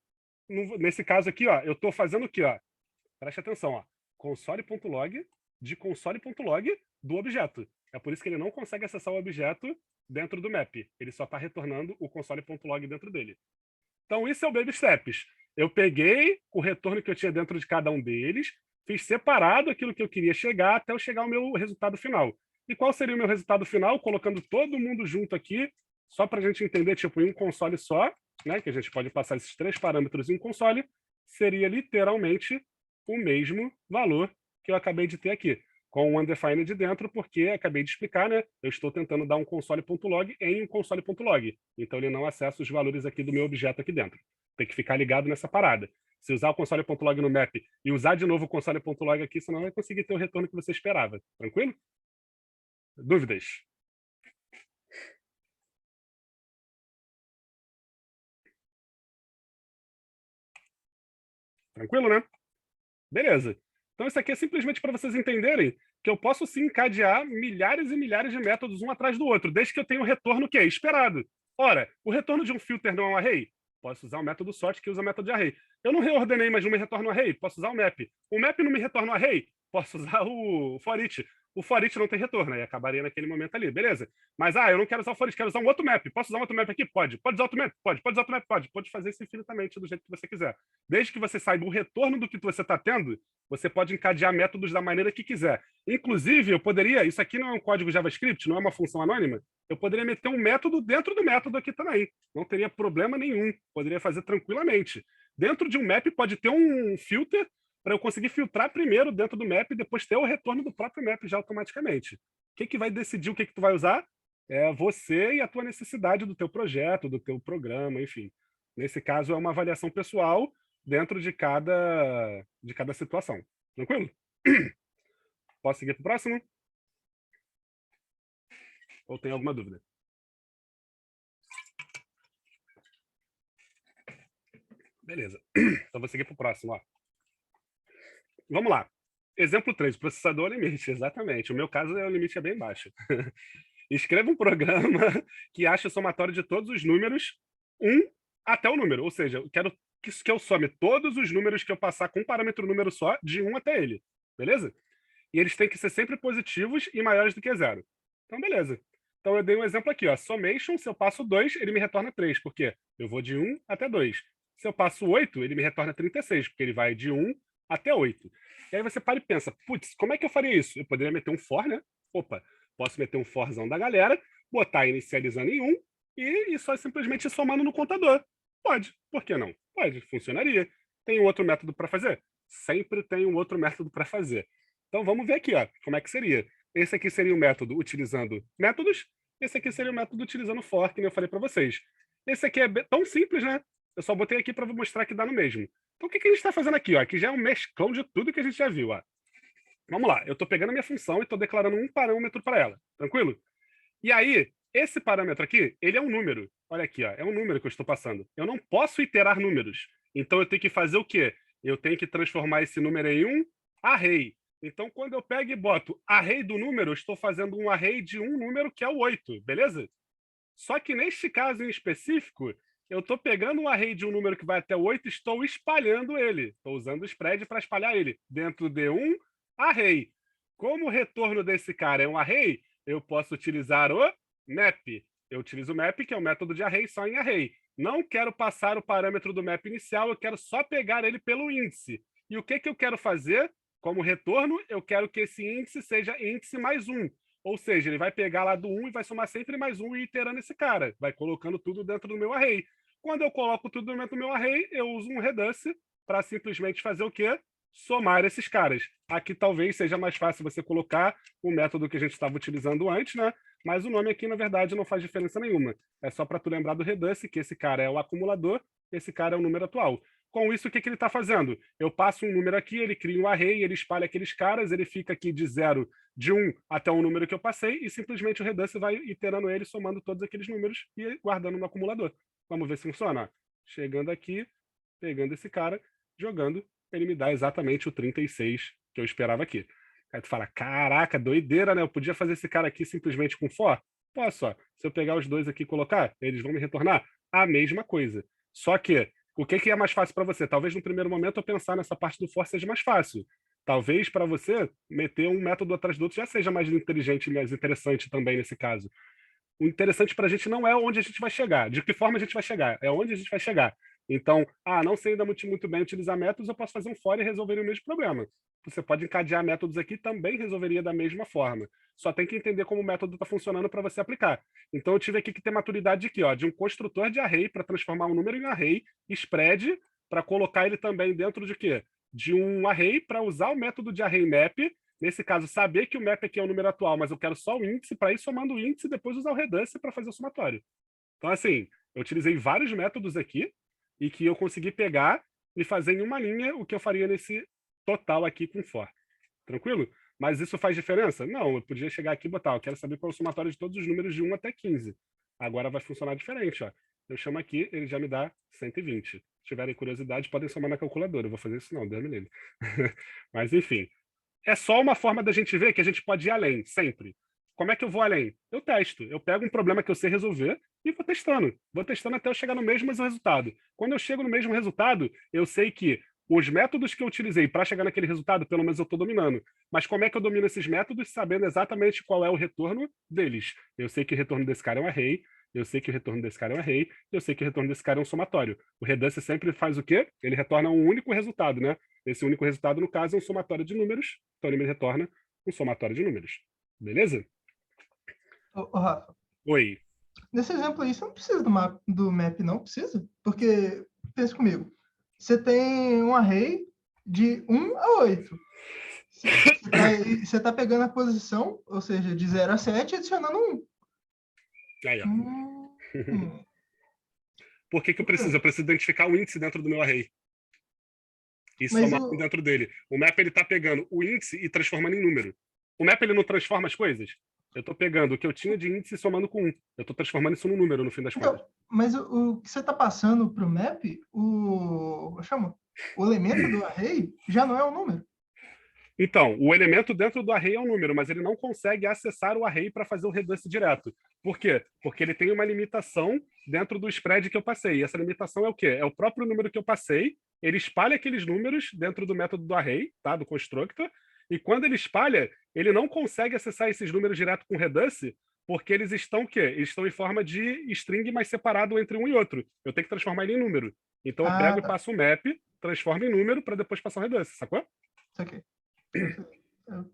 nesse caso aqui, ó, eu estou fazendo o quê? Ó? Preste atenção, ó. Console.log de console.log do objeto. É por isso que ele não consegue acessar o objeto dentro do map. Ele só está retornando o console.log dentro dele. Então, isso é o Baby Steps. Eu peguei o retorno que eu tinha dentro de cada um deles, fiz separado aquilo que eu queria chegar até eu chegar ao meu resultado final. E qual seria o meu resultado final? Colocando todo mundo junto aqui, só para a gente entender, tipo, em um console só, né, que a gente pode passar esses 3 parâmetros em um console, seria literalmente o mesmo valor que eu acabei de ter aqui. com o undefined dentro, porque acabei de explicar, né? Eu estou tentando dar um console.log em um console.log. Então ele não acessa os valores aqui do meu objeto aqui dentro. Tem que ficar ligado nessa parada. Se usar o console.log no map e usar de novo o console.log aqui, você não vai conseguir ter o retorno que você esperava. Tranquilo? Dúvidas? Tranquilo, né? Beleza. Então isso aqui é simplesmente para vocês entenderem que eu posso sim encadear milhares e milhares de métodos um atrás do outro, desde que eu tenha o retorno que é esperado. Ora, o retorno de um filter não é um array? Posso usar o método sort que usa o método de array. Eu não reordenei, mas não me retorna um array? Posso usar o map. O map não me retorna um array? Posso usar o for each. O for each não tem retorno, aí acabaria naquele momento ali, beleza. Mas, eu não quero usar o for each, quero usar um outro map. Posso usar um outro map aqui? Pode. Pode usar outro map? Pode. Pode usar outro map? Pode. Pode fazer isso infinitamente do jeito que você quiser. Desde que você saiba o retorno do que você está tendo, você pode encadear métodos da maneira que quiser. Inclusive, eu poderia, isso aqui não é um código JavaScript, não é uma função anônima, eu poderia meter um método dentro do método aqui também. Não teria problema nenhum. Poderia fazer tranquilamente. Dentro de um map pode ter um filter para eu conseguir filtrar primeiro dentro do map e depois ter o retorno do próprio map já automaticamente. O que vai decidir o que tu vai usar? É você e a tua necessidade do teu projeto, do teu programa, enfim. Nesse caso, é uma avaliação pessoal dentro de cada situação. Tranquilo? Posso seguir para o próximo? Ou tem alguma dúvida? Beleza. Então, vou seguir para o próximo. Ó. Vamos lá. Exemplo 3, processador limite. Exatamente. O meu caso, o limite é bem baixo. Escreva um programa que ache o somatório de todos os números, 1 até o número. Ou seja, eu quero que eu some todos os números que eu passar com um parâmetro número só, de 1 até ele. Beleza? E eles têm que ser sempre positivos e maiores do que 0. Então, beleza. Então, eu dei um exemplo aqui. Ó. Summation, se eu passo 2, ele me retorna 3. Por quê? Eu vou de 1 até 2. Se eu passo 8, ele me retorna 36, porque ele vai de 1 até 8. E aí você para e pensa, putz, como é que eu faria isso? Eu poderia meter um for, né? Opa, posso meter um forzão da galera, botar inicializando em 1 e só simplesmente somando no contador. Pode, por que não? Pode, funcionaria. Tem um outro método para fazer? Sempre tem um outro método para fazer. Então vamos ver aqui, ó, como é que seria. Esse aqui seria o método utilizando métodos, esse aqui seria o método utilizando for, que eu falei para vocês. Esse aqui é tão simples, né? Eu só botei aqui para mostrar que dá no mesmo. Então o que a gente está fazendo aqui? Ó? Aqui já é um mesclão de tudo que a gente já viu. Ó. Vamos lá, eu estou pegando a minha função e estou declarando um parâmetro para ela. Tranquilo? E aí, esse parâmetro aqui, ele é um número. Olha aqui, ó, é um número que eu estou passando. Eu não posso iterar números. Então eu tenho que fazer o quê? Eu tenho que transformar esse número em um array. Então, quando eu pego e boto array do número, eu estou fazendo um array de um número que é o 8, beleza? Só que neste caso em específico, eu estou pegando um array de um número que vai até o 8 e estou espalhando ele. Estou usando o spread para espalhar ele dentro de um array. Como o retorno desse cara é um array, eu posso utilizar o map. Eu utilizo o map, que é o método de array, só em array. Não quero passar o parâmetro do map inicial, eu quero só pegar ele pelo índice. E o que eu quero fazer? Como retorno, eu quero que esse índice seja índice mais 1. Ou seja, ele vai pegar lá do 1 e vai somar sempre mais 1 e iterando esse cara. Vai colocando tudo dentro do meu array. Quando eu coloco tudo dentro do meu array, eu uso um reduce para simplesmente fazer o quê? Somar esses caras. Aqui talvez seja mais fácil você colocar o método que a gente estava utilizando antes, né? Mas o nome aqui, na verdade, não faz diferença nenhuma. É só para tu lembrar do reduce, que esse cara é o acumulador, esse cara é o número atual. Com isso, o que ele está fazendo? Eu passo um número aqui, ele cria um array, ele espalha aqueles caras, ele fica aqui de 1 até o número que eu passei, e simplesmente o reduce vai iterando ele, somando todos aqueles números e guardando no acumulador. Vamos ver se funciona. Chegando aqui, pegando esse cara, jogando, ele me dá exatamente o 36 que eu esperava aqui. Aí tu fala, caraca, doideira, né? Eu podia fazer esse cara aqui simplesmente com for? Posso, ó. Se eu pegar os dois aqui e colocar, eles vão me retornar a mesma coisa. Só que, o que é mais fácil para você? Talvez no primeiro momento eu pensar nessa parte do for seja mais fácil. Talvez para você meter um método atrás do outro já seja mais inteligente e mais interessante também nesse caso. O interessante para a gente não é onde a gente vai chegar, de que forma a gente vai chegar, é onde a gente vai chegar. Então, não sei ainda muito bem utilizar métodos, eu posso fazer um for e resolver o mesmo problema. Você pode encadear métodos aqui, também resolveria da mesma forma. Só tem que entender como o método está funcionando para você aplicar. Então, eu tive aqui que ter maturidade aqui, ó, de um construtor de array para transformar um número em array, spread para colocar ele também dentro de quê? De um array para usar o método de array map Nesse caso, saber que o map aqui é o número atual, mas eu quero só o índice, para ir somando o índice e depois usar o reduce para fazer o somatório. Então, assim, eu utilizei vários métodos aqui e que eu consegui pegar e fazer em uma linha o que eu faria nesse total aqui com for. Tranquilo? Mas isso faz diferença? Não, eu podia chegar aqui e botar, eu quero saber qual é o somatório de todos os números de 1 até 15. Agora vai funcionar diferente, ó. Eu chamo aqui, ele já me dá 120. Se tiverem curiosidade, podem somar na calculadora. Eu vou fazer isso não, Deus me livre. Mas, enfim. É só uma forma da gente ver que a gente pode ir além, sempre. Como é que eu vou além? Eu testo. Eu pego um problema que eu sei resolver e vou testando. Vou testando até eu chegar no mesmo resultado. Quando eu chego no mesmo resultado, eu sei que os métodos que eu utilizei para chegar naquele resultado, pelo menos eu estou dominando. Mas como é que eu domino esses métodos sabendo exatamente qual é o retorno deles? Eu sei que o retorno desse cara é um array, eu sei que o retorno desse cara é um array, eu sei que o retorno desse cara é um somatório. O reduce sempre faz o quê? Ele retorna um único resultado, né? Esse único resultado, no caso, é um somatório de números. Então ele me retorna um somatório de números. Beleza? Ô, Rafa, Oi. nesse exemplo aí, você não precisa do map, não precisa? Porque, pensa comigo, você tem um array de 1 a 8. Você tá pegando a posição, ou seja, de 0 a 7 e adicionando 1. Aí, ó. Por que eu preciso? Eu preciso identificar o índice dentro do meu array. E somar dentro dele. O map, ele tá pegando o índice e transformando em número. O map, ele não transforma as coisas? Eu estou pegando o que eu tinha de índice e somando com 1. Eu estou transformando isso num número, no fim das contas. Mas o que você está passando para o map, o elemento do array já não é um número. Então, o elemento dentro do array é um número, mas ele não consegue acessar o array para fazer o reduce direto. Por quê? Porque ele tem uma limitação dentro do spread que eu passei. E essa limitação é o quê? É o próprio número que eu passei, ele espalha aqueles números dentro do método do array, tá? Do constructor, e quando ele espalha, ele não consegue acessar esses números direto com reduce, porque eles estão o quê? Eles estão em forma de string, mas separado entre um e outro. Eu tenho que transformar ele em número. Então eu pego e passo o map, transformo em número para depois passar o reduce, sacou? Ok.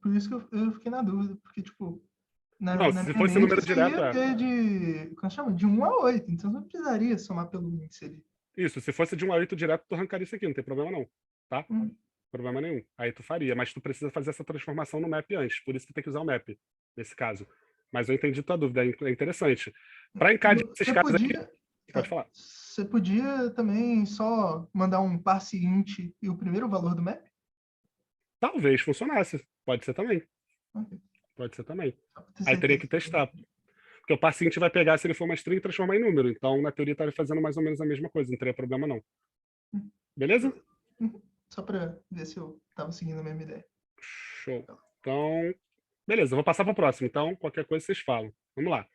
Por isso que eu fiquei na dúvida, porque, tipo, não, se fosse número direto, de 1 a 8, então você não precisaria somar pelo índice ali. Isso, se fosse de 1 a 8 direto, tu arrancaria isso aqui, não tem problema não, tá? Problema nenhum. Aí tu faria, mas tu precisa fazer essa transformação no map antes, por isso que tem que usar o map, nesse caso. Mas eu entendi tua dúvida, é interessante. Para encadear esses casos aqui... Pode falar. Você podia também só mandar um passe int e o primeiro valor do map? Talvez funcionasse. Pode ser também. Okay. Pode ser também. Aí teria que testar. Porque o passe int vai pegar, se ele for uma string, e transformar em número. Então, na teoria, estaria fazendo mais ou menos a mesma coisa. Não teria problema, não. Beleza? Só para ver se eu estava seguindo a mesma ideia. Show. Então, beleza. Vou passar para o próximo. Então, qualquer coisa vocês falam. Vamos lá.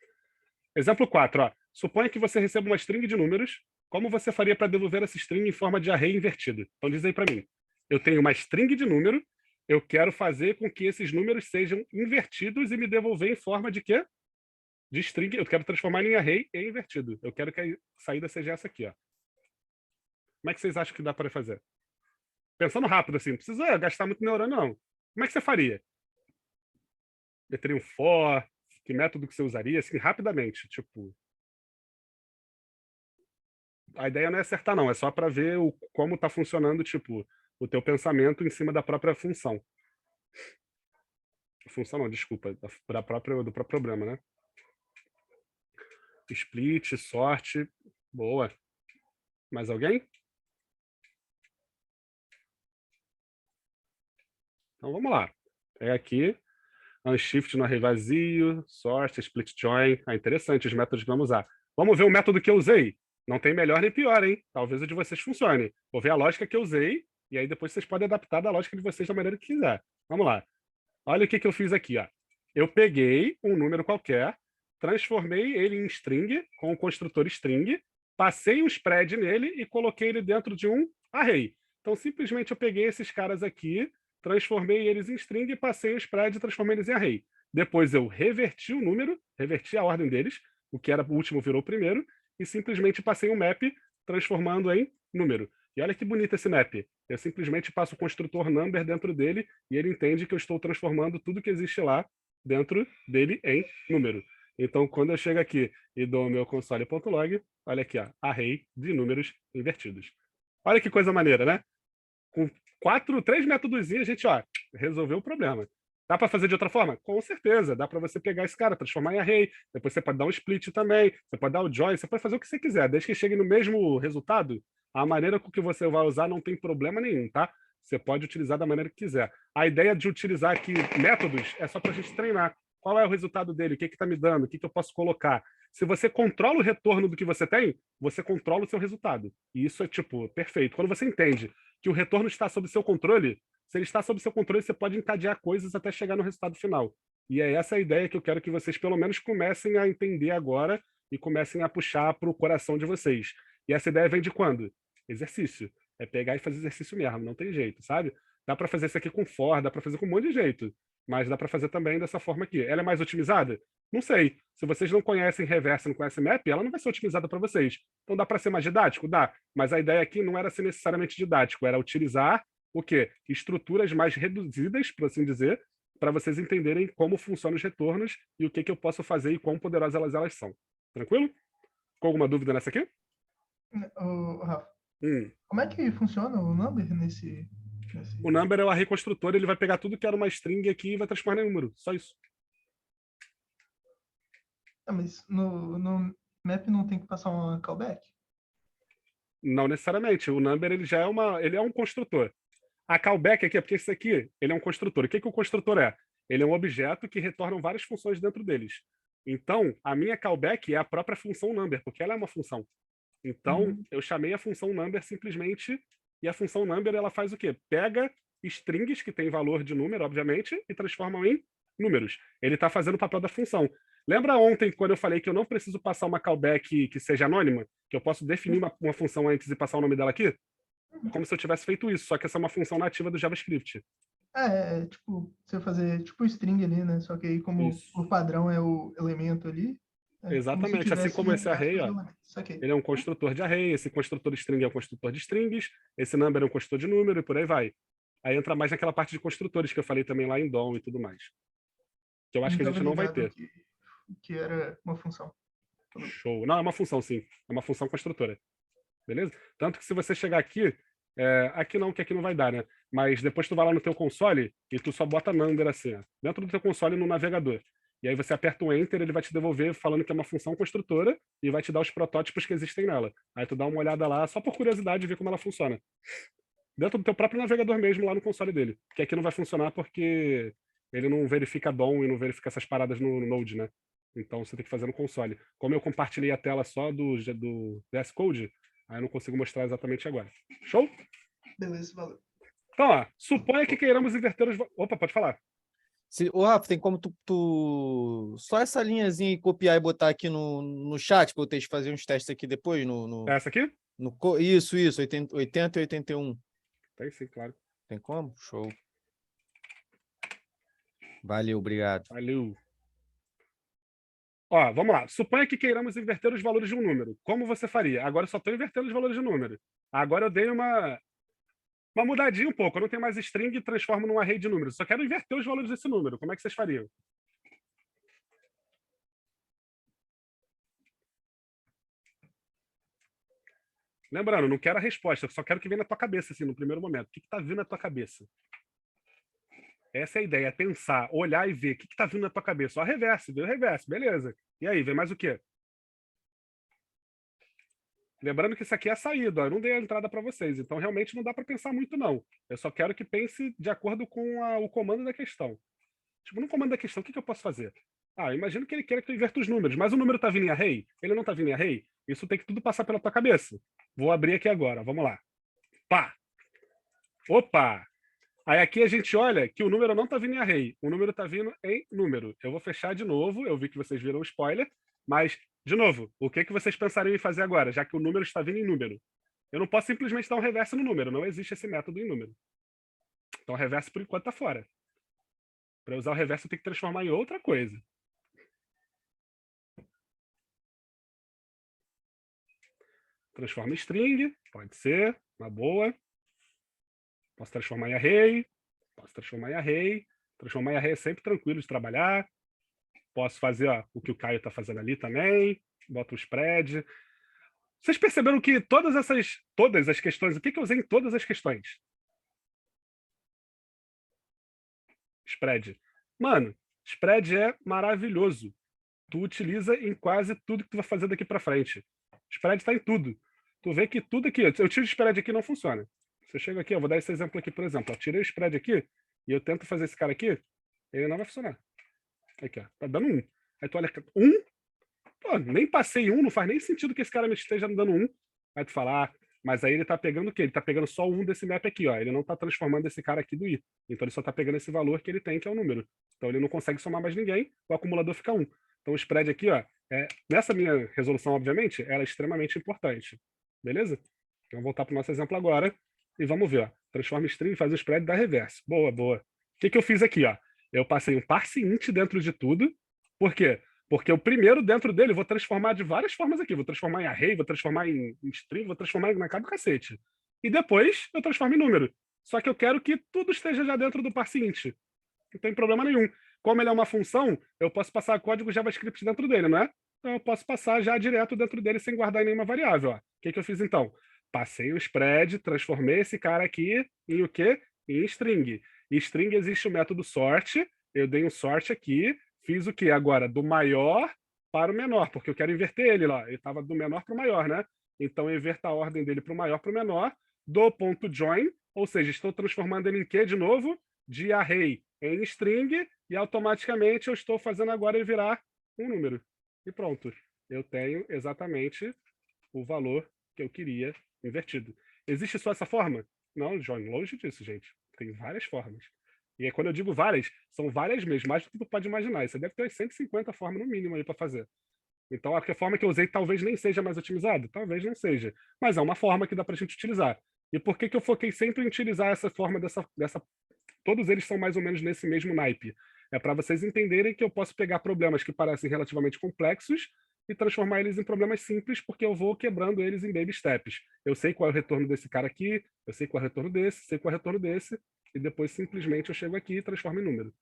Exemplo 4. Ó. Suponha que você receba uma string de números. Como você faria para devolver essa string em forma de array invertido? Então, diz aí para mim. Eu tenho uma string de número. Eu quero fazer com que esses números sejam invertidos e me devolver em forma de quê? De string. Eu quero transformar em array e invertido. Eu quero que a saída seja essa aqui. Ó. Como é que vocês acham que dá para fazer? Pensando rápido, assim. Não precisa gastar muito neurônio, não. Como é que você faria? Meteria um for? Que método que você usaria? Assim, rapidamente. Tipo... A ideia não é acertar, não. É só para ver como está funcionando, tipo... o teu pensamento em cima da própria função. Função não, desculpa, do próprio problema, né? Split, sorte, boa. Mais alguém? Então vamos lá. Pega aqui, unshift no array vazio, sort, split join. Ah, interessante os métodos que vamos usar. Vamos ver o método que eu usei. Não tem melhor nem pior, hein? Talvez o de vocês funcione. Vou ver a lógica que eu usei. E aí depois vocês podem adaptar da lógica de vocês da maneira que quiser. Vamos lá. Olha o que eu fiz aqui. Ó. Eu peguei um número qualquer, transformei ele em string, com o construtor string, passei um spread nele e coloquei ele dentro de um array. Então, simplesmente eu peguei esses caras aqui, transformei eles em string e passei o spread e transformei eles em array. Depois eu reverti o número, reverti a ordem deles, o que era o último virou o primeiro, e simplesmente passei um map transformando em número. E olha que bonito esse map. Eu simplesmente passo o construtor number dentro dele e ele entende que eu estou transformando tudo que existe lá dentro dele em número. Então, quando eu chego aqui e dou o meu console.log, olha aqui, ó, array de números invertidos. Olha que coisa maneira, né? Com 3 métodos, a gente resolveu o problema. Dá para fazer de outra forma? Com certeza. Dá para você pegar esse cara, transformar em array. Depois você pode dar um split também. Você pode dar o join. Você pode fazer o que você quiser. Desde que chegue no mesmo resultado, a maneira com que você vai usar não tem problema nenhum, tá? Você pode utilizar da maneira que quiser. A ideia de utilizar aqui métodos é só para a gente treinar. Qual é o resultado dele? O que está me dando? O que eu posso colocar? Se você controla o retorno do que você tem, você controla o seu resultado. E isso é, tipo, perfeito. Quando você entende que o retorno está sob seu controle, se ele está sob seu controle, você pode encadear coisas até chegar no resultado final. E é essa a ideia que eu quero que vocês, pelo menos, comecem a entender agora e comecem a puxar para o coração de vocês. E essa ideia vem de quando? Exercício. É pegar e fazer exercício mesmo, não tem jeito, sabe? Dá para fazer isso aqui com for, dá para fazer com um monte de jeito, mas dá para fazer também dessa forma aqui. Ela é mais otimizada? Não sei. Se vocês não conhecem reverse, não conhecem map, ela não vai ser otimizada para vocês. Então dá para ser mais didático? Dá. Mas a ideia aqui não era ser necessariamente didático, era utilizar o quê? Estruturas mais reduzidas, por assim dizer, para vocês entenderem como funcionam os retornos e o que eu posso fazer e quão poderosas elas são. Tranquilo? Com alguma dúvida nessa aqui? Rafa, como é que funciona o number nesse... O number é o array construtor, ele vai pegar tudo que era uma string aqui e vai transformar em número. Só isso. Mas no map não tem que passar uma callback? Não necessariamente. O number ele já é ele é um construtor. A callback aqui é porque esse aqui ele é um construtor. O que o construtor é? Ele é um objeto que retorna várias funções dentro deles. Então, a minha callback é a própria função number, porque ela é uma função. Então, eu chamei a função number simplesmente, e a função number ela faz o quê? Pega strings que têm valor de número, obviamente, e transforma em números. Ele está fazendo o papel da função. Lembra ontem, quando eu falei que eu não preciso passar uma callback que seja anônima? Que eu posso definir uma função antes e passar o nome dela aqui? É como se eu tivesse feito isso, só que essa é uma função nativa do JavaScript. Tipo, você fazer tipo string ali, né? Só que aí como o padrão é o elemento ali... Exatamente, assim como esse array, ó, ele é um construtor de array, esse construtor de string é um construtor de strings, esse number é um construtor de número e por aí vai. Aí entra mais naquela parte de construtores que eu falei também lá em DOM e tudo mais. Que eu acho que a gente não vai ter. Que era uma função. Show. Não, é uma função sim, é uma função construtora. Beleza? Tanto que se você chegar aqui, aqui não, que aqui não vai dar, né? Mas depois tu vai lá no teu console e tu só bota number assim, ó, dentro do teu console no navegador. E aí você aperta o Enter, ele vai te devolver falando que é uma função construtora e vai te dar os protótipos que existem nela. Aí tu dá uma olhada lá, só por curiosidade, ver como ela funciona. Dentro do teu próprio navegador mesmo, lá no console dele. Que aqui não vai funcionar porque ele não verifica DOM e não verifica essas paradas no Node, né? Então você tem que fazer no console. Como eu compartilhei a tela só do VS Code, aí eu não consigo mostrar exatamente agora. Show? Beleza, valeu. Então, ó, suponha que queiramos inverter os... Opa, pode falar. Rafa, tem como tu só essa linhazinha e copiar e botar aqui no chat para eu ter que fazer uns testes aqui depois? Essa aqui? Isso, 80 e 81. Tem sim, claro. Tem como? Show. Valeu, obrigado. Valeu. Ó, vamos lá. Suponha que queiramos inverter os valores de um número. Como você faria? Agora eu só estou invertendo os valores de um número. Agora eu dei uma mudadinha um pouco. Eu não tenho mais string e transformo num array de números. Só quero inverter os valores desse número. Como é que vocês fariam? Lembrando, não quero a resposta. Só quero que venha na tua cabeça, assim, no primeiro momento. O que está vindo na tua cabeça? Essa é a ideia. É pensar, olhar e ver. O que está vindo na tua cabeça? Ó, reverse. Veio o reverse. Beleza. E aí, vem mais o quê? Lembrando que isso aqui é a saída, ó. Eu não dei a entrada para vocês, então realmente não dá para pensar muito, não. Eu só quero que pense de acordo com o comando da questão. Tipo, no comando da questão, o que eu posso fazer? Imagino que ele queira que eu inverta os números, mas o número está vindo em array? Ele não está vindo em array? Isso tem que tudo passar pela tua cabeça. Vou abrir aqui agora, vamos lá. Pá! Opa! Aí aqui a gente olha que o número não está vindo em array, o número está vindo em número. Eu vou fechar de novo, eu vi que vocês viram o spoiler, mas, de novo, o que vocês pensariam em fazer agora, já que o número está vindo em número? Eu não posso simplesmente dar um reverso no número, não existe esse método em número. Então o reverso, por enquanto, está fora. Para usar o reverso, eu tenho que transformar em outra coisa. Transforma em string, pode ser, uma boa. Posso transformar em array, Transformar em array é sempre tranquilo de trabalhar. Posso fazer o que o Caio está fazendo ali também. Boto o spread. Vocês perceberam que todas as questões... O que eu usei em todas as questões? Spread. Mano, spread é maravilhoso. Tu utiliza em quase tudo que tu vai fazer daqui para frente. Spread está em tudo. Tu vê que tudo aqui, eu tiro o spread aqui, não funciona. Se eu chego aqui, eu vou dar esse exemplo aqui, por exemplo. Eu tirei o spread aqui e eu tento fazer esse cara aqui, ele não vai funcionar. Aqui, ó, tá dando 1. Aí tu olha, 1? Pô, nem passei 1, não faz nem sentido que esse cara me esteja me dando 1. Aí tu fala, mas aí ele tá pegando o quê? Ele tá pegando só 1 desse map aqui, ó. Ele não tá transformando esse cara aqui do i. Então ele só tá pegando esse valor que ele tem, que é o número. Então ele não consegue somar mais ninguém, o acumulador fica 1. Então o spread aqui, ó, nessa minha resolução, obviamente, ela é extremamente importante. Beleza? Então vamos voltar pro nosso exemplo agora e vamos ver, ó. Transforma string e faz o spread da reverse. Boa, boa. O que eu fiz aqui, ó? Eu passei um parse int dentro de tudo. Por quê? Porque o primeiro dentro dele eu vou transformar de várias formas aqui. Vou transformar em array, vou transformar em string, vou transformar na cara do cacete. E depois eu transformo em número. Só que eu quero que tudo esteja já dentro do parse int. Não tem problema nenhum. Como ele é uma função, eu posso passar código JavaScript dentro dele, não é? Então eu posso passar já direto dentro dele sem guardar em nenhuma variável. Ó. O que eu fiz então? Passei o spread, transformei esse cara aqui em o quê? Em string. E string existe o método sort. Eu dei um sort aqui. Fiz o quê? Agora, do maior para o menor, porque eu quero inverter ele lá. Ele estava do menor para o maior, né? Então, eu inverto a ordem dele para o maior para o menor, do ponto join, ou seja, estou transformando ele em quê de novo? De array em string, e automaticamente eu estou fazendo agora ele virar um número. E pronto. Eu tenho exatamente o valor que eu queria invertido. Existe só essa forma? Não, join, longe disso, gente. Tem várias formas. E aí, quando eu digo várias, são várias mesmo, mais do que tu pode imaginar. Você deve ter umas 150 formas no mínimo aí para fazer. Então, a forma que eu usei talvez nem seja mais otimizada, talvez não seja. Mas é uma forma que dá para a gente utilizar. E por que eu foquei sempre em utilizar essa forma dessa... Todos eles são mais ou menos nesse mesmo naipe. É para vocês entenderem que eu posso pegar problemas que parecem relativamente complexos e transformar eles em problemas simples, porque eu vou quebrando eles em baby steps. Eu sei qual é o retorno desse cara aqui, eu sei qual é o retorno desse, sei qual é o retorno desse, e depois simplesmente eu chego aqui e transformo em número.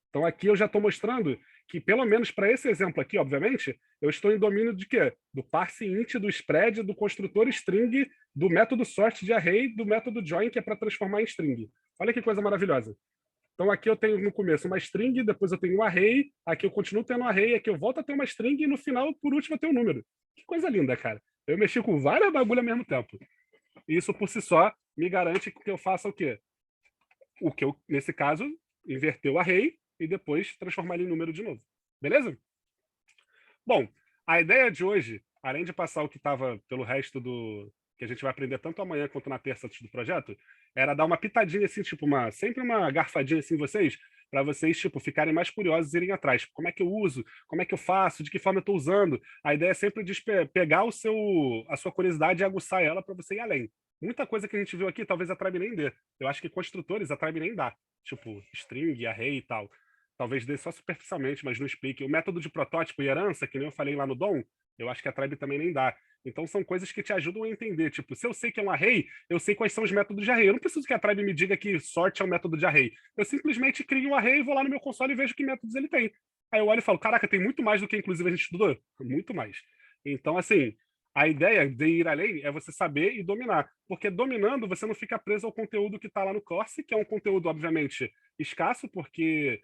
Então aqui eu já estou mostrando que, pelo menos para esse exemplo aqui, obviamente, eu estou em domínio de quê? Do parse int, do spread, do construtor string, do método sort de array, do método join, que é para transformar em string. Olha que coisa maravilhosa. Então aqui eu tenho no começo uma string, depois eu tenho um array, aqui eu continuo tendo um array, aqui eu volto a ter uma string e no final, por último, eu tenho um número. Que coisa linda, cara. Eu mexi com várias bagulhas ao mesmo tempo. E isso por si só me garante que eu faça o quê? O que eu, nesse caso, inverter o array e depois transformar ele em número de novo. Beleza? Bom, a ideia de hoje, além de passar o que estava pelo resto do... que a gente vai aprender tanto amanhã quanto na terça antes do projeto, era dar uma pitadinha assim, tipo, sempre uma garfadinha assim em vocês, para vocês, tipo, ficarem mais curiosos e irem atrás. Como é que eu uso? Como é que eu faço? De que forma eu estou usando? A ideia é sempre de pegar a sua curiosidade e aguçar ela para você ir além. Muita coisa que a gente viu aqui, talvez a Tribe nem dê. Eu acho que construtores a Tribe nem dá. Tipo, string, array e tal. Talvez dê só superficialmente, mas não explique. O método de protótipo e herança, que nem eu falei lá no DOM, eu acho que a Tribe também nem dá. Então são coisas que te ajudam a entender. Tipo, se eu sei que é um array, eu sei quais são os métodos de array. Eu não preciso que a Tribe me diga que sort é um método de array. Eu simplesmente crio um array, vou lá no meu console e vejo que métodos ele tem. Aí eu olho e falo, caraca, tem muito mais do que inclusive a gente estudou. Muito mais. Então, assim, a ideia de ir além é você saber e dominar. Porque dominando, você não fica preso ao conteúdo que está lá no Course, que é um conteúdo, obviamente, escasso, porque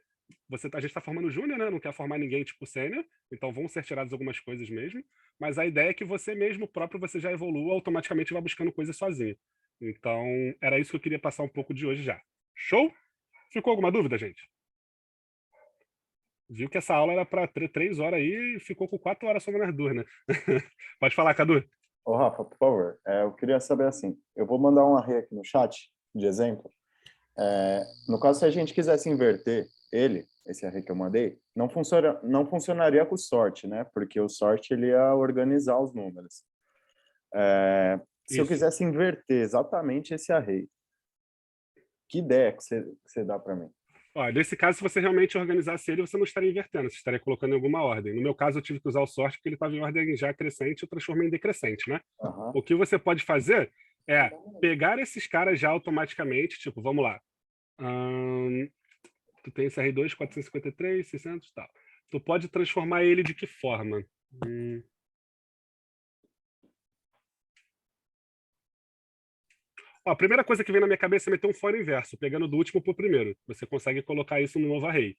a gente está formando júnior, né? Não quer formar ninguém tipo sênior, então vão ser tiradas algumas coisas mesmo, mas a ideia é que você mesmo próprio, você já evolua, automaticamente vai buscando coisas sozinho. Então, era isso que eu queria passar um pouco de hoje já. Show? Ficou alguma dúvida, gente? Viu que essa aula era para 3 horas aí e ficou com 4 horas só nas duas, né? Pode falar, Cadu. Ô, Rafa, por favor, eu queria saber assim, eu vou mandar um array aqui no chat, de exemplo. No caso, se a gente quisesse inverter esse array que eu mandei, não funcionaria com o sort, né? Porque o sort ele ia organizar os números. Se eu quisesse inverter exatamente esse array, que ideia que você dá para mim? Olha, nesse caso, se você realmente organizasse ele, você não estaria invertendo, você estaria colocando em alguma ordem. No meu caso, eu tive que usar o sort porque ele estava em ordem já crescente, eu transformei em decrescente, né? Uhum. O que você pode fazer é pegar esses caras já automaticamente, tipo, vamos lá. Tu tem esse R2, 453, 600 e tal. Tu pode transformar ele de que forma? Ó, a primeira coisa que vem na minha cabeça é meter um for inverso, pegando do último para o primeiro. Você consegue colocar isso no novo array.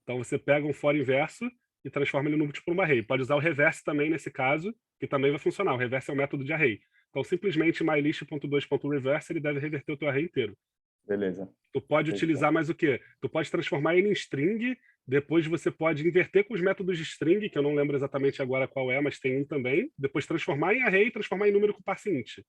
Então você pega um for inverso e transforma ele no múltiplo array. Pode usar o reverse também nesse caso, que também vai funcionar. O reverse é um método de array. Então simplesmente mylist.2.reverse ele deve reverter o teu array inteiro. Beleza. Tu pode utilizar mais o quê? Tu pode transformar ele em string, depois você pode inverter com os métodos de string, que eu não lembro exatamente agora qual é, mas tem um também. Depois transformar em array e transformar em número com passe int.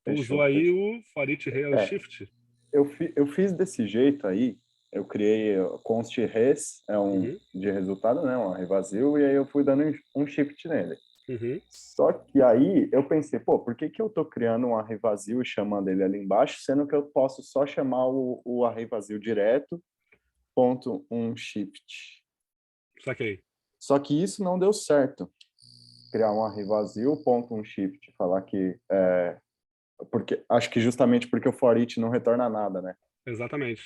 Tu usou aí o for each real shift? Eu fiz desse jeito aí, eu criei const res, é um de resultado, né, um array vazio, e aí eu fui dando um shift nele. Só que aí eu pensei, pô, por que eu tô criando um array vazio e chamando ele ali embaixo, sendo que eu posso só chamar o array vazio direto, ponto um shift. Saquei. Só que isso não deu certo. Criar um array vazio, ponto um shift, falar que acho que justamente porque o for each não retorna nada, né? Exatamente.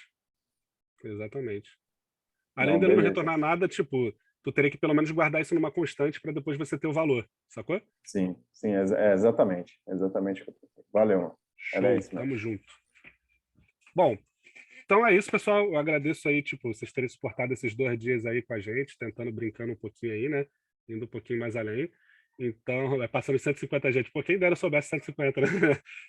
Além dele não retornar nada, tipo, tu teria que pelo menos guardar isso numa constante para depois você ter o valor, sacou? Sim, exatamente. Exatamente. Valeu, mano. Era isso, Tamo junto. Bom, então é isso, pessoal. Eu agradeço aí, tipo, vocês terem suportado esses 2 dias aí com a gente, brincando um pouquinho aí, né? Indo um pouquinho mais além. Então, passando 150 gente. Pô, quem dera eu soubesse 150, né?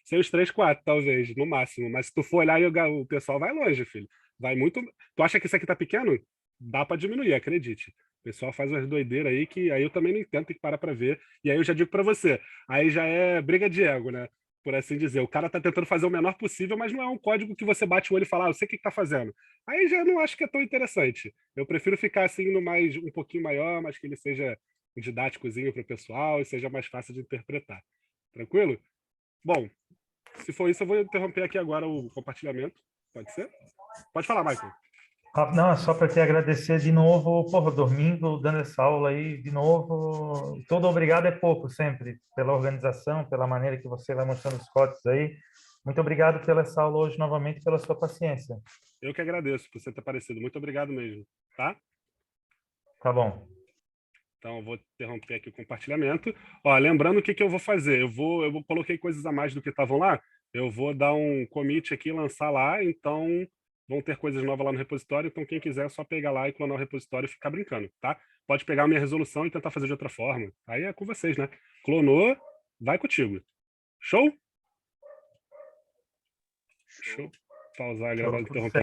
Sem os 3, 4, talvez, no máximo. Mas se tu for olhar, o pessoal vai longe, filho. Vai muito... Tu acha que isso aqui tá pequeno? Dá para diminuir, acredite. O pessoal faz umas doideiras aí que aí eu também não entendo, tem que parar para ver. E aí eu já digo para você, aí já é briga de ego, né? Por assim dizer. O cara tá tentando fazer o menor possível, mas não é um código que você bate o olho e fala, eu sei o que tá fazendo. Aí já não acho que é tão interessante. Eu prefiro ficar assim no mais um pouquinho maior, mas que ele seja didáticozinho para o pessoal e seja mais fácil de interpretar. Tranquilo? Bom, se for isso, eu vou interromper aqui agora o compartilhamento. Pode ser? Pode falar, Michael. Não, é só para te agradecer de novo, porra, domingo, dando essa aula aí, de novo. Todo obrigado é pouco, sempre, pela organização, pela maneira que você vai mostrando os códigos aí. Muito obrigado pela essa aula hoje, novamente, pela sua paciência. Eu que agradeço por você ter aparecido. Muito obrigado mesmo, tá? Tá bom. Então, eu vou interromper aqui o compartilhamento. Ó, lembrando o que eu vou fazer. Eu coloquei coisas a mais do que estavam lá. Eu vou dar um commit aqui, lançar lá. Então, vão ter coisas novas lá no repositório. Então, quem quiser é só pegar lá e clonar o repositório e ficar brincando, tá? Pode pegar a minha resolução e tentar fazer de outra forma. Aí é com vocês, né? Clonou, vai contigo. Show? Show. Pausar a gravação, interromper.